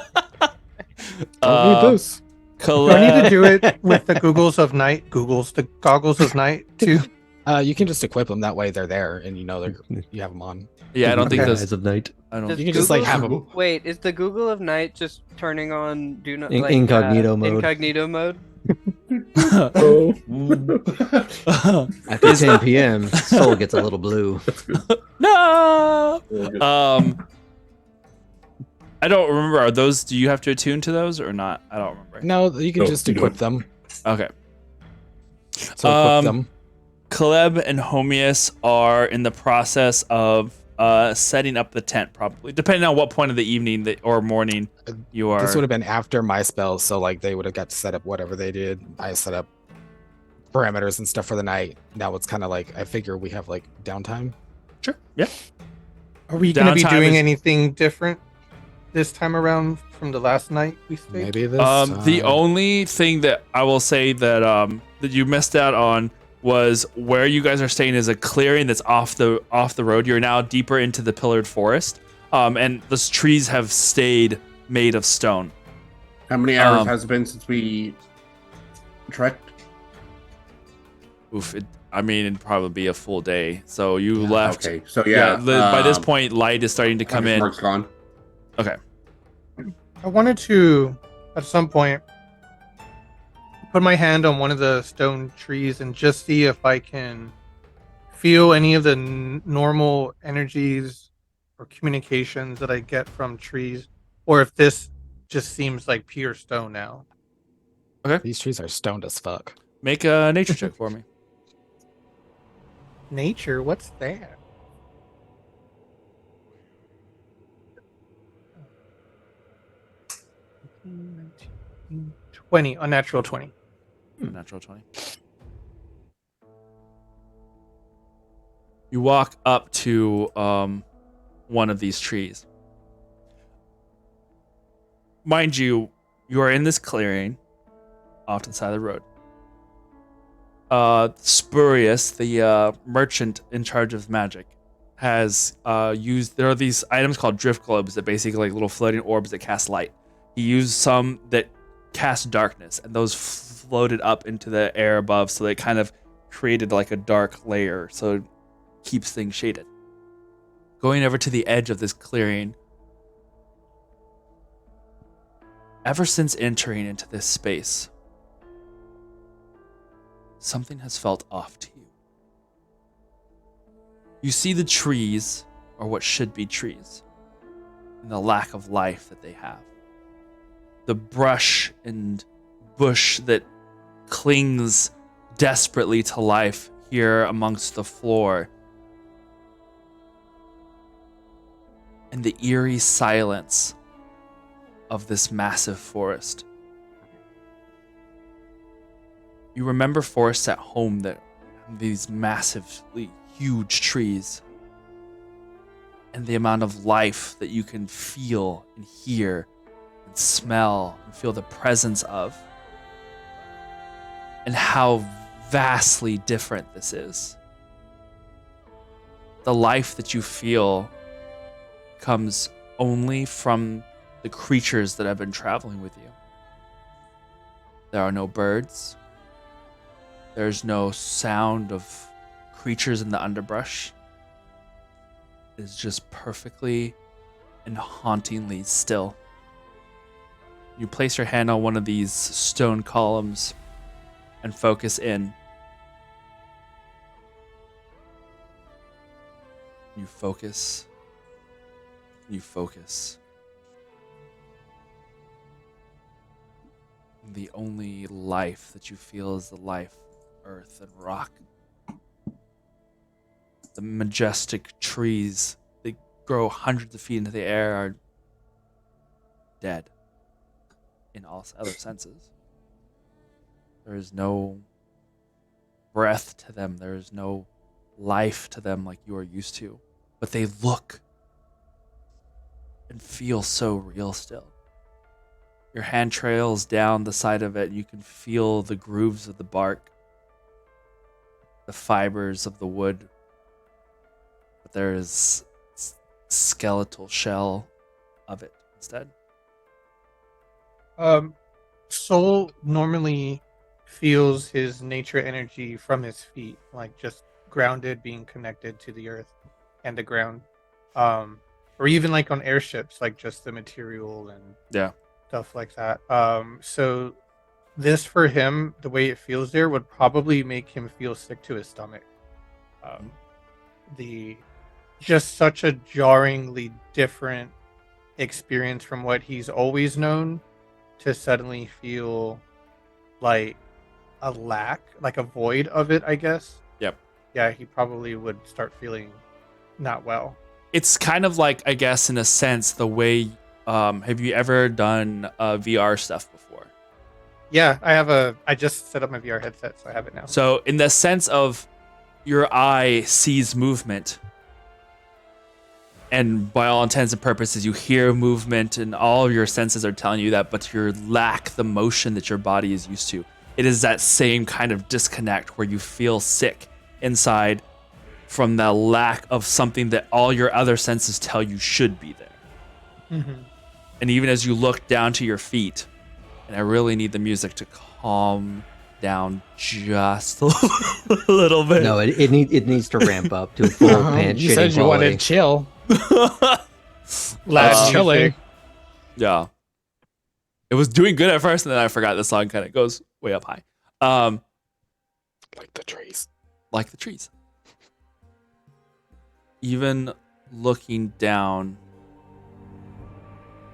S1: don't need this.
S3: Do I need to do it with the goggles of night? The goggles of night too.
S1: You can just equip them that way; they're there, and you know you have them on.
S2: Yeah, I don't think
S3: Okay.
S2: those.
S4: Eyes of night.
S2: I don't.
S6: Does
S1: You can just like
S6: Google-
S1: have them.
S6: Wait, is the Google of Night just turning on do not
S4: Incognito mode.
S6: Incognito mode?
S5: Oh,
S4: After 10 p.m., soul gets a little blue.
S2: No.
S5: good.
S2: I don't remember. Are those? Do you have to attune to those or not? I don't remember.
S1: No, you can
S5: No,
S1: just
S5: you
S1: equip
S5: don't.
S1: them.
S2: Okay.
S1: So equip them.
S2: Caleb and Homius are in the process of setting up the tent, probably depending on what point of the evening or morning you are.
S1: This would have been after my spell, so like they would have got to set up whatever they did. I set up parameters and stuff for the night. Now it's kind of like I figure we have like downtime.
S2: Sure. Yeah.
S3: Are we going to be
S2: Downtime
S3: doing
S2: is-
S3: anything different this time around from the last night we stayed?
S1: Maybe this.
S2: The only thing that I will say that that you missed out on was where you guys are staying is a clearing that's off the road. You're now deeper into the pillared forest, and those trees have stayed made of stone.
S8: How many hours has it been since we trekked?
S2: Oof! It'd probably be a full day. So you left.
S8: Okay, so yeah.
S2: By this point, light is starting to come in.
S8: Mark's gone.
S2: Okay.
S3: I wanted to, at some point, put my hand on one of the stone trees and just see if I can feel any of the normal energies or communications that I get from trees, or if this just seems like pure stone now.
S1: These trees are stoned as fuck.
S2: Make a nature check for me.
S3: Nature, what's that? Unnatural 20.
S2: Natural 20. You walk up to one of these trees. Mind you, you are in this clearing off to the side of the road. Spurious, the merchant in charge of magic, has used. There are these items called drift globes that basically like little floating orbs that cast light. He used some that cast darkness, and those floated up into the air above, so they kind of created like a dark layer, so it keeps things shaded. Going over to the edge of this clearing, ever since entering into this space, something has felt off to you. You see the trees, or what should be trees, and the lack of life that they have. The brush and bush that clings desperately to life here amongst the floor. And the eerie silence of this massive forest. You remember forests at home that have these massively huge trees, and the amount of life that you can feel and hear and smell and feel the presence of, and how vastly different this is. The life that you feel comes only from the creatures that have been traveling with you. There are no birds. There's no sound of creatures in the underbrush. It is just perfectly and hauntingly still. You place your hand on one of these stone columns and focus in. You focus. You focus. The only life that you feel is the life of earth and rock. The majestic trees that grow hundreds of feet into the air are dead in all other senses. There is no breath to them. There is no life to them like you are used to. But they look and feel so real still. Your hand trails down the side of it, and you can feel the grooves of the bark, the fibers of the wood. But there is skeletal shell of it instead.
S3: Soul normally feels his nature energy from his feet, like just grounded, being connected to the earth and the ground. Or even like on airships, like just the material and stuff like that. So this for him, the way it feels there would probably make him feel sick to his stomach. The just such a jarringly different experience from what he's always known to suddenly feel like a lack, like a void of it, I guess.
S2: Yep.
S3: Yeah, he probably would start feeling not well.
S2: It's kind of like, I guess, in a sense, the way. Have you ever done VR stuff before?
S3: Yeah, I just set up my VR headset, so I have it now.
S2: So, in the sense of your eye sees movement, and by all intents and purposes, you hear movement, and all of your senses are telling you that, but you lack the motion that your body is used to. It is that same kind of disconnect where you feel sick inside from the lack of something that all your other senses tell you should be there.
S3: Mm-hmm.
S2: And even as you look down to your feet, and I really need the music to calm down just a little bit.
S4: No, it needs to ramp up to a full pants
S1: You
S4: shitting
S1: said you
S4: quality.
S1: wanted chill.
S3: Loud
S1: chilling.
S3: music.
S2: Yeah. It was doing good at first, and then I forgot the song kind of goes way up high.
S1: Like the trees.
S2: Like the trees. Even looking down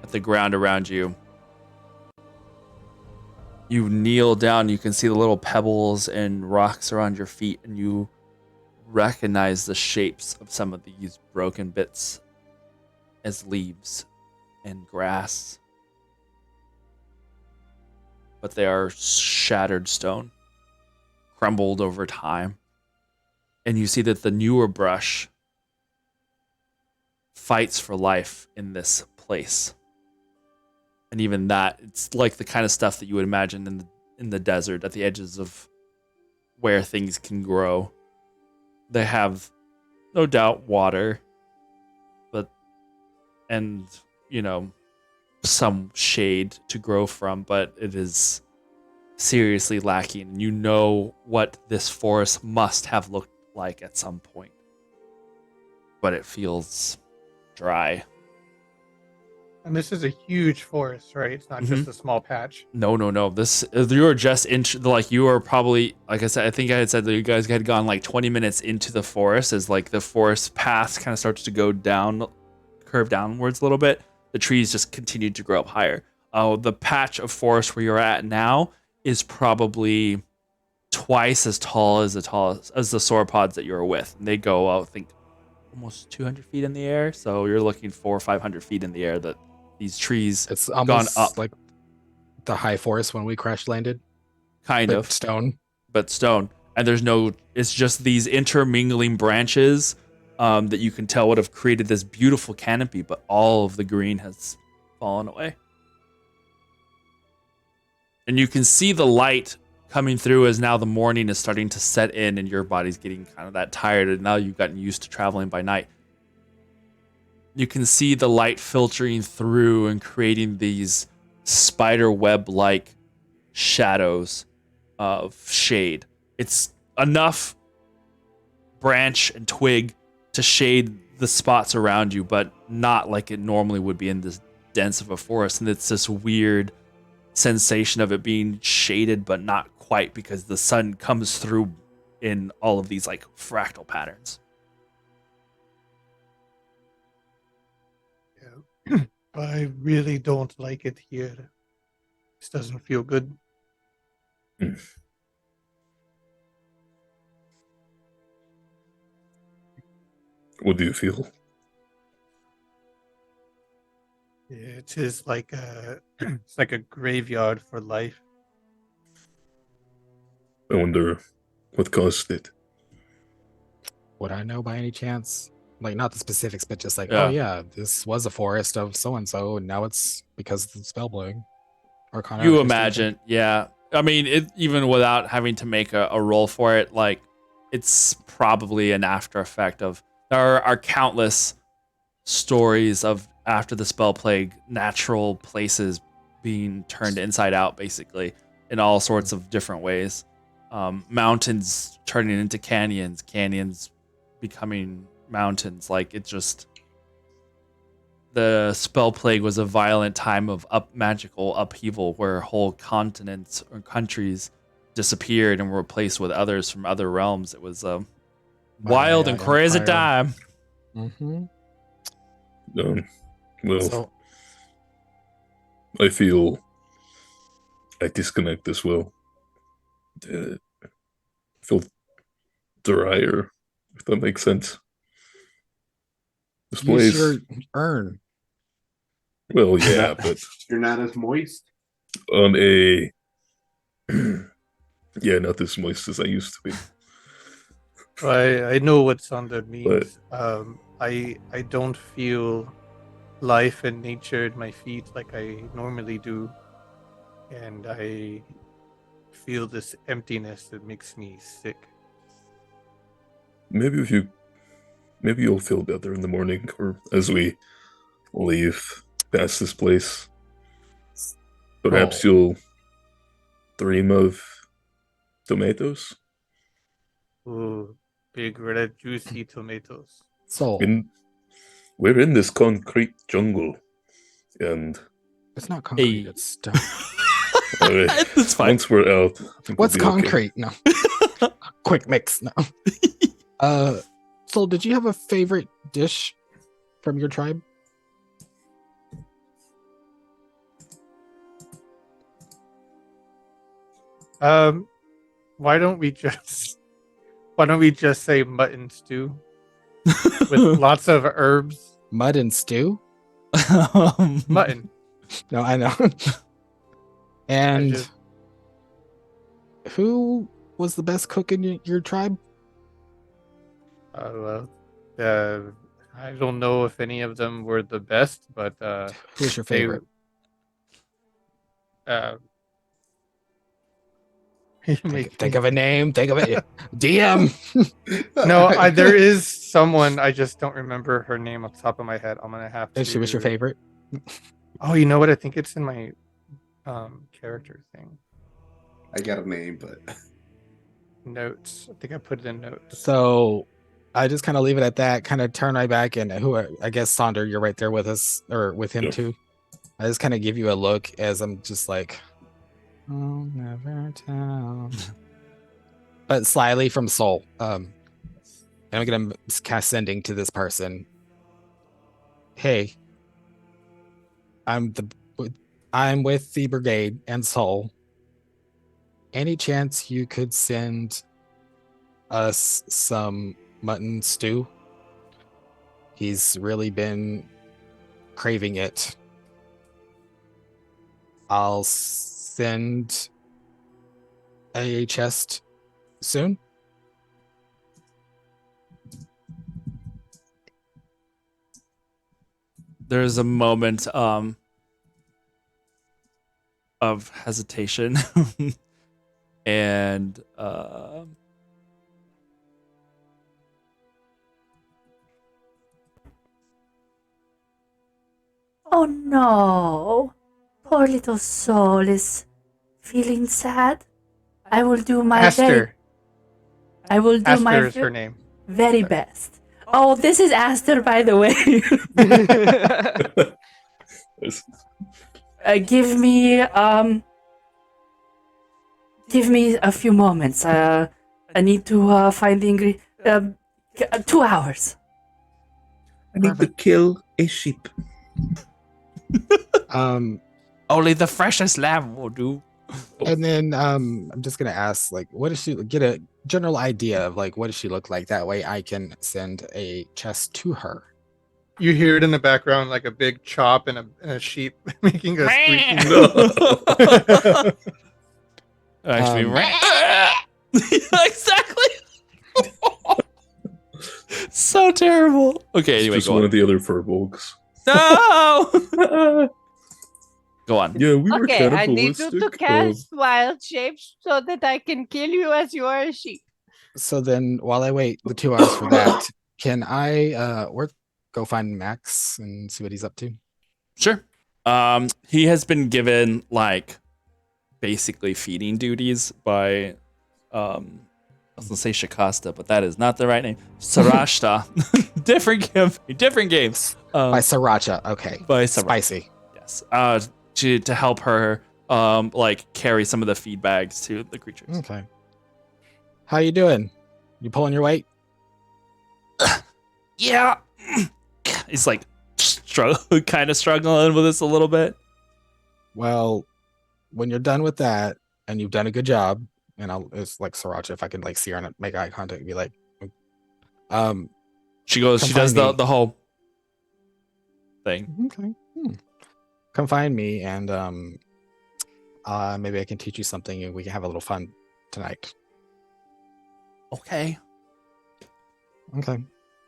S2: at the ground around you, you kneel down, you can see the little pebbles and rocks around your feet, and you recognize the shapes of some of these broken bits as leaves and grass. But they are shattered stone, crumbled over time. And you see that the newer brush fights for life in this place. And even that, it's like the kind of stuff that you would imagine in the desert at the edges of where things can grow. They have no doubt water, but and you know some shade to grow from, but it is seriously lacking. You know what this forest must have looked like at some point, but it feels dry.
S3: And this is a huge forest, right? It's not just a small patch.
S2: No. This you are just like you are probably like I said. I think I had said that you guys had gone like 20 minutes into the forest as like the forest path kind of starts to go down, curve downwards a little bit. The trees just continued to grow up higher. The patch of forest where you're at now is probably twice as tall as the sauropods that you were with. And they go, I think, almost 200 feet in the air. So you're looking 400 or 500 feet in the air. That these trees
S1: It's
S2: gone
S1: almost
S2: up,
S1: like the high forest when we crash landed.
S2: kind
S1: But
S2: of,
S1: stone.
S2: but stone. And there's no. It's just these intermingling branches that you can tell would have created this beautiful canopy, but all of the green has fallen away. And you can see the light coming through as now the morning is starting to set in and your body's getting kind of that tired, and now you've gotten used to traveling by night. You can see the light filtering through and creating these spider web like shadows of shade. It's enough branch and twig to shade the spots around you, but not like it normally would be in this dense of a forest. And it's this weird sensation of it being shaded, but not quite, because the sun comes through in all of these like fractal patterns.
S3: Yeah. I really don't like it here. This doesn't feel good.
S5: What do you feel?
S3: It is like it's like a graveyard for life.
S5: I wonder what caused it.
S1: Would I know by any chance? Like, not the specifics, but just like,
S2: Yeah.
S1: oh yeah, this was a forest of so and so, and now it's because of the spell blowing. Or kind
S2: You imagine, yeah. I mean, even without having to make a roll for it, like it's probably an after effect of there are countless stories of after the spell plague, natural places being turned inside out, basically, in all sorts of different ways. Mountains turning into canyons, canyons becoming mountains. Like it just, the spell plague was a violent time of magical upheaval where whole continents or countries disappeared and were replaced with others from other realms. It was a wild and crazy time.
S1: Mm-hmm.
S5: Well,
S1: So
S5: I feel I disconnect as well. I feel drier, if that makes sense. This
S1: use
S5: place,
S1: your urn.
S5: well, yeah, but
S8: You're not as moist.
S5: on a, yeah, not as moist as I used to be.
S3: I know what Sander means. I don't feel life and nature in my feet like I normally do, and I feel this emptiness that makes me sick.
S5: Maybe maybe you'll feel better in the morning, or as we leave past this place. Perhaps
S1: Oh.
S5: you'll dream of tomatoes.
S3: Ooh, big red juicy tomatoes.
S1: So
S5: We're in this concrete jungle, and
S1: it's not concrete,
S2: Hey.
S1: it's stone.
S2: It's fine.
S5: once we're out, I think
S1: What's
S5: we'll be okay.
S1: concrete? No. Quick mix. No. So did you have a favorite dish from your tribe?
S3: Why don't we just say mutton stew with lots of herbs?
S1: Mud and stew?
S3: Mutton.
S1: No, I know.
S3: I
S1: And
S3: just-
S1: who was the best cook in your tribe?
S3: I don't know if any of them were the best, but
S1: Who's your
S3: they
S1: favorite? Think of a name. Think of it. DM.
S3: No, there is someone. I just don't remember her name off the top of my head. I'm gonna have to.
S1: If she was your favorite.
S3: Oh, you know what? I think it's in my character thing.
S8: I got a name, but
S3: Notes. I think I put it in notes.
S1: So I just kind of leave it at that. Kind of turn right back, and I guess Sonder, you're right there with us or with him
S5: Yep.
S1: too. I just kind of give you a look as I'm just like, I'll never tell. But slyly from soul. And I'm gonna cast sending to this person. Hey, I'm with the brigade and soul. Any chance you could send us some mutton stew? He's really been craving it. I'll send a chest soon.
S2: There's a moment of hesitation and
S7: Oh no. Poor little soul is feeling sad. I will do my
S3: Aster.
S7: I will do
S3: Aster
S7: my
S3: is her name.
S7: very best. Oh, this is Aster, by the way.
S5: Yes.
S7: Give me a few moments. I need to find the ingredient. 2 hours.
S8: I need to kill a sheep.
S2: only the freshest lamb will do.
S1: And then I'm just gonna ask, like, what does she get a general idea of like what does she look like? That way I can send a chest to her.
S3: You hear it in the background like a big chop and a sheep making a squeaking
S2: No. Actually,
S1: Um,
S2: exactly. So terrible. Okay,
S5: It's
S2: anyway,
S5: just
S2: go
S5: one
S2: on.
S5: of the other furbolgs.
S2: No. Go on.
S5: Yeah, we were
S6: Okay, I need you
S5: cannibalistic.
S6: to cast wild shapes so that I can kill you as you are a sheep.
S1: So then while I wait the 2 hours for that, can I go find Max and see what he's up to?
S2: Sure. He has been given like basically feeding duties by I was gonna say Shakasta, but that is not the right name. Sarashta. different games.
S1: By Sriracha. Okay.
S2: By Sriracha.
S1: Spicy.
S2: Yes. To help her like carry some of the feed bags to the creatures.
S1: Okay. How you doing? You pulling your weight?
S2: Yeah. He's like kind of struggling with this a little bit.
S1: Well, when you're done with that and you've done a good job, and it's like Sriracha, if I can like see her and make eye contact and be like,
S2: She goes,
S1: Come
S2: she does
S1: find me.
S2: the whole thing.
S1: okay, come find me and maybe I can teach you something and we can have a little fun tonight.
S2: Okay.
S1: Okay.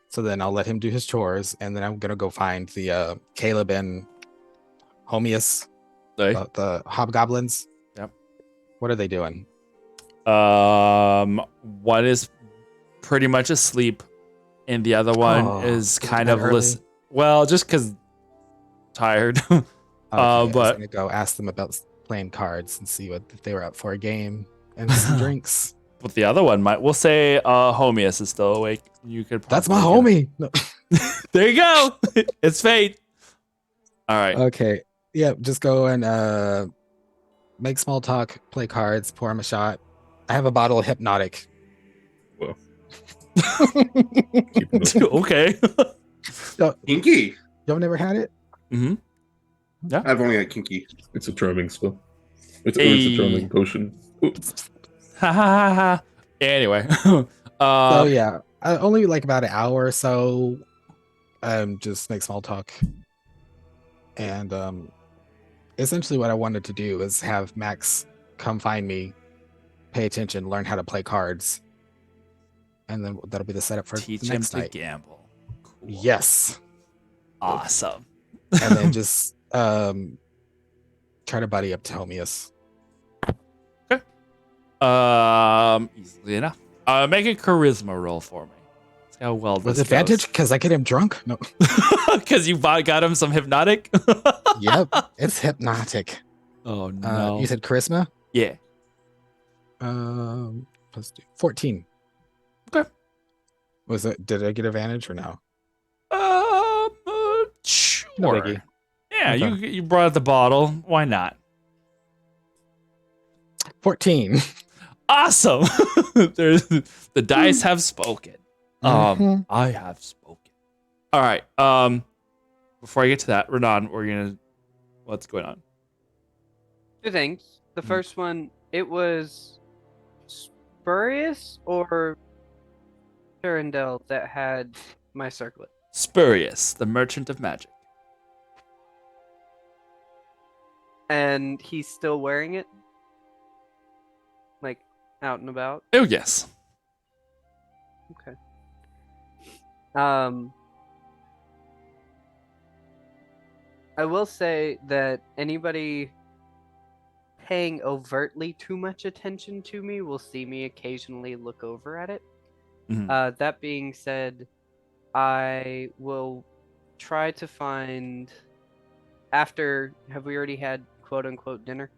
S1: So then I'll let him do his chores, and then I'm gonna go find the Caleb and Homius,
S2: Hey.
S1: the hobgoblins.
S2: Yep.
S1: What are they doing?
S2: One is pretty much asleep, and the other one
S1: Oh,
S2: is
S1: isn't
S2: kind
S1: that
S2: of
S1: early?
S2: listen. Well, just because tired.
S1: Okay, I was
S2: but
S1: gonna go ask them about playing cards and see what if they were up for a game and some drinks.
S2: but the other one might. We'll say Homius is still awake. You could.
S1: That's my
S2: probably
S1: homie. No.
S2: There you go. It's fate. All right.
S1: Okay. Yeah, just go and make small talk, play cards, pour him a shot. I have a bottle of hypnotic.
S5: Well, keep it up.
S2: Okay.
S8: Kinky.
S1: Y'all never had it?
S2: Mm-hmm.
S8: I've only had kinky.
S5: It's a charming spell. It's
S2: Hey.
S5: a charming potion. Ooh,
S2: Ha ha ha ha. Anyway.
S1: So yeah, only like about an hour or so. Just make small talk, and essentially what I wanted to do is have Max come find me, pay attention, learn how to play cards, and then that'll be the setup for
S2: Teach
S1: the
S2: him
S1: next
S2: to
S1: night.
S2: gamble. Cool.
S1: Yes,
S2: Awesome.
S1: and then just try to buddy up to Homius.
S2: Easily enough. Make a charisma roll for me. See how well this
S1: With advantage, because I get him drunk? No.
S2: Because you got him some hypnotic?
S1: Yep, it's hypnotic.
S2: Oh, no.
S1: You said charisma?
S2: Yeah.
S1: Plus 14.
S2: Okay.
S1: Was it? Did I get advantage or no?
S2: Sure.
S1: No biggie.
S2: Yeah,
S1: Okay.
S2: you brought out the bottle. Why not?
S1: 14.
S2: Awesome. The dice have spoken.
S1: Mhm.
S2: I have spoken. All right. Before I get to that, Renan, what's going on?
S6: Two things. The first one, it was Spurious or Turandel that had my circlet.
S2: Spurious, the merchant of magic.
S6: And he's still wearing it? Like, out and about?
S2: Oh, yes.
S6: Okay. I will say that anybody paying overtly too much attention to me will see me occasionally look over at it.
S2: Mhm.
S6: That being said, I will try to find have we already had quote unquote dinner?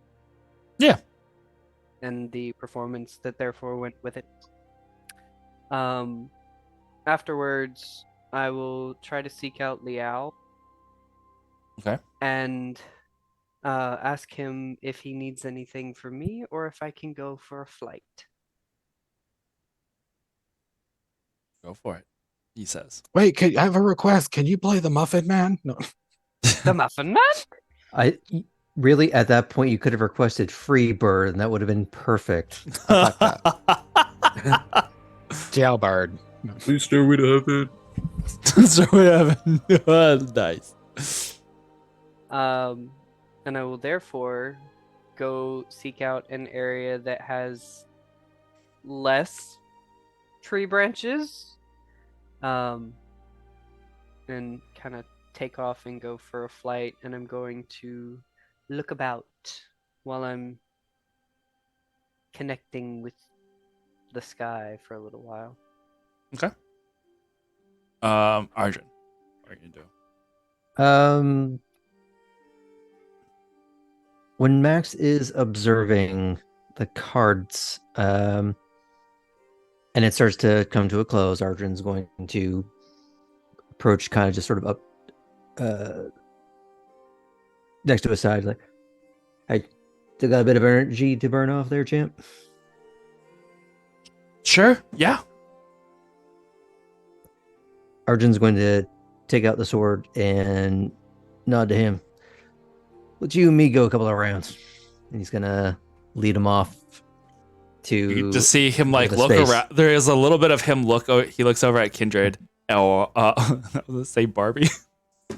S2: Yeah.
S6: And the performance that therefore went with it. Afterwards, I will try to seek out Liao.
S2: Okay.
S6: And ask him if he needs anything from me or if I can go for a flight.
S2: Go for it, he says.
S1: Wait, I have a request. Can you play the Muffin Man? No.
S6: The Muffin Man?
S4: Really, at that point, you could have requested Free Bird, and that would have been perfect. I like that.
S1: Jailbird.
S5: Please stairway to heaven.
S2: So we have nice.
S6: And I will therefore go seek out an area that has less tree branches, and kind of take off and go for a flight. And I'm going to look about while I'm connecting with the sky for a little while.
S2: Okay. Arjun, what are you gonna do?
S4: When Max is observing the cards, and it starts to come to a close, Arjun's going to approach kind of just sort of up next to his side, like, hey, still got a bit of energy to burn off there, champ?
S2: Sure, yeah.
S4: Arjun's going to take out the sword and nod to him. Let you and me go a couple of rounds. And he's going to lead him off to...
S2: You just see him like
S4: the
S2: look
S4: space.
S2: around. There is a little bit of him he looks over at Kindred. Or let's say Barbie. I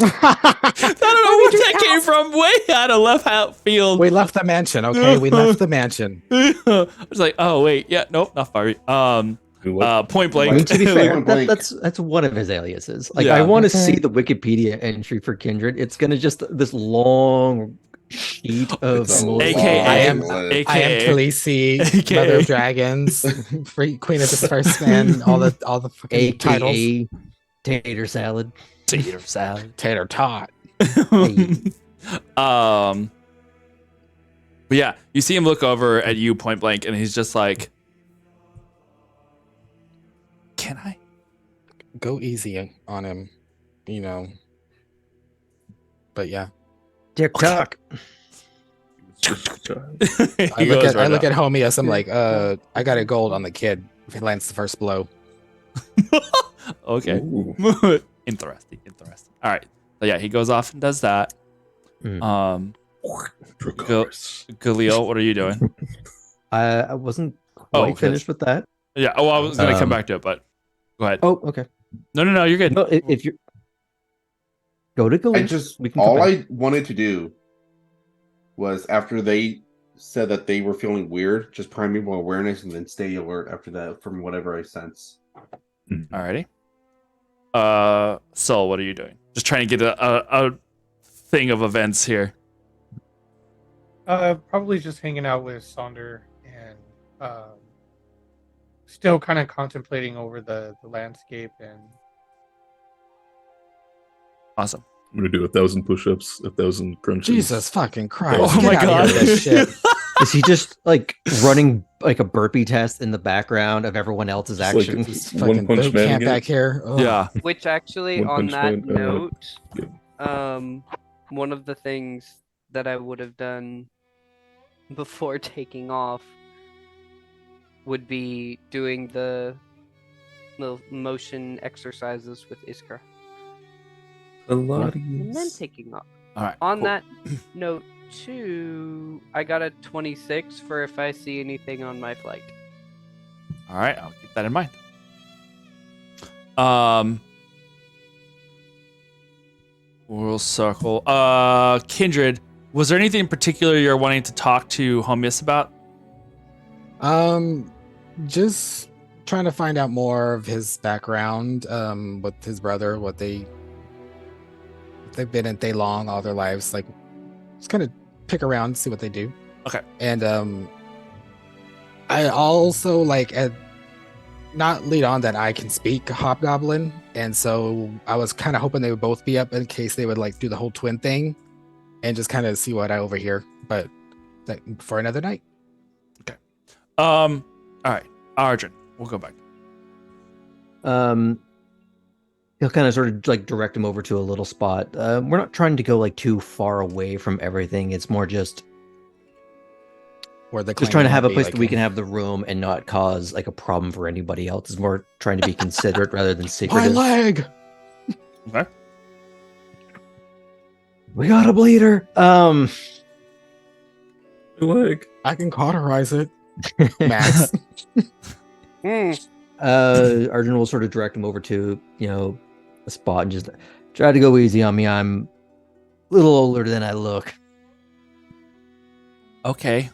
S2: don't know where that came from. Way out of left outfield.
S1: We left the mansion, okay? We left the mansion.
S2: I was like, oh wait, yeah, nope, not Barbie. Point blank.
S4: I mean, to be fair,
S8: Point blank.
S4: that's one of his aliases. Like,
S2: Yeah.
S4: I want to see the Wikipedia entry for Kindred. It's gonna just this long sheet of
S8: It's a
S4: emojis.
S2: AKA.
S1: I am
S2: AKA.
S1: Khaleesi,
S2: AKA.
S1: Mother of Dragons, Free Queen of the First Man, all the fucking titles.
S4: AKA tater salad.
S2: Tater salad.
S1: Tater tot.
S4: Hey.
S2: But yeah, you see him look over at you point blank, and he's just like, "Can I?"
S1: Go easy on him, you know. But yeah,
S4: TikTok.
S2: He
S1: I look
S2: goes right
S1: at
S2: up.
S1: Homius. I'm like, I got a gold on the kid if he lands the first blow.
S2: Okay.
S5: Ooh.
S2: Interesting. All right. So yeah, he goes off and does that.
S4: Mm.
S5: Dracarys.
S2: Galil, what are you doing?
S4: I wasn't quite
S2: Oh, okay.
S4: finished with that.
S2: Yeah. Oh, I was gonna come
S4: Um,
S2: back to it, but go ahead.
S4: Oh, okay.
S2: No, you're good.
S4: No, if you go to
S8: I
S4: Galoosh,
S8: just
S4: we can come
S8: all
S4: back.
S8: I wanted to do was after they said that they were feeling weird, just primeval awareness and then stay alert after that from whatever I sense.
S2: Alrighty. Sol, what are you doing? Just trying to get a thing of events here.
S3: Probably just hanging out with Sonder and still kind of contemplating over the landscape and
S2: Awesome.
S5: I'm gonna do 1,000 push-ups, 1,000 crunches.
S1: Jesus fucking Christ!
S2: Oh
S1: Get
S2: my
S1: out of here
S2: god.
S1: with this shit.
S4: Is he just like running like a burpee test in the background of everyone else's
S5: Just like
S4: actions?
S1: This
S5: One
S1: fucking
S5: Punch
S1: boot
S5: Man
S1: camp
S5: again?
S1: back here. Ugh.
S2: Yeah.
S6: Which actually,
S5: One
S6: on
S5: Punch
S6: that
S5: Man,
S6: note,
S5: yeah.
S6: one of the things that I would have done before taking off would be doing the motion exercises with Iskra. And then
S5: Pilates.
S6: taking off.
S2: All right.
S6: On
S2: cool.
S6: that note, too, I got a 26 for if I see anything on my flight.
S2: All right, I'll keep that in mind. We'll circle. Kindred, was there anything in particular you're wanting to talk to Homius about?
S1: Just trying to find out more of his background, with his brother, what they've been in Thaylong all their lives. Like, just kind of pick around, see what they do.
S2: Okay.
S1: And I also not lead on that I can speak Hobgoblin, and so I was kind of hoping they would both be up in case they would like do the whole twin thing, and just kind of see what I overhear. But for another night.
S2: All right, Arjun, we'll go back.
S4: He'll kind of sort of like direct him over to a little spot. We're not trying to go like too far away from everything. It's more just
S1: Where the
S4: trying to have a
S1: be,
S4: place
S1: like,
S4: that we can have the room and not cause like a problem for anybody else. It's more trying to be considerate rather than
S1: my
S4: secretive.
S1: leg.
S2: Okay.
S4: We got a bleeder.
S5: My leg.
S1: I can cauterize it, Max.
S4: Arjun will sort of direct him over to, a spot and just try to go easy on me. I'm a little older than I look.
S2: Okay.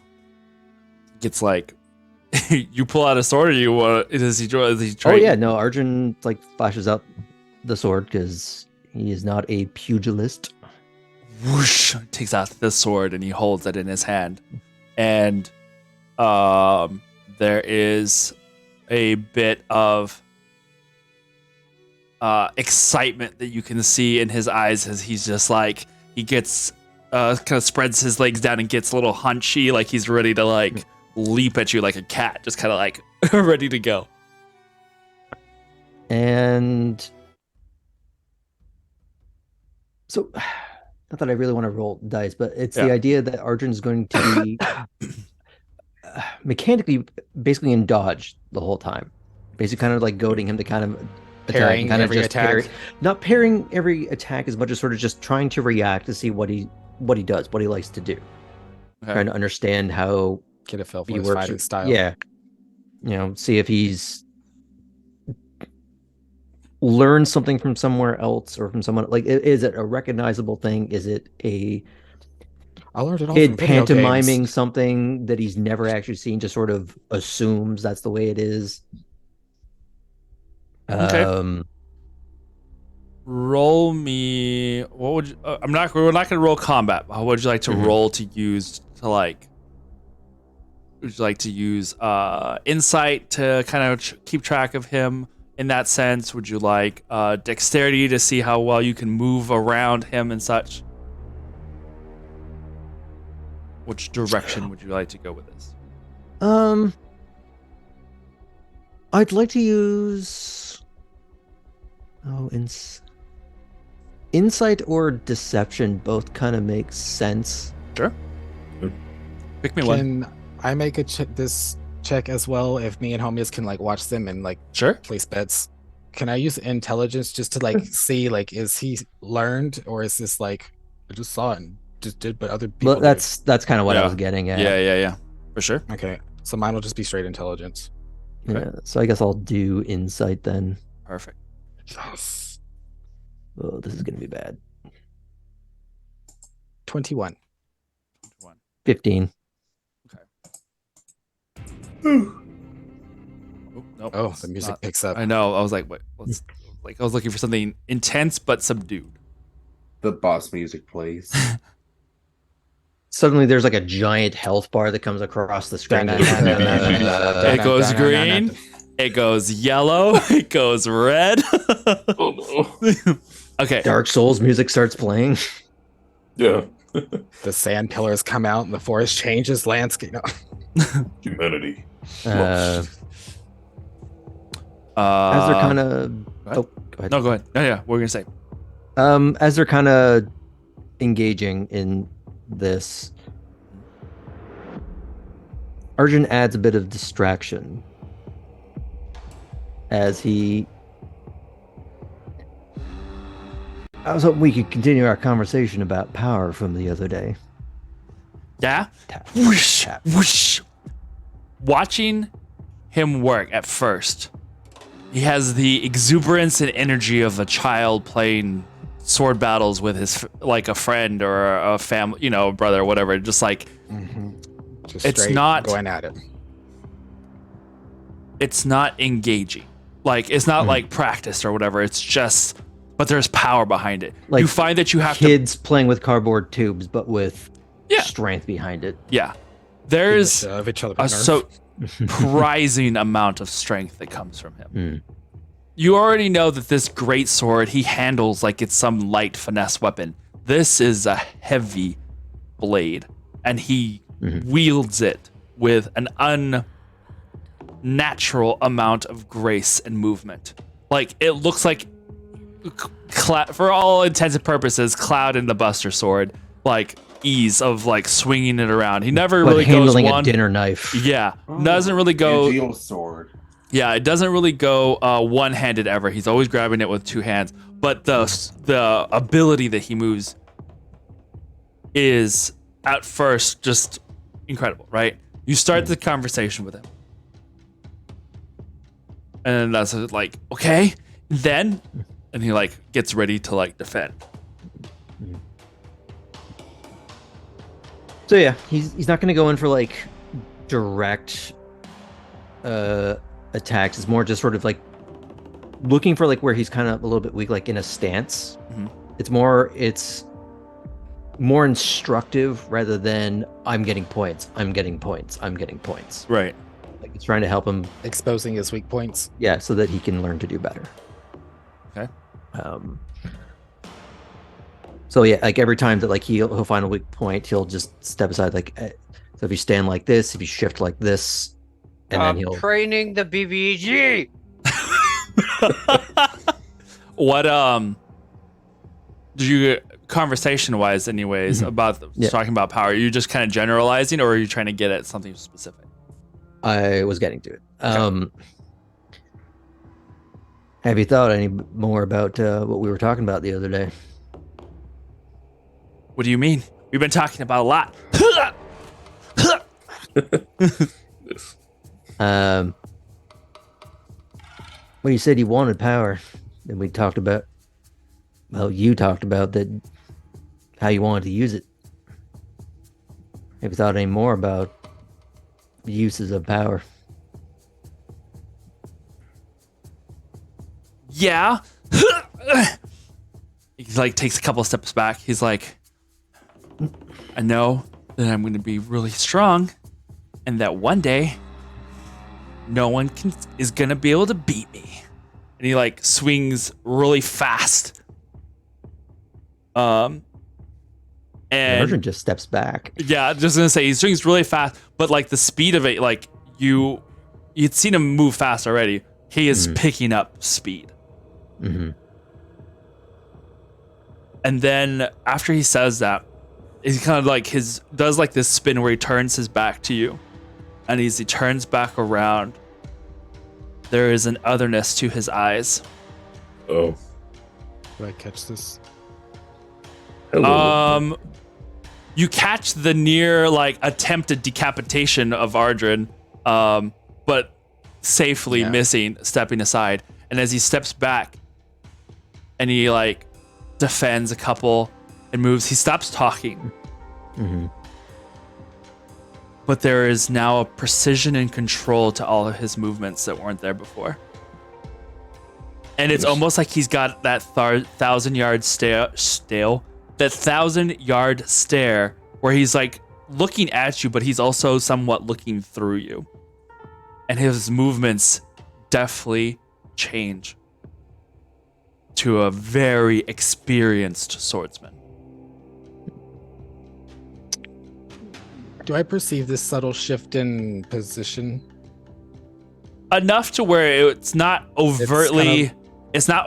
S2: It's like you pull out a sword, or you want? Is he trying?
S4: Oh yeah, no. Arjun like flashes out the sword because he is not a pugilist.
S2: Whoosh! Takes out the sword and he holds it in his hand, and there is a bit of excitement that you can see in his eyes as he's just like he gets kind of spreads his legs down and gets a little hunchy, like he's ready to like leap at you like a cat, just kind of like ready to go.
S4: And so, not that I really want to roll dice, but it's the idea that Arjun's going to be mechanically basically in dodge the whole time, basically kind of like goading him to kind of
S1: Parrying
S4: kind of
S1: every
S4: just
S1: attack.
S4: not parrying every attack as much as sort of just trying to react to see what he does, what he likes to do, trying to understand how
S1: Get a feel for
S4: he
S1: his
S4: works.
S1: fighting style.
S4: Yeah, see if he's learned something from somewhere else or from someone. Like, is it a recognizable thing? Is it a
S1: I learned it all
S4: kid
S1: from video
S4: pantomiming
S1: games.
S4: something that he's never actually seen, just sort of assumes that's the way it is?
S2: Okay. Roll me. What would you, we're not going to roll combat. How would you like to roll to use to like? Would you like to use insight to kind of keep track of him in that sense? Would you like dexterity to see how well you can move around him and such? Which direction would you like to go with this?
S4: I'd like to use insight or deception. Both kind of make sense.
S2: Sure. Pick me one.
S1: Can I make this check as well if me and Homius can like watch them and like
S2: Sure.
S1: place bets? Can I use intelligence just to like see like is he learned or is this like I just saw it and just did but other people
S4: Well, that's kind of what I
S2: Yeah.
S4: was getting at.
S2: Yeah. For sure.
S1: did? Okay. So mine will just be straight intelligence.
S4: Yeah, so I guess I'll do insight then.
S2: Perfect.
S1: Yes.
S4: Oh, this is gonna be bad.
S1: 21.
S4: 15.
S2: Oh, nope,
S1: Oh,
S2: it's
S1: the music
S2: not-
S1: picks up.
S2: I know. I was like, wait, I was looking for something intense but subdued.
S8: The boss music plays.
S4: Suddenly there's like a giant health bar that comes across the screen.
S2: It goes green. It goes yellow. It goes red.
S5: Oh no.
S2: Okay.
S4: Dark Souls music starts playing.
S5: Yeah.
S1: The sand pillars come out and the forest changes landscape. No.
S5: Humanity.
S4: As they're kind of
S2: go
S4: go ahead.
S2: No, go ahead. Yeah. What were you gonna say?
S4: As they're kind of engaging in this, Arjun adds a bit of distraction as he. I was hoping we could continue our conversation about power from the other day.
S2: Yeah.
S4: Tap,
S2: Whoosh,
S4: tap.
S2: whoosh. Watching him work at first, he has the exuberance and energy of a child playing sword battles with his like a friend or a family, a brother or whatever. Just like
S1: Just
S2: It's
S1: straight
S2: not-
S1: going at it.
S2: it's not engaging. Like it's not like practice or whatever. It's just, but there's power behind it.
S4: Like
S2: you find that you have
S4: Kids playing with cardboard tubes, but with
S2: Yeah.
S4: strength behind it.
S2: to. Yeah. There's
S1: Shove each other
S2: a
S1: with nerve.
S2: surprising amount of strength that comes from him.
S4: Mm.
S2: You already know that this great sword he handles like it's some light finesse weapon. This is a heavy blade, and he wields it with an unnatural amount of grace and movement. Like it looks like, for all intents and purposes, Cloud in the Buster Sword, like ease of like swinging it around. He never
S4: But
S2: really goes
S4: handling
S2: one.
S4: a dinner knife.
S2: Yeah, doesn't really go.
S8: Yu-Gi-Oh sword.
S2: Yeah, it doesn't really go one-handed ever. He's always grabbing it with two hands. But the ability that he moves is at first just incredible, right? You start the conversation with him, and that's like okay. Then, and he like gets ready to like defend.
S4: So yeah, he's not going to go in for like direct attacks. It's more just sort of like looking for like where he's kind of a little bit weak, like in a stance.
S2: Mhm.
S4: It's more instructive rather than I'm getting points. I'm getting points.
S2: Right.
S4: Like it's trying to help him,
S1: Exposing his weak points.
S4: yeah, so that he can learn to do better.
S2: Okay.
S4: So yeah, like every time that like he'll find a weak point, he'll just step aside. Like so if you stand like this, if you shift like this, and then he'll
S6: training the BBG.
S2: What did you conversation wise anyways about
S4: Yeah.
S2: talking about power? Are you just kind of generalizing, or are you trying to get at something specific?
S4: I was getting to it. Have you thought any more about what we were talking about the other day?
S2: What do you mean? We've been talking about a lot.
S5: Yes.
S4: Well, you said you wanted power, and we talked about. Well, you talked about that, how you wanted to use it. Have you thought any more about the uses of power?
S2: Yeah. He like takes a couple of steps back. He's like, I know that I'm going to be really strong, and that one day, no one is going to be able to beat me. And he like swings really fast. And
S4: Arjun just steps back.
S2: yeah, just gonna say he swings really fast, but like the speed of it, like you'd seen him move fast already. He is picking up speed.
S4: Mm-hmm.
S2: And then after he says that, he kind of like does like this spin where he turns his back to you, and as he turns back around, there is an otherness to his eyes.
S5: Oh.
S1: Did I catch this?
S5: Hello.
S2: You catch the near like attempted decapitation of Ardrin, but safely missing, stepping aside. And as he steps back, and he like defends a couple and moves, he stops talking.
S4: Mm-hmm.
S2: But there is now a precision and control to all of his movements that weren't there before. And it's almost like he's got that 1,000-yard stare where he's like looking at you, but he's also somewhat looking through you. And his movements definitely change to a very experienced swordsman.
S1: Do I perceive this subtle shift in position?
S2: Enough to where it's not overtly, it's not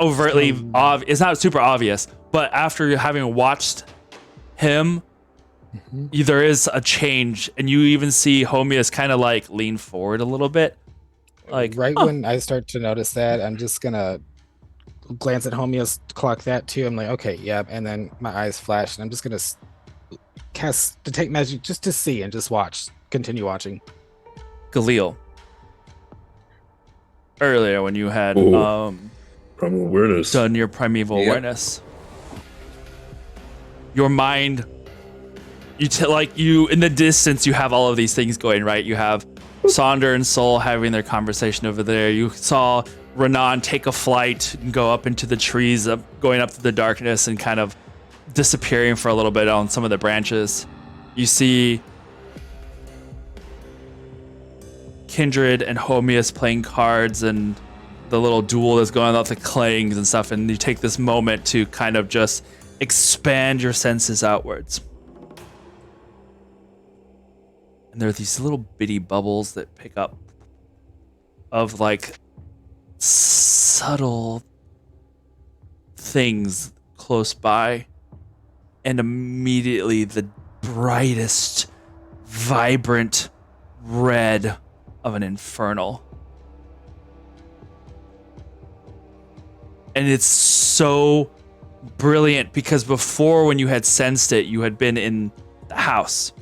S2: super obvious, but after having watched him, there is a change, and you even see Homius kind of like lean forward a little bit. Like
S1: when I start to notice that, I'm just gonna glance at Homius, clock that too. I'm like, okay, yeah, and then my eyes flash, and I'm just gonna cast Detect Magic just to see and just watch, continue watching.
S2: Galil. Earlier when you had
S5: primal awareness,
S2: done your primeval awareness, your mind, you in the distance, you have all of these things going, right? You have Sonder and Sol having their conversation over there. You saw Renan take a flight and go up into the trees, going up to the darkness and kind of disappearing for a little bit on some of the branches. You see Kindred and Homius playing cards and the little duel that's going on with the clangs and stuff, and you take this moment to kind of just expand your senses outwards. And there are these little bitty bubbles that pick up of like subtle things close by, and immediately the brightest, vibrant red of an infernal. And it's so brilliant because before, when you had sensed it, you had been in the house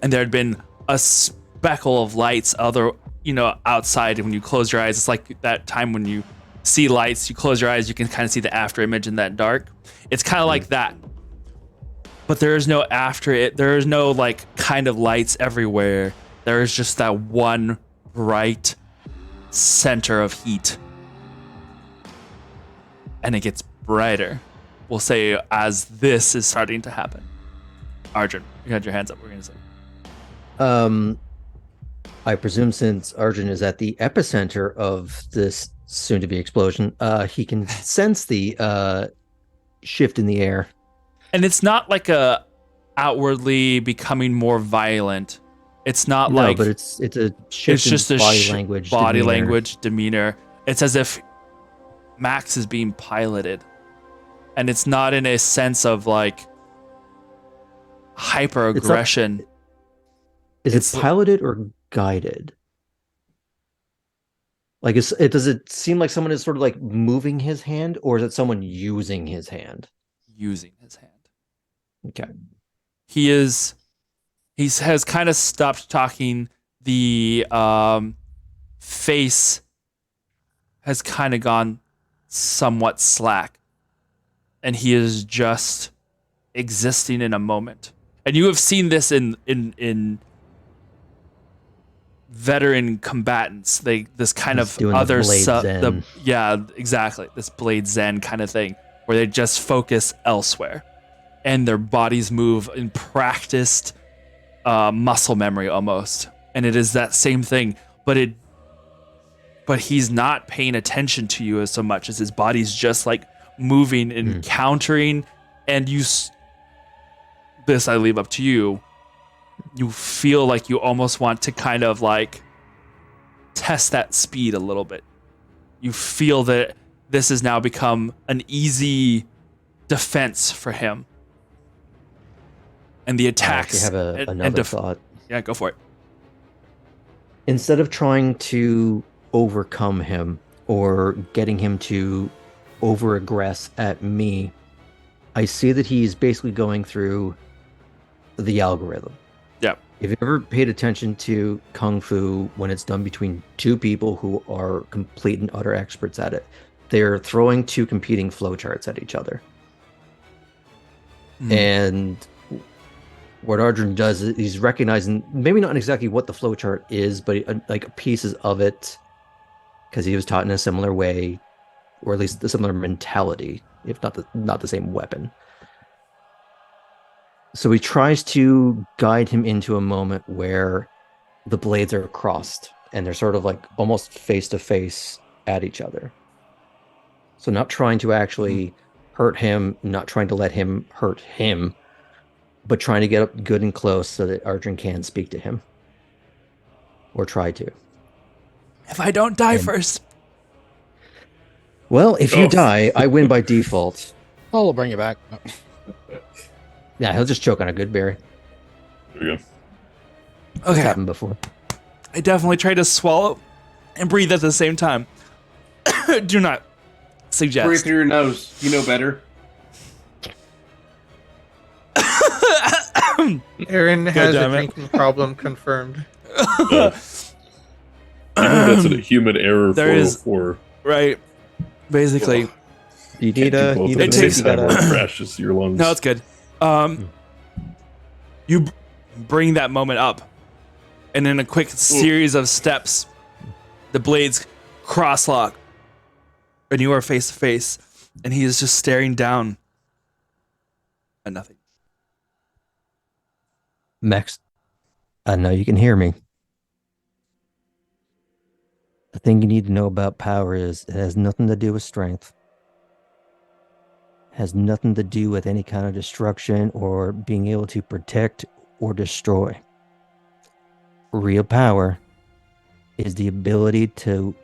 S2: and there had been a speckle of lights outside. And when you close your eyes, it's like that time when you see lights, you close your eyes, you can kind of see the after image in that dark. It's kind of like that, but there is no after it. There is no like kind of lights everywhere. There is just that one bright center of heat. And it gets brighter, we'll say, as this is starting to happen. Arjun, you had your hands up. We're going to say.
S4: I presume since Arjun is at the epicenter of this soon-to-be explosion, he can sense the shift in the air.
S2: And it's not like a outwardly becoming more violent. It's not
S4: but it's a shift in body language,
S2: demeanor. It's as if Max is being piloted, and it's not in a sense of like hyper aggression.
S4: Is it piloted or guided? Like, does it seem like someone is sort of like moving his hand, or is it someone using his hand?
S2: Using his hand.
S4: Okay.
S2: He has kind of stopped talking. The face has kind of gone somewhat slack, and he is just existing in a moment. And you have seen this in veteran combatants. This kind of other exactly, this Blade Zen kind of thing where they just focus elsewhere and their bodies move in practiced muscle memory almost. And it is that same thing, but he's not paying attention to you as so much as his body's just like moving and countering. And this I leave up to you. You feel like you almost want to kind of like test that speed a little bit. You feel that this has now become an easy defense for him. And the attacks.
S4: I have another thought.
S2: Yeah, go for it.
S4: Instead of trying to overcome him or getting him to over-aggress at me, I see that he's basically going through the algorithm.
S2: Yeah.
S4: If you ever paid attention to Kung Fu when it's done between two people who are complete and utter experts at it, they're throwing two competing flowcharts at each other. And what Arjun does is he's recognizing maybe not exactly what the flowchart is, but like pieces of it, because he was taught in a similar way, or at least the similar mentality, if not the same weapon. So he tries to guide him into a moment where the blades are crossed and they're sort of like almost face to face at each other. So not trying to actually hurt him, not trying to let him hurt him, but trying to get up good and close so that Arjun can speak to him. Or try to.
S2: If I don't die
S4: And-
S2: first.
S4: Well, if you
S5: Oh.
S4: die, I win by default.
S1: Oh, we'll bring you back.
S4: Yeah, he'll just choke on a good berry.
S5: There we go.
S4: It's
S2: Okay.
S4: happened before.
S2: I definitely try to swallow and breathe at the same time. Do not
S8: Breathe
S2: suggest.
S8: through your nose. You know better.
S3: Aaron has a
S2: damn it.
S3: drinking problem confirmed.
S5: You know that's a human error
S2: There is-
S5: 404.
S2: Right. Basically.
S5: Ugh.
S4: You
S5: Can't do both
S4: need
S5: at
S4: a
S5: the
S2: takes-
S5: same
S4: minute,
S5: time
S4: you
S5: or
S4: gotta-
S5: it crashes your lungs.
S2: No, it's good. You bring that moment up, and in a quick series of steps, the blades crosslock, and you are face to face, and he is just staring down at nothing.
S4: Max, I know you can hear me. The thing you need to know about power is it has nothing to do with strength. It has nothing to do with any kind of destruction or being able to protect or destroy. Real power is the ability to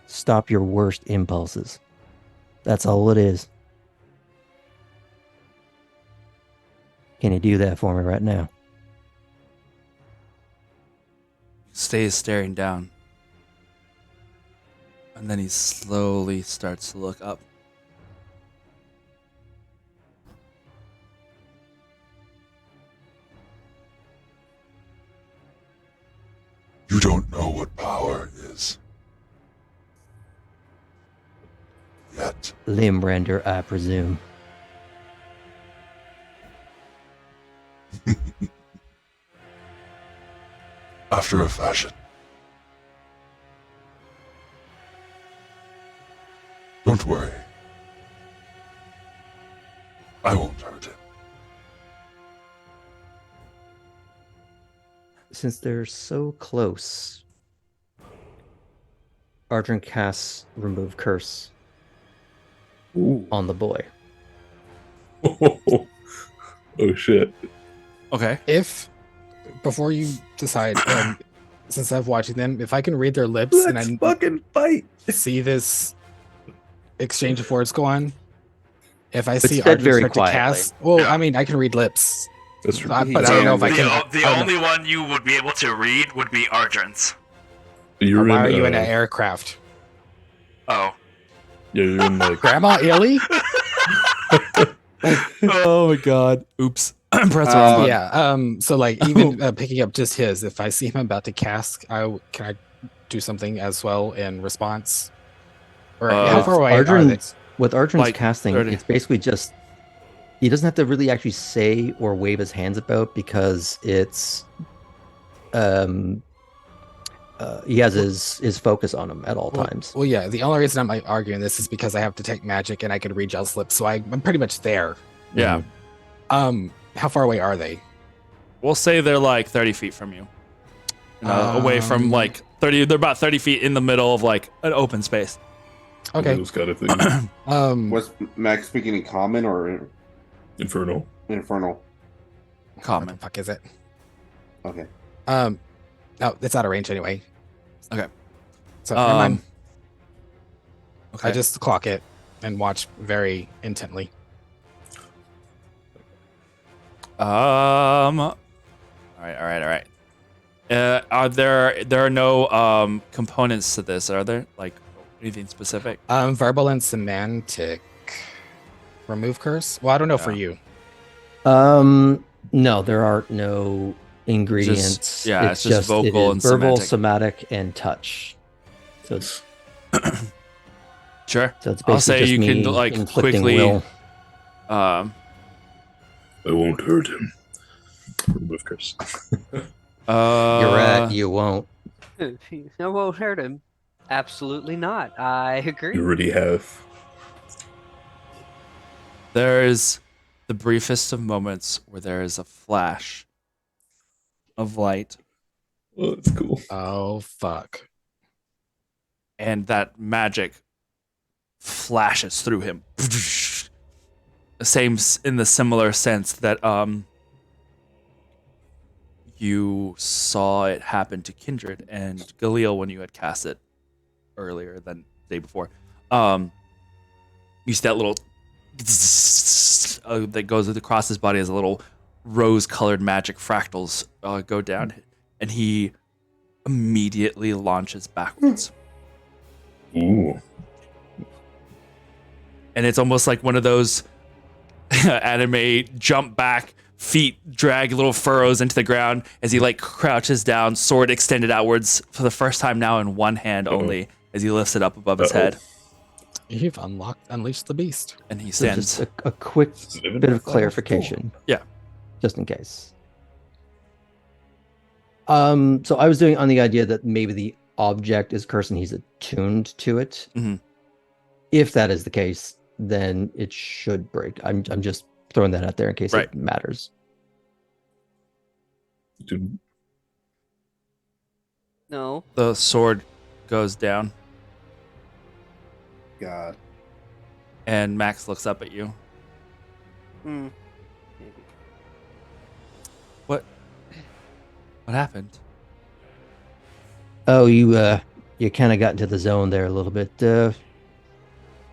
S4: stop your worst impulses. That's all it is. Can you do that for me right now?
S2: Stays staring down, and then he slowly starts to look up.
S9: You don't know what power is. Yet.
S4: Limb render, I presume.
S9: After a fashion. Don't worry. I won't hurt him.
S4: Since they're so close, Arjun casts Remove Curse
S5: Ooh.
S4: on the boy.
S5: Oh shit.
S2: Okay.
S1: If before you decide, since I've watching them, if I can read their lips and I
S5: fucking fight.
S1: see this exchange of words go on, if I
S4: It's
S1: see
S4: said
S1: Arjun
S4: very
S1: start to
S4: quietly.
S1: cast, well, I mean, I can read lips,
S5: That's
S1: but I don't know if I can.
S10: The
S1: I don't
S10: only one you would be able to read would be Arjun's.
S1: know.
S5: You're
S1: Why
S5: in,
S1: are you in
S5: uh,
S1: an aircraft,
S10: Oh.
S5: Yeah, you're in like
S1: Grandma Illy?
S2: Oh my god. Oops. Press the wrong button.
S1: Yeah. So like even picking up just his, if I see him about to cast, can I do something as well in response? Or how far away are they?
S4: Arjun's, with Arjun's
S2: Like
S4: casting,
S2: 30.
S4: it's basically just he doesn't have to really actually say or wave his hands about because it's he has his focus on him at all times.
S1: Well, yeah. The only reason I'm arguing this is because I have detect magic and I can read Gel's lips, so I'm pretty much there.
S2: Yeah.
S1: How far away are they?
S2: We'll say they're like 30 feet from you. Away from like 30. They're about 30 feet in the middle of like an open space.
S1: Okay.
S5: those kind of things.
S8: Was Max speaking in common or
S5: Infernal.
S8: infernal?
S1: What
S2: Common.
S1: the fuck is it?
S8: Okay.
S1: No, it's out of range anyway.
S2: Okay.
S1: So never mind.
S2: Okay.
S1: I just clock it and watch very intently.
S2: All right. There are no components to this, are there? Like anything specific?
S1: Verbal and semantic. Remove curse? Well, I don't know for you.
S4: No, there are no ingredients.
S2: It's just vocal and
S4: verbal,
S2: semantic.
S4: somatic, and touch. So it's
S2: Sure.
S4: so it's basically
S2: I'll say
S4: just
S2: you
S4: me
S2: can like
S4: inflicting
S2: quickly.
S4: will.
S5: I won't hurt him. Remove curse.
S4: You're right. You won't.
S6: I won't hurt him. Absolutely not. I agree.
S5: You already have.
S2: There's the briefest of moments where there is a flash of light,
S5: Oh, that's cool.
S1: Oh fuck.
S2: and that magic flashes through him. Same in the similar sense that you saw it happen to Kindred and Galil when you had cast it earlier than the day before. You see that little that goes across his body as a little rose-colored magic fractals go down, and he immediately launches backwards.
S5: Ooh.
S2: And it's almost like one of those anime jump back, feet drag little furrows into the ground as he like crouches down, sword extended outwards for the first time now in one hand only, as he lifts it up above his head.
S1: You've unleashed the beast.
S2: And he
S4: So
S2: stands.
S4: just a quick bit of clarification.
S2: Yeah.
S4: Just in case. So I was doing on the idea that maybe the object is cursed and he's attuned to it.
S2: Mhm.
S4: If that is the case, then it should break. I'm just throwing that out there in case
S2: Right.
S4: it matters.
S5: Dude,
S6: No.
S2: The sword goes down,
S8: God.
S2: and Max looks up at you.
S6: Hmm. Maybe.
S2: What happened?
S4: Oh, you kind of got into the zone there a little bit.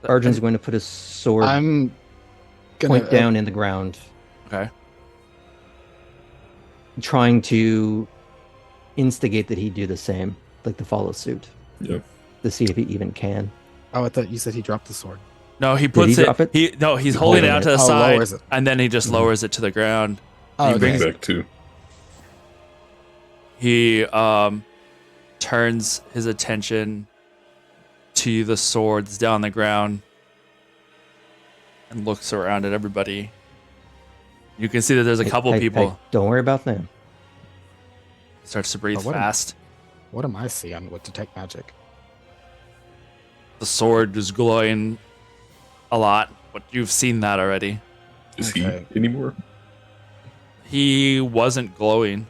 S4: Arjun's going to put his sword
S1: I'm gonna
S4: point down in the ground,
S2: Okay.
S4: trying to instigate that he do the same, like to follow suit,
S5: yeah.
S4: to see if he even can.
S1: Oh, I thought you said he dropped the sword.
S2: No, he
S4: Did
S2: puts
S4: he
S2: it.
S4: drop it?
S2: He's holding it out to the
S1: Oh,
S2: side,
S1: lowers it.
S2: and then he just lowers it to the ground.
S1: Oh,
S2: He
S1: okay.
S2: brings
S5: Back too.
S2: He turns his attention to the swords down the ground and looks around at everybody. You can see that there's a couple people.
S4: Hey, don't worry about them.
S2: Starts to breathe
S1: Oh, what am-
S2: fast.
S1: What am I seeing with detect magic?
S2: The sword is glowing a lot, but you've seen that already.
S5: Is
S1: Okay.
S5: he anymore?
S2: He wasn't glowing.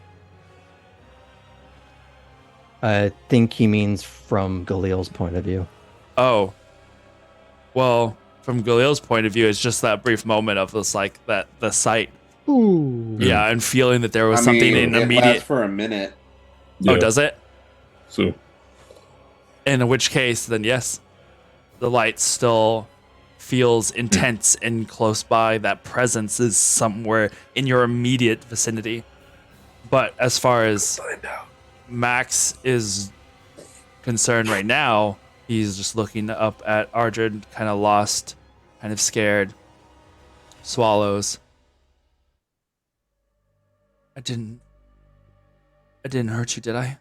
S4: I think he means from Galil's point of view.
S2: Oh. Well, from Galil's point of view, it's just that brief moment of this, like, that the sight.
S4: Ooh.
S2: Yeah, and feeling that there was
S8: I
S2: something
S8: mean,
S2: in
S8: it
S2: immediate.
S8: lasts for a minute.
S2: Oh,
S5: Yeah.
S2: does it?
S5: So
S2: In which case, then yes, the light still feels intense and close by. That presence is somewhere in your immediate vicinity. But as far as Max is concerned right now, he's just looking up at Ardred, kind of lost, kind of scared. Swallows. I didn't hurt you, did I?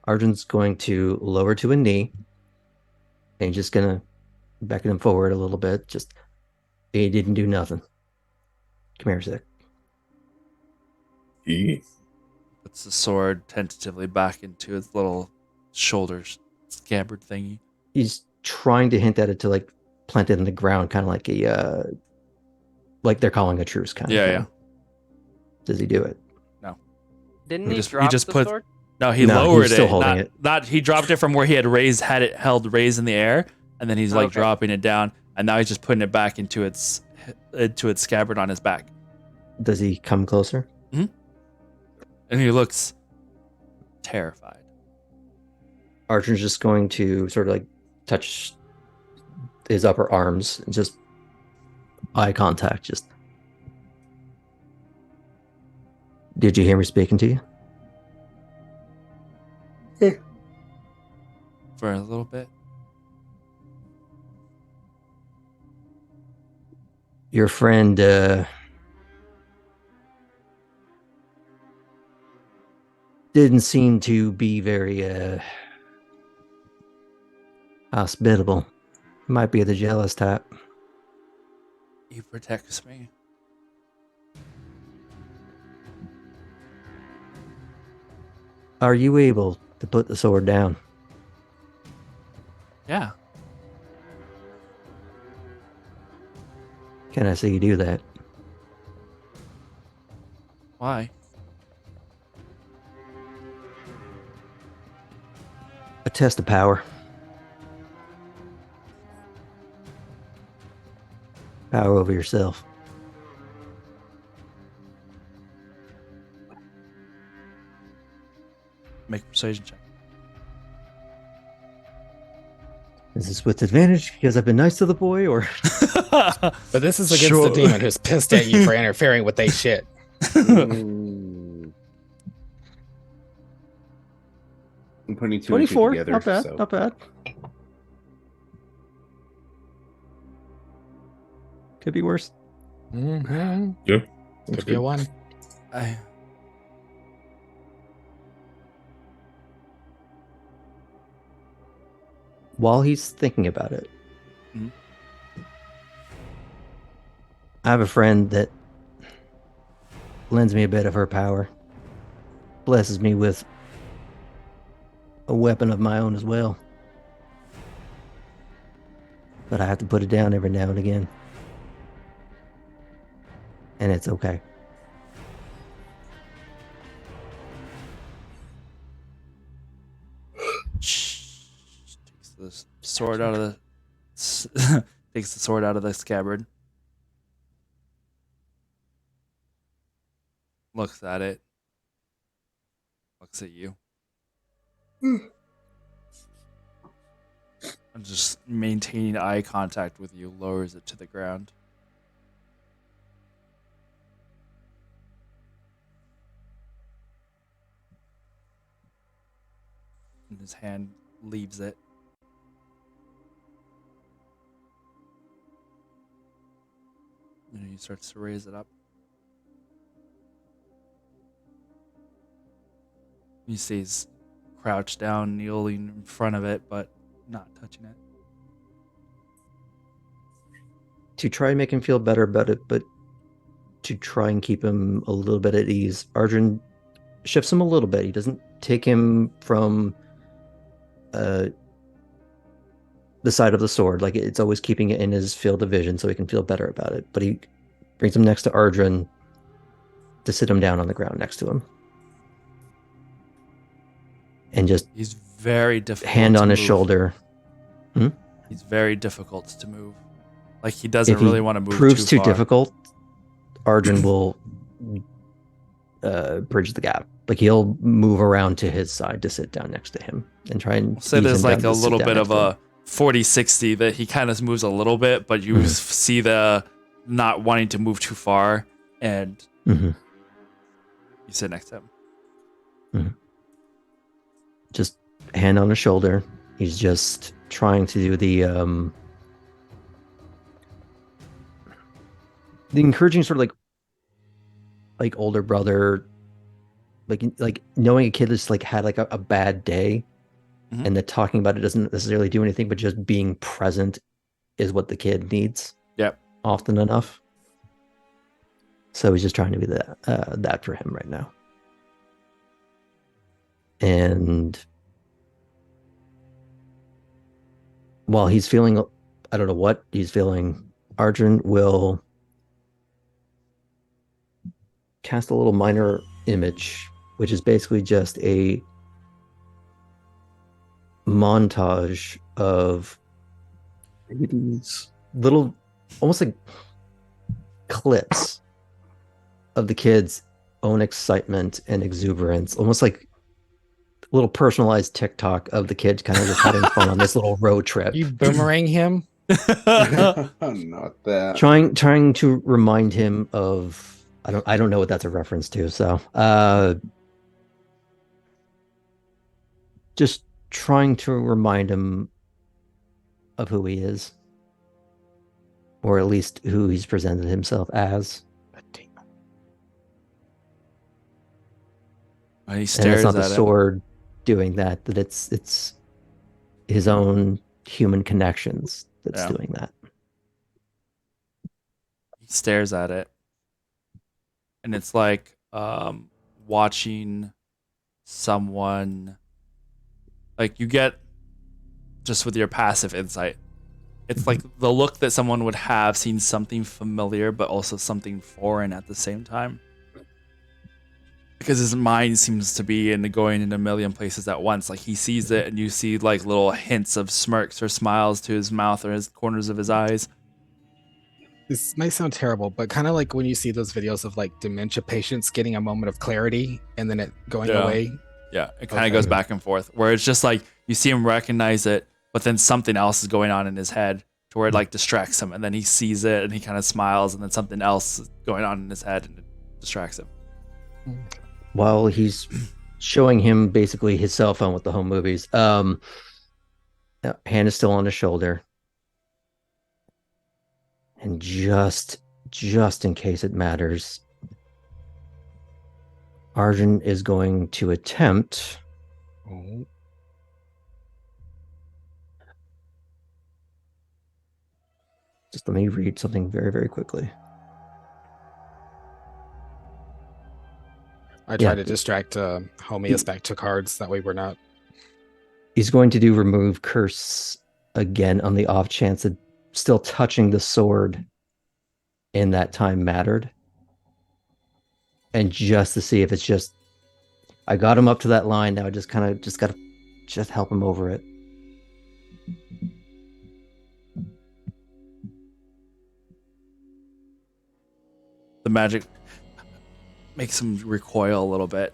S4: Arjun's going to lower to a knee. And he's just gonna beckon him forward a little bit. Just he didn't do nothing. Come here, Sick.
S5: he
S2: Puts the sword tentatively back into its little shoulder scabbard thingy.
S4: He's trying to hint at it to like plant it in the ground, kind of like a like they're calling a truce kind
S2: Yeah,
S4: of
S2: yeah.
S4: thing. Does he do it?
S6: Didn't
S2: He
S6: he,
S2: just- he
S6: drop
S2: just
S6: the
S2: put-
S6: sword?
S2: No, he
S4: No,
S2: lowered
S4: he's still
S2: it.
S4: holding
S2: Not,
S4: it.
S2: not he dropped it from where he had held raised in the air, and then he's like
S6: Okay.
S2: dropping it down, and now he's just putting it back into its scabbard on his back,
S4: Does he come closer?
S2: and he looks terrified.
S4: Arjun's just going to sort of like touch his upper arms and just eye contact. Just, did you hear me speaking to you?
S2: For a little bit.
S4: Your friend didn't seem to be very hospitable. Might be the jealous type.
S2: He protects me.
S4: Are you able to put the sword down?
S2: Yeah.
S4: Can I see you do that?
S2: Why?
S4: A test of power. Power over yourself.
S2: Make a persuasion check.
S4: Is this with advantage because I've been nice to the boy, or?
S1: But this is against
S2: Sure.
S1: the demon who's pissed at you for interfering with they shit.
S8: Mm. I'm putting two and two
S4: 24.
S8: together.
S4: Not bad.
S8: So.
S4: Not bad. Could be worse.
S1: Mm-hmm.
S5: Yeah.
S1: Could be a one.
S4: While he's thinking about it,
S2: Mhm.
S4: I have a friend that lends me a bit of her power, blesses me with a weapon of my own as well. But I have to put it down every now and again. And it's okay.
S2: Takes the sword out of the takes the sword out of the scabbard. Looks at it. Looks at you. I'm just maintaining eye contact with you. Lowers it to the ground. And his hand leaves it. And he starts to raise it up. He stays crouched down, kneeling in front of it, but not touching it.
S4: To try and make him feel better about it, but to try and keep him a little bit at ease, Arjun shifts him a little bit. He doesn't take him from the side of the sword. Like, it's always keeping it in his field of vision so he can feel better about it. But he brings him next to Arjun to sit him down on the ground next to him. And just
S2: He's very difficult.
S4: hand
S2: to
S4: on his
S2: move.
S4: shoulder.
S2: He's very difficult to move. Like, he doesn't
S4: If he
S2: really want to move
S4: proves too
S2: far.
S4: difficult, Arjun will bridge the gap. Like, he'll move around to his side to sit down next to him and try and
S2: Say
S4: ease
S2: there's
S4: him
S2: like
S4: down
S2: a
S4: to sit
S2: little
S4: down
S2: bit
S4: next
S2: of
S4: to him.
S2: a 40-60 that he kind of moves a little bit, but you
S4: Mhm.
S2: see the not wanting to move too far, and
S4: Mhm.
S2: you sit next to him.
S4: Just hand on his shoulder. He's just trying to do the encouraging sort of like older brother, like knowing a kid that's like had like a bad day,
S2: Mhm.
S4: and that talking about it doesn't necessarily do anything, but just being present is what the kid needs.
S2: Yep.
S4: Often enough. So he's just trying to be that for him right now. And while he's feeling, I don't know what he's feeling, Arjun will cast a little minor image, which is basically just a montage of these little, almost like clips of the kids' own excitement and exuberance, almost like a little personalized TikTok of the kids kind of just having fun on this little road trip.
S1: You boomerang him?
S8: Not that.
S4: Trying to remind him of, I don't know what that's a reference to, so just trying to remind him of who he is, or at least who he's presented himself as.
S2: And he
S4: And
S2: stares
S4: it's not the
S2: at it.
S4: sword doing that, that it's his own human connections that's
S2: Yeah.
S4: doing that.
S2: He stares at it, and it's like watching someone. Like, you get, just with your passive insight, it's like the look that someone would have seen something familiar, but also something foreign at the same time. Because his mind seems to be going in a million places at once. Like he sees it, and you see like little hints of smirks or smiles to his mouth or his corners of his eyes.
S1: This might sound terrible, but kind of like when you see those videos of like dementia patients getting a moment of clarity and then it going
S2: Yeah.
S1: away.
S2: Yeah, it kind of
S1: Okay.
S2: goes back and forth, where it's just like you see him recognize it, but then something else is going on in his head to where it like distracts him, and then he sees it and he kind of smiles, and then something else is going on in his head and it distracts him.
S4: While he's showing him basically his cell phone with the home movies, hand is still on his shoulder, and just in case it matters, Arjun is going to attempt.
S1: Oh.
S4: Just let me read something very, very quickly.
S1: I try to distract Homius back to cards. That way we're not.
S4: He's going to do remove curse again on the off chance that still touching the sword in that time mattered. And just to see if it's just, I got him up to that line. Now I just kind of got to help him over it.
S2: The magic makes him recoil a little bit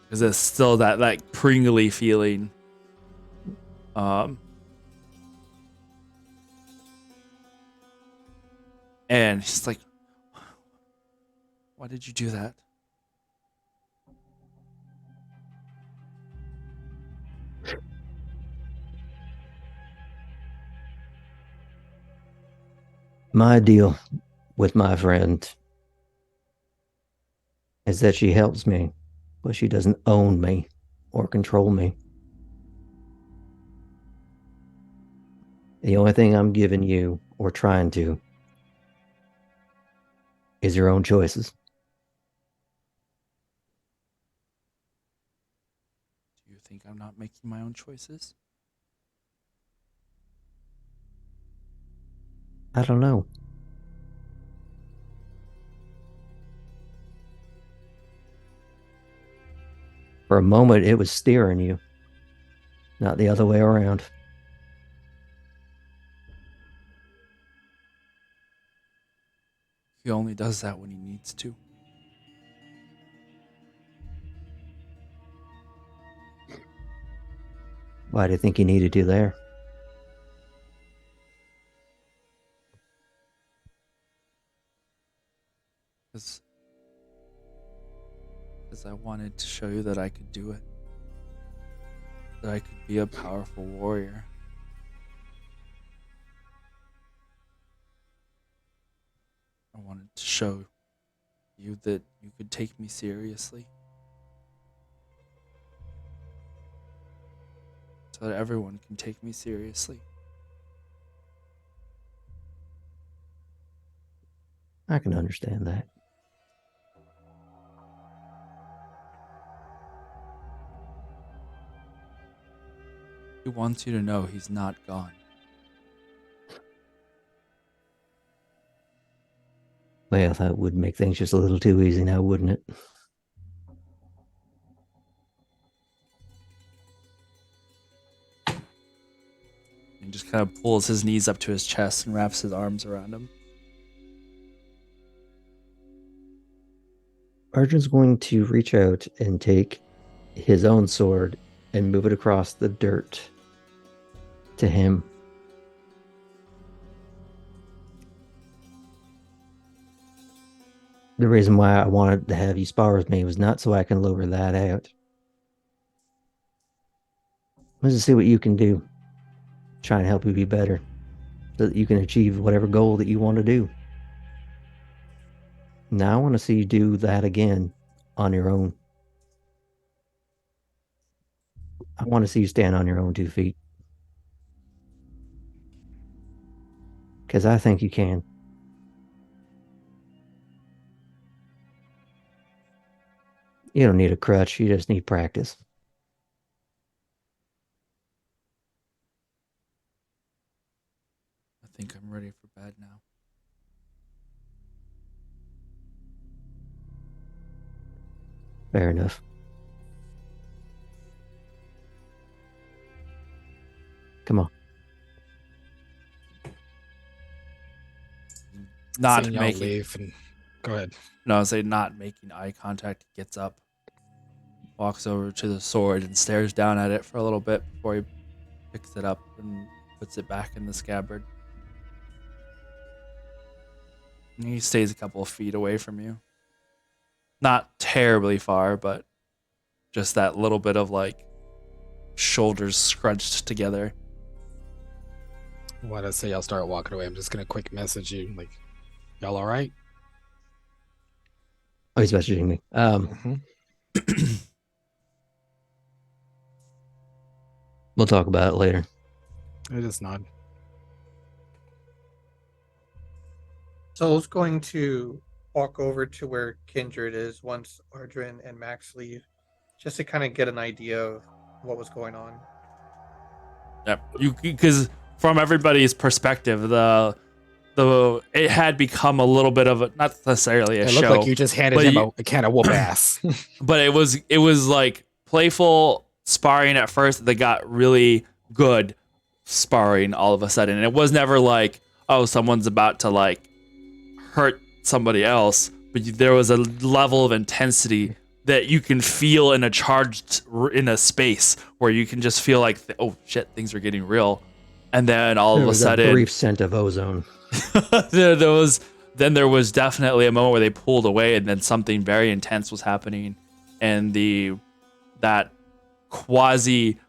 S2: because there's still that like pringly feeling. And he's like, "Why did you do that?"
S4: My deal with my friend is that she helps me, but she doesn't own me or control me. The only thing I'm giving you, or trying to, is your own choices.
S2: Do you think I'm not making my own choices?
S4: I don't know. For a moment, it was steering you, not the other way around.
S2: He only does that when he needs to.
S4: Why do you think you needed to there?
S2: Because I wanted to show you that I could do it. That I could be a powerful warrior. I wanted to show you that you could take me seriously. So that everyone can take me seriously.
S4: I can understand that.
S2: He wants you to know he's not gone.
S4: Well, that would make things just a little too easy now, wouldn't it?
S2: He just kind of pulls his knees up to his chest and wraps his arms around him.
S4: Arjun's going to reach out and take his own sword and move it across the dirt to him. The reason why I wanted to have you spar with me was not so I can lower that out. Let's just see what you can do. Try and help you be better so that you can achieve whatever goal that you want to do. Now I want to see you do that again on your own. I want to see you stand on your own 2 feet. Because I think you can. You don't need a crutch. You just need practice.
S2: think I'm ready for bed now.
S4: Fair enough. Come on.
S2: Not
S1: Seeing y'all
S2: making.
S1: leave and go ahead.
S2: No, I say not making eye contact. He gets up, walks over to the sword, and stares down at it for a little bit before he picks it up and puts it back in the scabbard. And he stays a couple of feet away from you. Not terribly far, but just that little bit of like shoulders scrunched together.
S1: What I say, I'll start walking away. I'm just gonna quick message you, like, y'all all right?
S4: Oh, he's messaging me. We'll talk about it later.
S1: I just nod.
S3: Soul's going to walk over to where Kindred is once Ardrin and Max leave, just to kind of get an idea of what was going on.
S2: Yep. Because from everybody's perspective, the it had become a little bit of a, not necessarily a
S1: It
S2: show.
S1: looked like you just handed
S2: but
S1: him
S2: you-
S1: a can of whoop ass.
S2: but it was like playful sparring at first that got really good sparring all of a sudden. And it was never like, oh, someone's about to like hurt somebody else, but there was a level of intensity that you can feel in a space where you can just feel like, oh shit, things are getting real. And then all
S4: There
S2: of a
S4: was
S2: sudden,
S4: a brief scent of ozone.
S2: there was definitely a moment where they pulled away, and then something very intense was happening, and that quasi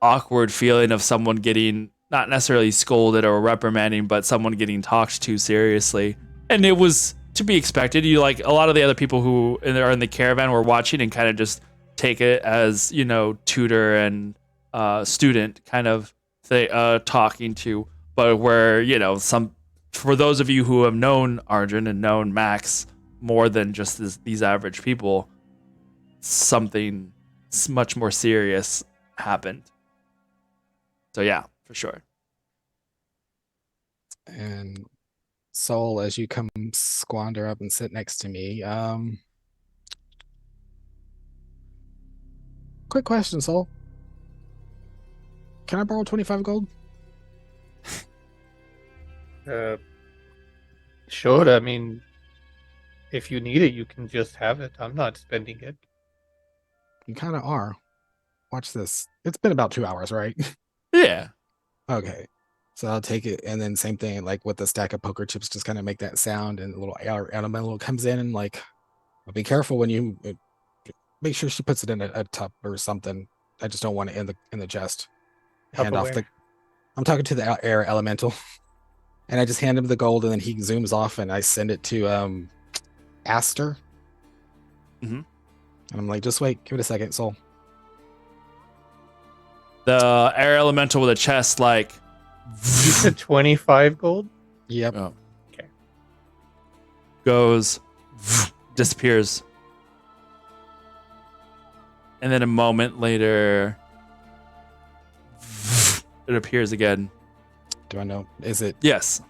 S2: awkward feeling of someone getting not necessarily scolded or reprimanding, but someone getting talked to seriously, and it was to be expected. You like a lot of the other people who are in the caravan were watching and kind of just take it as, you know, tutor and student kind of talking to, but where, you know, for those of you who have known Arjun and known Max more than just these average people, something much more serious happened. So yeah, for sure.
S1: And Soul, as you come squander up and sit next to me, quick question, Soul. Can I borrow 25 gold?
S3: Sure. I mean, if you need it, you can just have it. I'm not spending it.
S1: You kind of are. Watch this. It's been about 2 hours, right?
S2: Yeah.
S1: Okay. So I'll take it, and then same thing, like with the stack of poker chips, just kind of make that sound, and a little air elemental comes in, and like, well, be careful when you make sure she puts it in a tub or something. I just don't want it in the chest. Hand off
S3: Tupperware.
S1: I'm talking to the air elemental, and I just hand him the gold, and then he zooms off, and I send it to Aster.
S2: Mhm.
S1: And I'm like, just wait, give it a second, Soul.
S2: The air elemental with a chest, like,
S3: You said 25 gold?
S1: Yep.
S2: oh,
S3: Okay.
S2: goes, disappears. And then a moment later, it appears again.
S1: Do I know? Is it
S2: Yes.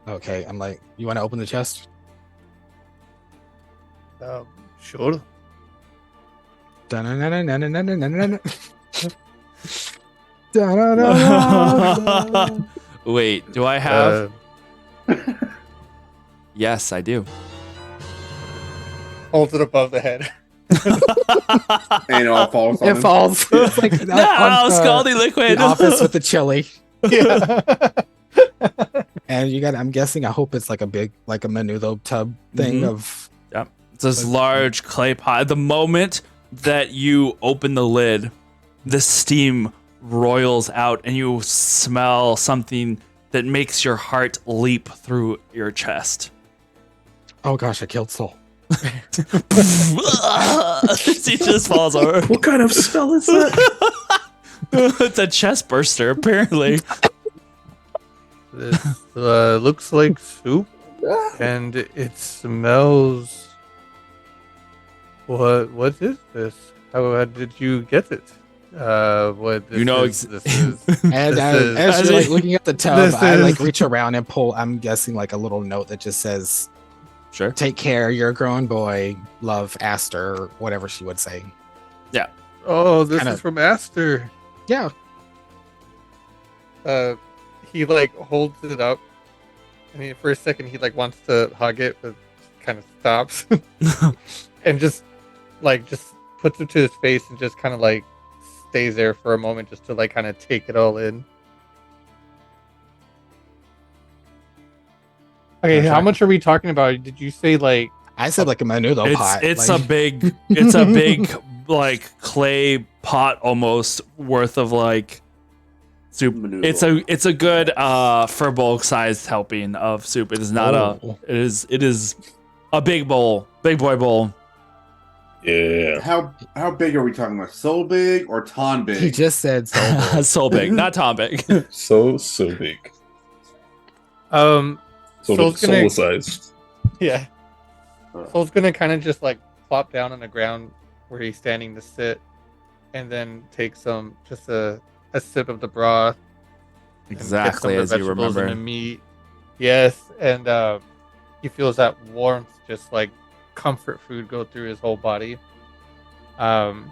S1: okay? I'm like, you want to open the chest?
S3: Sure.
S1: Dun-dun-dun-dun-dun-dun-dun-dun-dun. Dun-dun-dun-dun-dun.
S2: Wait, do I have? Yes, I do.
S3: Holds it above the head.
S8: And it all falls on
S1: It
S8: him.
S1: falls. It's like
S2: No, Scaldy Liquid.
S1: The Office with the chili.
S3: Yeah.
S1: And you got, I'm guessing, I hope it's like a big, like a menudo tub thing
S2: Mhm.
S1: of.
S2: Yep. It's this large clay pot. The moment that you open the lid, the steam roils out and you smell something that makes your heart leap through your chest.
S1: Oh gosh, I killed Soul.
S2: She just falls over.
S5: What kind of smell is that?
S2: It's a chest burster, apparently.
S3: This looks like soup, and it smells. What is this? How did you get it? What this
S2: You know
S3: is, this is
S1: And
S3: this is
S1: as
S2: as
S1: you're
S2: he-
S1: like looking at the tub,
S3: this
S1: I like
S3: is-
S1: reach around and pull. I'm guessing like a little note that just says,
S2: Sure.
S1: "Take care, you're a grown boy. Love, Aster," or whatever she would say.
S3: oh, this
S1: Kinda-
S3: is from Aster.
S1: Yeah.
S3: He like holds it up, and for a second he like wants to hug it, but kind of stops and just puts it to his face and just kind of like stays there for a moment just to like kind of take it all in. Okay,
S1: Gotcha.
S3: how much are we talking about? Did you say like
S1: I said like a menudo
S2: It's
S1: pot.
S2: it's
S1: like,
S2: a big like clay pot almost worth of like soup.
S8: Menudo.
S2: It's a good for bulk sized helping of soup. It is not
S1: Oh.
S2: it is a big bowl, big boy bowl.
S5: Yeah.
S8: How big are we talking about? So big or ton big?
S1: He just said so.
S2: So big, not Tom big.
S5: So big.
S3: So
S5: Soul
S3: it's gonna
S5: sized.
S3: yeah. Soul's gonna kind of just like plop down on the ground where he's standing to sit, and then take just a sip of the broth. And get some
S2: Exactly
S3: of the
S2: as you
S3: vegetables and
S2: remember.
S3: the meat. Yes, and he feels that warmth, just like comfort food, go through his whole body. You're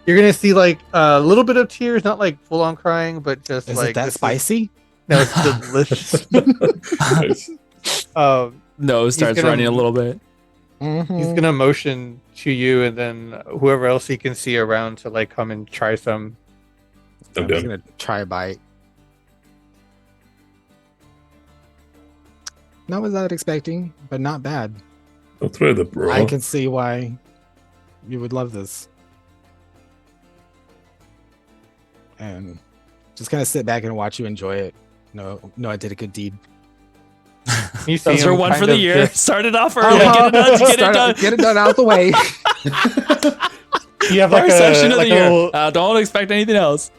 S3: gonna see like a little bit of tears, not like full on crying, but just
S1: Is
S3: like
S1: it that
S3: this
S1: spicy?
S3: no, it's delicious.
S5: Nice.
S2: Nose starts
S3: gonna-
S2: running a little bit.
S3: He's gonna motion to you, and then whoever else he can see around to like come and try some.
S5: I'm
S1: I'm just
S5: done.
S1: gonna try a bite. Not what I was expecting, but not bad.
S5: I'll try the bra.
S1: I can see why you would love this. And just kind of sit back and watch you enjoy it. No, I did a good deed.
S3: You see
S2: Those are
S3: him
S2: one
S3: kind
S2: for the
S3: of
S2: year.
S3: just-
S2: Start it off early. Get it done. Get it done.
S1: Get it done out the way.
S3: You have like
S2: First session
S3: a
S2: of
S3: like
S2: the
S3: a
S2: year.
S3: little,
S2: Don't expect anything else.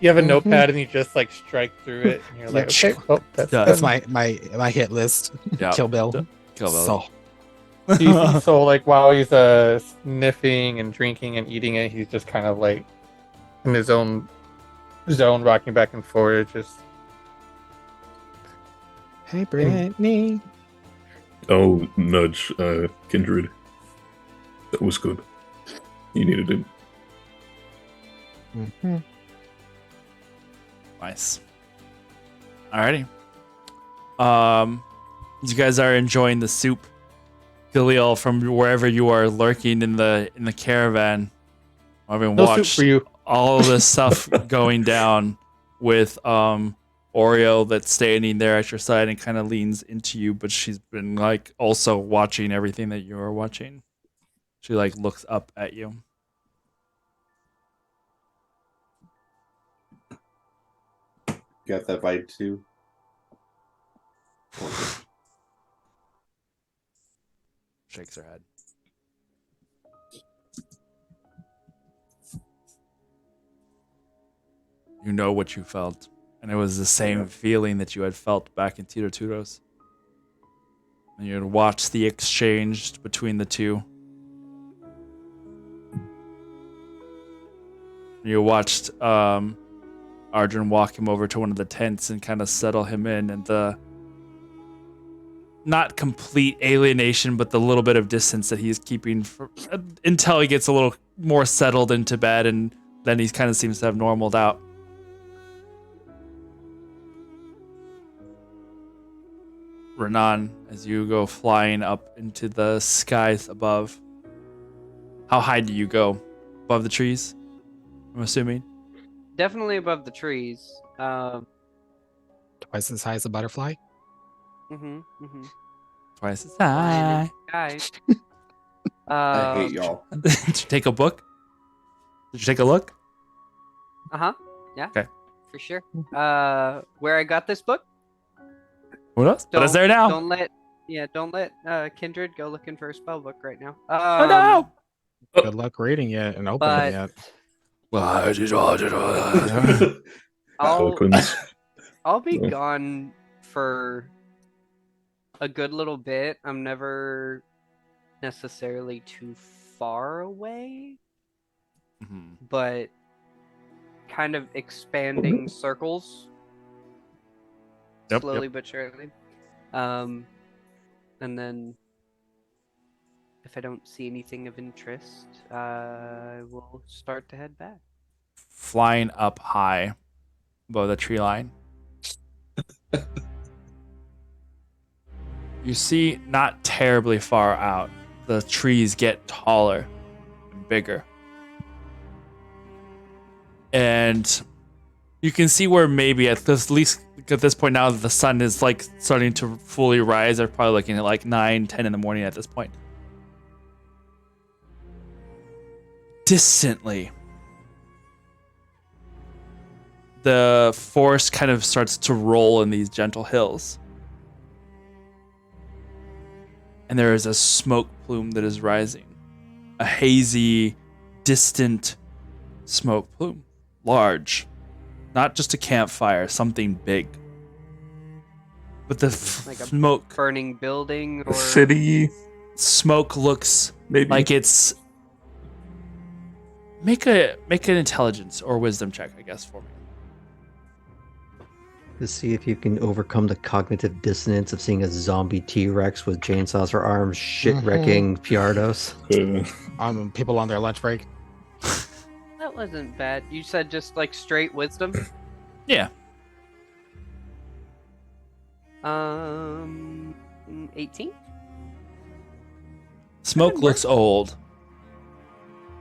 S3: you have a
S1: Mhm.
S3: notepad, and you just like strike through it, and you're like,
S1: Yeah.
S3: okay, well, that's
S2: Yeah.
S1: That's
S3: done.
S1: my hit list.
S2: Yeah.
S1: Kill Bill.
S2: Kill Bill.
S1: So
S3: You see, so like while he's sniffing and drinking and eating it, he's just kind of like in his own zone, rocking back and forth. Just
S1: hey, Brittany.
S5: I'll nudge Kindred. That was good. You needed it.
S1: Mhm.
S2: Nice. Alrighty. You guys are enjoying the soup. Giliel, from wherever you are lurking in the caravan, having
S3: no soup
S2: watched
S3: for you.
S2: all of this stuff going down with Oreo that's standing there at your side and kind of leans into you, but she's been like also watching everything that you are watching. She like looks up at you.
S8: Got that vibe too.
S2: Shakes her head. You know what you felt, and it was the same feeling that you had felt back in Tito Tudos. And you had watched the exchange between the two. You watched Arjun walk him over to one of the tents and kind of settle him in, and the not complete alienation, but the little bit of distance that he's keeping until he gets a little more settled into bed, and then he kind of seems to have normaled out. Renan, as you go flying up into the skies above, how high do you go? Above the trees, I'm assuming?
S6: Definitely above the trees.
S1: Twice as high as a butterfly.
S2: Twice as
S6: Flying
S2: high.
S6: in the skies.
S8: I hate y'all.
S2: Did you take a book? Did you take a look?
S6: Yeah.
S2: Okay.
S6: For sure. Where I got this book?
S2: What else? What is there now?
S6: Don't let Kindred go looking for a spell book right now.
S2: Oh no!
S1: Good luck reading it and opening
S6: But
S1: it.
S5: Eloquence.
S6: I'll be
S5: Oh.
S6: gone for a good little bit. I'm never necessarily too far away. but kind of expanding circles slowly but surely. And then if I don't see anything of interest, I will start to head back.
S2: Flying up high above the tree line. You see, not terribly far out, the trees get taller and bigger. And you can see where maybe at this point now that the sun is like starting to fully rise, they're probably looking at like 9-10 in the morning at this point. Distantly, the forest kind of starts to roll in these gentle hills. And there is a smoke plume that is rising. A hazy, distant smoke plume. Large. Not just a campfire, something big. But the
S6: Like a
S2: smoke...
S6: burning building or...
S5: City.
S2: Smoke looks
S5: Maybe.
S2: like it's... Make an intelligence or wisdom check, I guess, for me.
S4: To see if you can overcome the cognitive dissonance of seeing a zombie T-Rex with chainsaws for arms shit-wrecking Piardos.
S1: People on their lunch break.
S6: That wasn't bad. You said just like straight wisdom?
S2: Yeah.
S6: 18?
S2: Smoke looks old.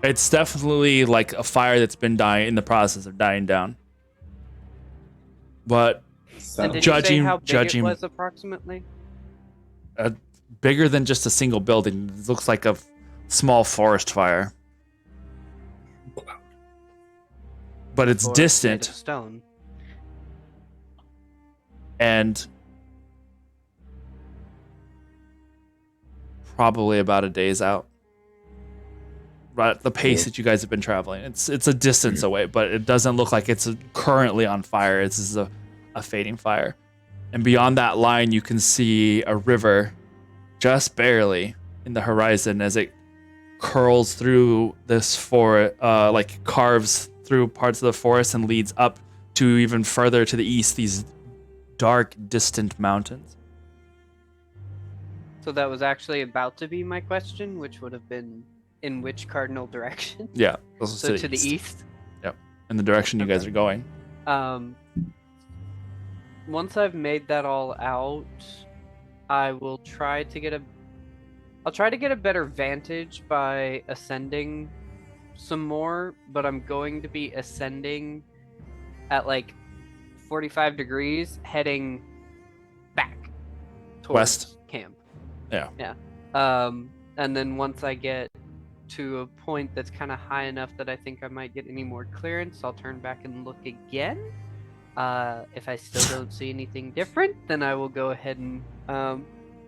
S2: It's definitely like a fire that's been in the process of dying down. But
S6: And did you say how big it was approximately?
S2: Bigger than just a single building. It looks like a small forest fire. But it's
S6: Forest made
S2: distant.
S6: of stone.
S2: And probably about a day's out. Right at the pace that you guys have been traveling. It's a distance away, but it doesn't look like it's currently on fire. It's a fading fire. And beyond that line, you can see a river just barely in the horizon as it curls through this forest, like carves through parts of the forest and leads up to even further to the east, these dark, distant mountains.
S6: So that was actually about to be my question, which would have been in which cardinal direction?
S2: Yeah. Those
S6: So to the east?
S2: Yep. In the direction you guys are going.
S6: Once I've made that all out, I'll try to get a better vantage by ascending some more, but I'm going to be ascending at like 45 degrees, heading back towards
S2: West.
S6: camp.
S2: Yeah.
S6: Yeah. And then once I get to a point that's kind of high enough that I think I might get any more clearance, I'll turn back and look again. If I still don't see anything different, then I will go ahead and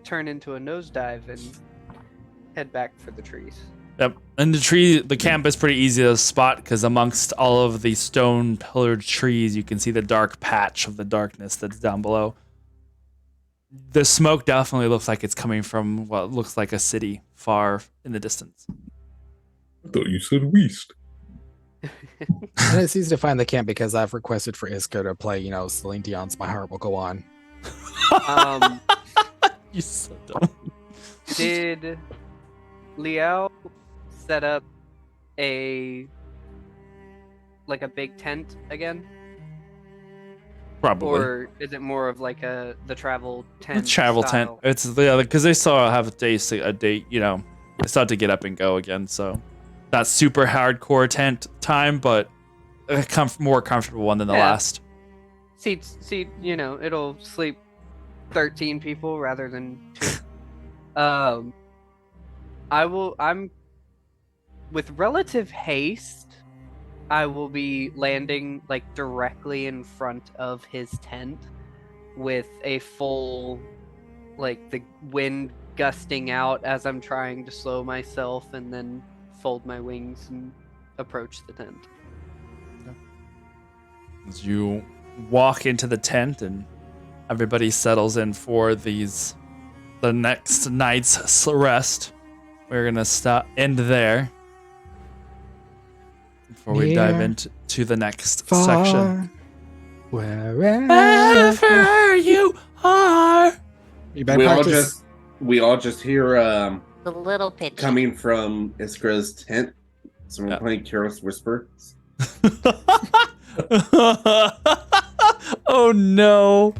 S6: turn into a nosedive and head back for the trees.
S2: Yep. And the camp is pretty easy to spot because amongst all of the stone pillared trees, you can see the dark patch of the darkness that's down below. The smoke definitely looks like it's coming from what looks like a city far in the distance.
S5: I thought you said West.
S1: And it's easy to find the camp because I've requested for Isco to play, Celine Dion's My Heart Will Go On.
S2: You so dumb.
S6: Did Liao set up a big tent again?
S2: Probably.
S6: Or is it more of like the travel tent?
S2: The travel tent.
S6: style?
S2: It's because they still have a date, they still have to get up and go again, so not super hardcore tent time, but a more comfortable one than the last.
S6: Seat, it'll sleep 13 people rather than 2. I'm with relative haste. I will be landing like directly in front of his tent with a full, like the wind gusting out as I'm trying to slow myself and then fold my wings and approach the tent.
S2: As you walk into the tent and everybody settles in for the next night's rest, we're gonna end there. before we dive
S1: Near,
S2: into the next
S1: far,
S2: section.
S1: wherever
S2: you are.
S1: you better practice.
S8: We all just hear
S11: The little pitch.
S8: coming from Iskra's tent. Someone
S2: Yeah.
S8: playing Careless Whisper.
S2: Oh no.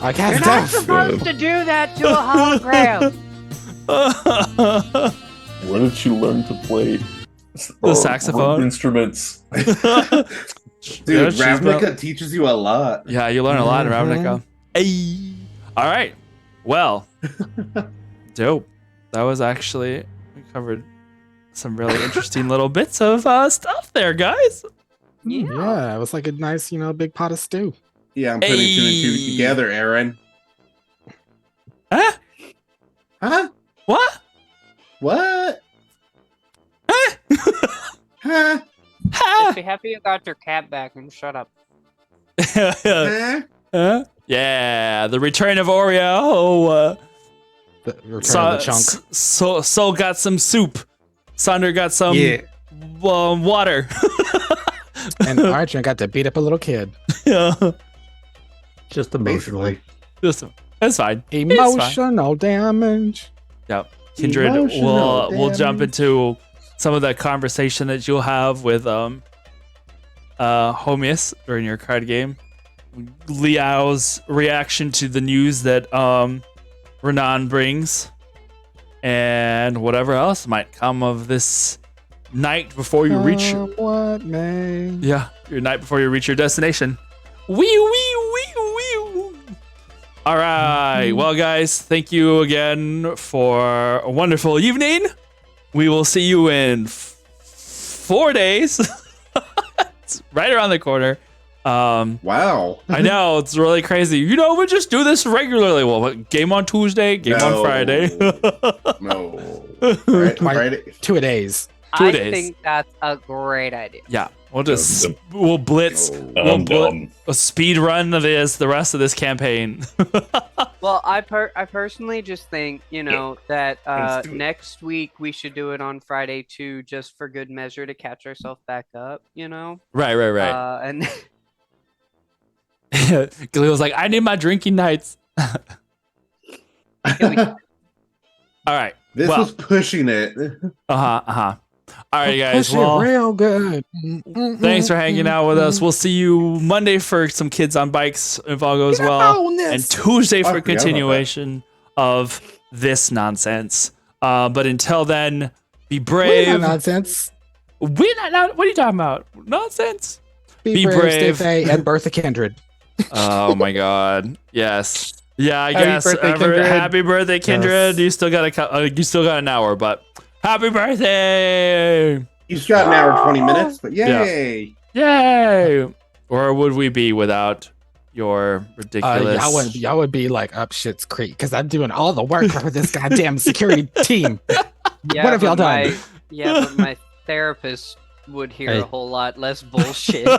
S1: I can't
S6: You're not
S1: tell.
S6: supposed to do that to a hologram.
S5: Where did you learn to play
S2: The saxophone?
S5: instruments?
S8: Dude,
S2: Yeah, she's
S8: Ravnica teaches you a lot.
S2: Yeah, you learn a lot in
S1: Mhm.
S2: Ravnica. Hey. All right. Well, dope. That was actually, we covered some really interesting little bits of stuff there, guys.
S1: Yeah, it was like a nice, big pot of stew.
S8: Yeah, I'm putting two and two
S2: Hey.
S8: together, Aaron.
S2: Huh?
S8: Huh?
S2: What?
S8: What?
S2: Huh?
S8: Huh?
S6: Just be happy you got your cat back and shut up.
S8: Huh?
S2: Huh? Yeah, the return of Oreo.
S1: The return of the chunk.
S2: Soul got some soup. Sander got some
S3: Yeah.
S2: water.
S1: And Arjun got to beat up a little kid.
S2: Yeah,
S4: Just emotionally.
S2: that's fine.
S1: Emotional damage.
S2: Yep. Kindred,
S1: Emotional
S2: we'll jump
S1: damage.
S2: into some of that conversation that you'll have with Homius during your card game. Liao's reaction to the news that Renan brings, and whatever else might come of this night before you reach
S1: What, man?
S2: your night before you reach your destination. Wee wee wee wee. All right. Well, guys, thank you again for a wonderful evening. We will see you in 4 days. It's right around the corner.
S8: Wow.
S2: I know, it's really crazy. We just do this regularly. Well, game on Tuesday, game on
S8: No.
S2: Friday.
S8: No.
S1: Right.
S8: Friday.
S1: 2 days.
S2: 2
S6: I
S2: days.
S6: think that's a great idea.
S2: Yeah, we'll blitz.
S5: I'm down.
S2: A speed run of this the rest of this campaign.
S6: Well, I personally just think, that
S5: Let's do it.
S6: next week we should do it on Friday too, just for good measure to catch ourselves back up,
S2: Right.
S6: And
S2: Glee was like, I need my drinking nights. All right.
S8: This
S2: Well.
S8: was pushing it.
S2: All right, guys.
S1: Push it
S2: Well,
S1: real good.
S2: thanks for hanging out with us. We'll see you Monday for some kids on bikes if all goes well, and Tuesday
S8: I
S2: for
S8: forgot about that.
S2: continuation of this nonsense. But until then, be
S1: We're
S2: brave.
S1: not nonsense.
S2: We're not. What are you talking about? Nonsense. Be
S1: brave,
S2: brave.
S1: stay fey, and Bertha Kindred.
S2: Oh my God. Yes. Yeah, I
S3: Happy
S2: guess.
S3: birthday, Kindred.
S2: Happy birthday, Kindred.
S1: Yes.
S2: You still got an hour, but happy birthday!
S8: You've got an hour 20 minutes, but yay!
S2: Yay! Where would we be without your ridiculous?
S1: Y'all would be like up shit's creek because I'm doing all the work for this goddamn security team.
S6: yeah,
S1: What have y'all
S6: but
S1: done?
S6: but my therapist would hear
S4: Hey.
S6: a whole lot less bullshit.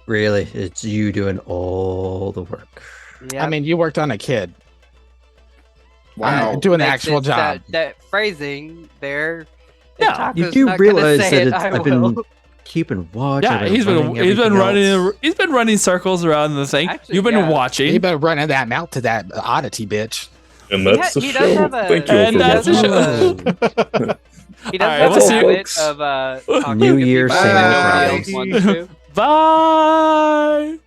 S4: Really, it's you doing all the work.
S6: Yeah,
S1: I mean, you worked on a kid.
S8: Wow.
S1: I'm doing the
S6: makes
S1: actual
S6: it-
S1: job.
S6: That phrasing there.
S2: Yeah,
S4: You
S6: Taco's
S4: do
S6: not gonna
S4: realize
S6: say
S4: that
S6: it,
S4: it's,
S6: I
S4: I've been
S6: will.
S4: keeping watch.
S2: Yeah,
S4: I've
S2: he's been
S4: everything else.
S2: running circles around the thing.
S6: Actually,
S2: You've been
S6: yeah.
S2: watching.
S1: You better running that mouth to that oddity bitch.
S5: And that's the
S6: He does
S5: show.
S6: have a-
S5: Thank you
S2: And
S5: for
S2: that's the
S5: watching.
S2: show.
S6: He does
S2: All right,
S6: have
S2: we'll
S6: a
S2: see you-
S6: habit
S5: folks.
S6: of talking
S4: New
S6: to
S4: Year,
S6: people
S8: same
S6: that
S8: old
S6: nobody
S8: problems.
S6: else wants to.
S2: Bye.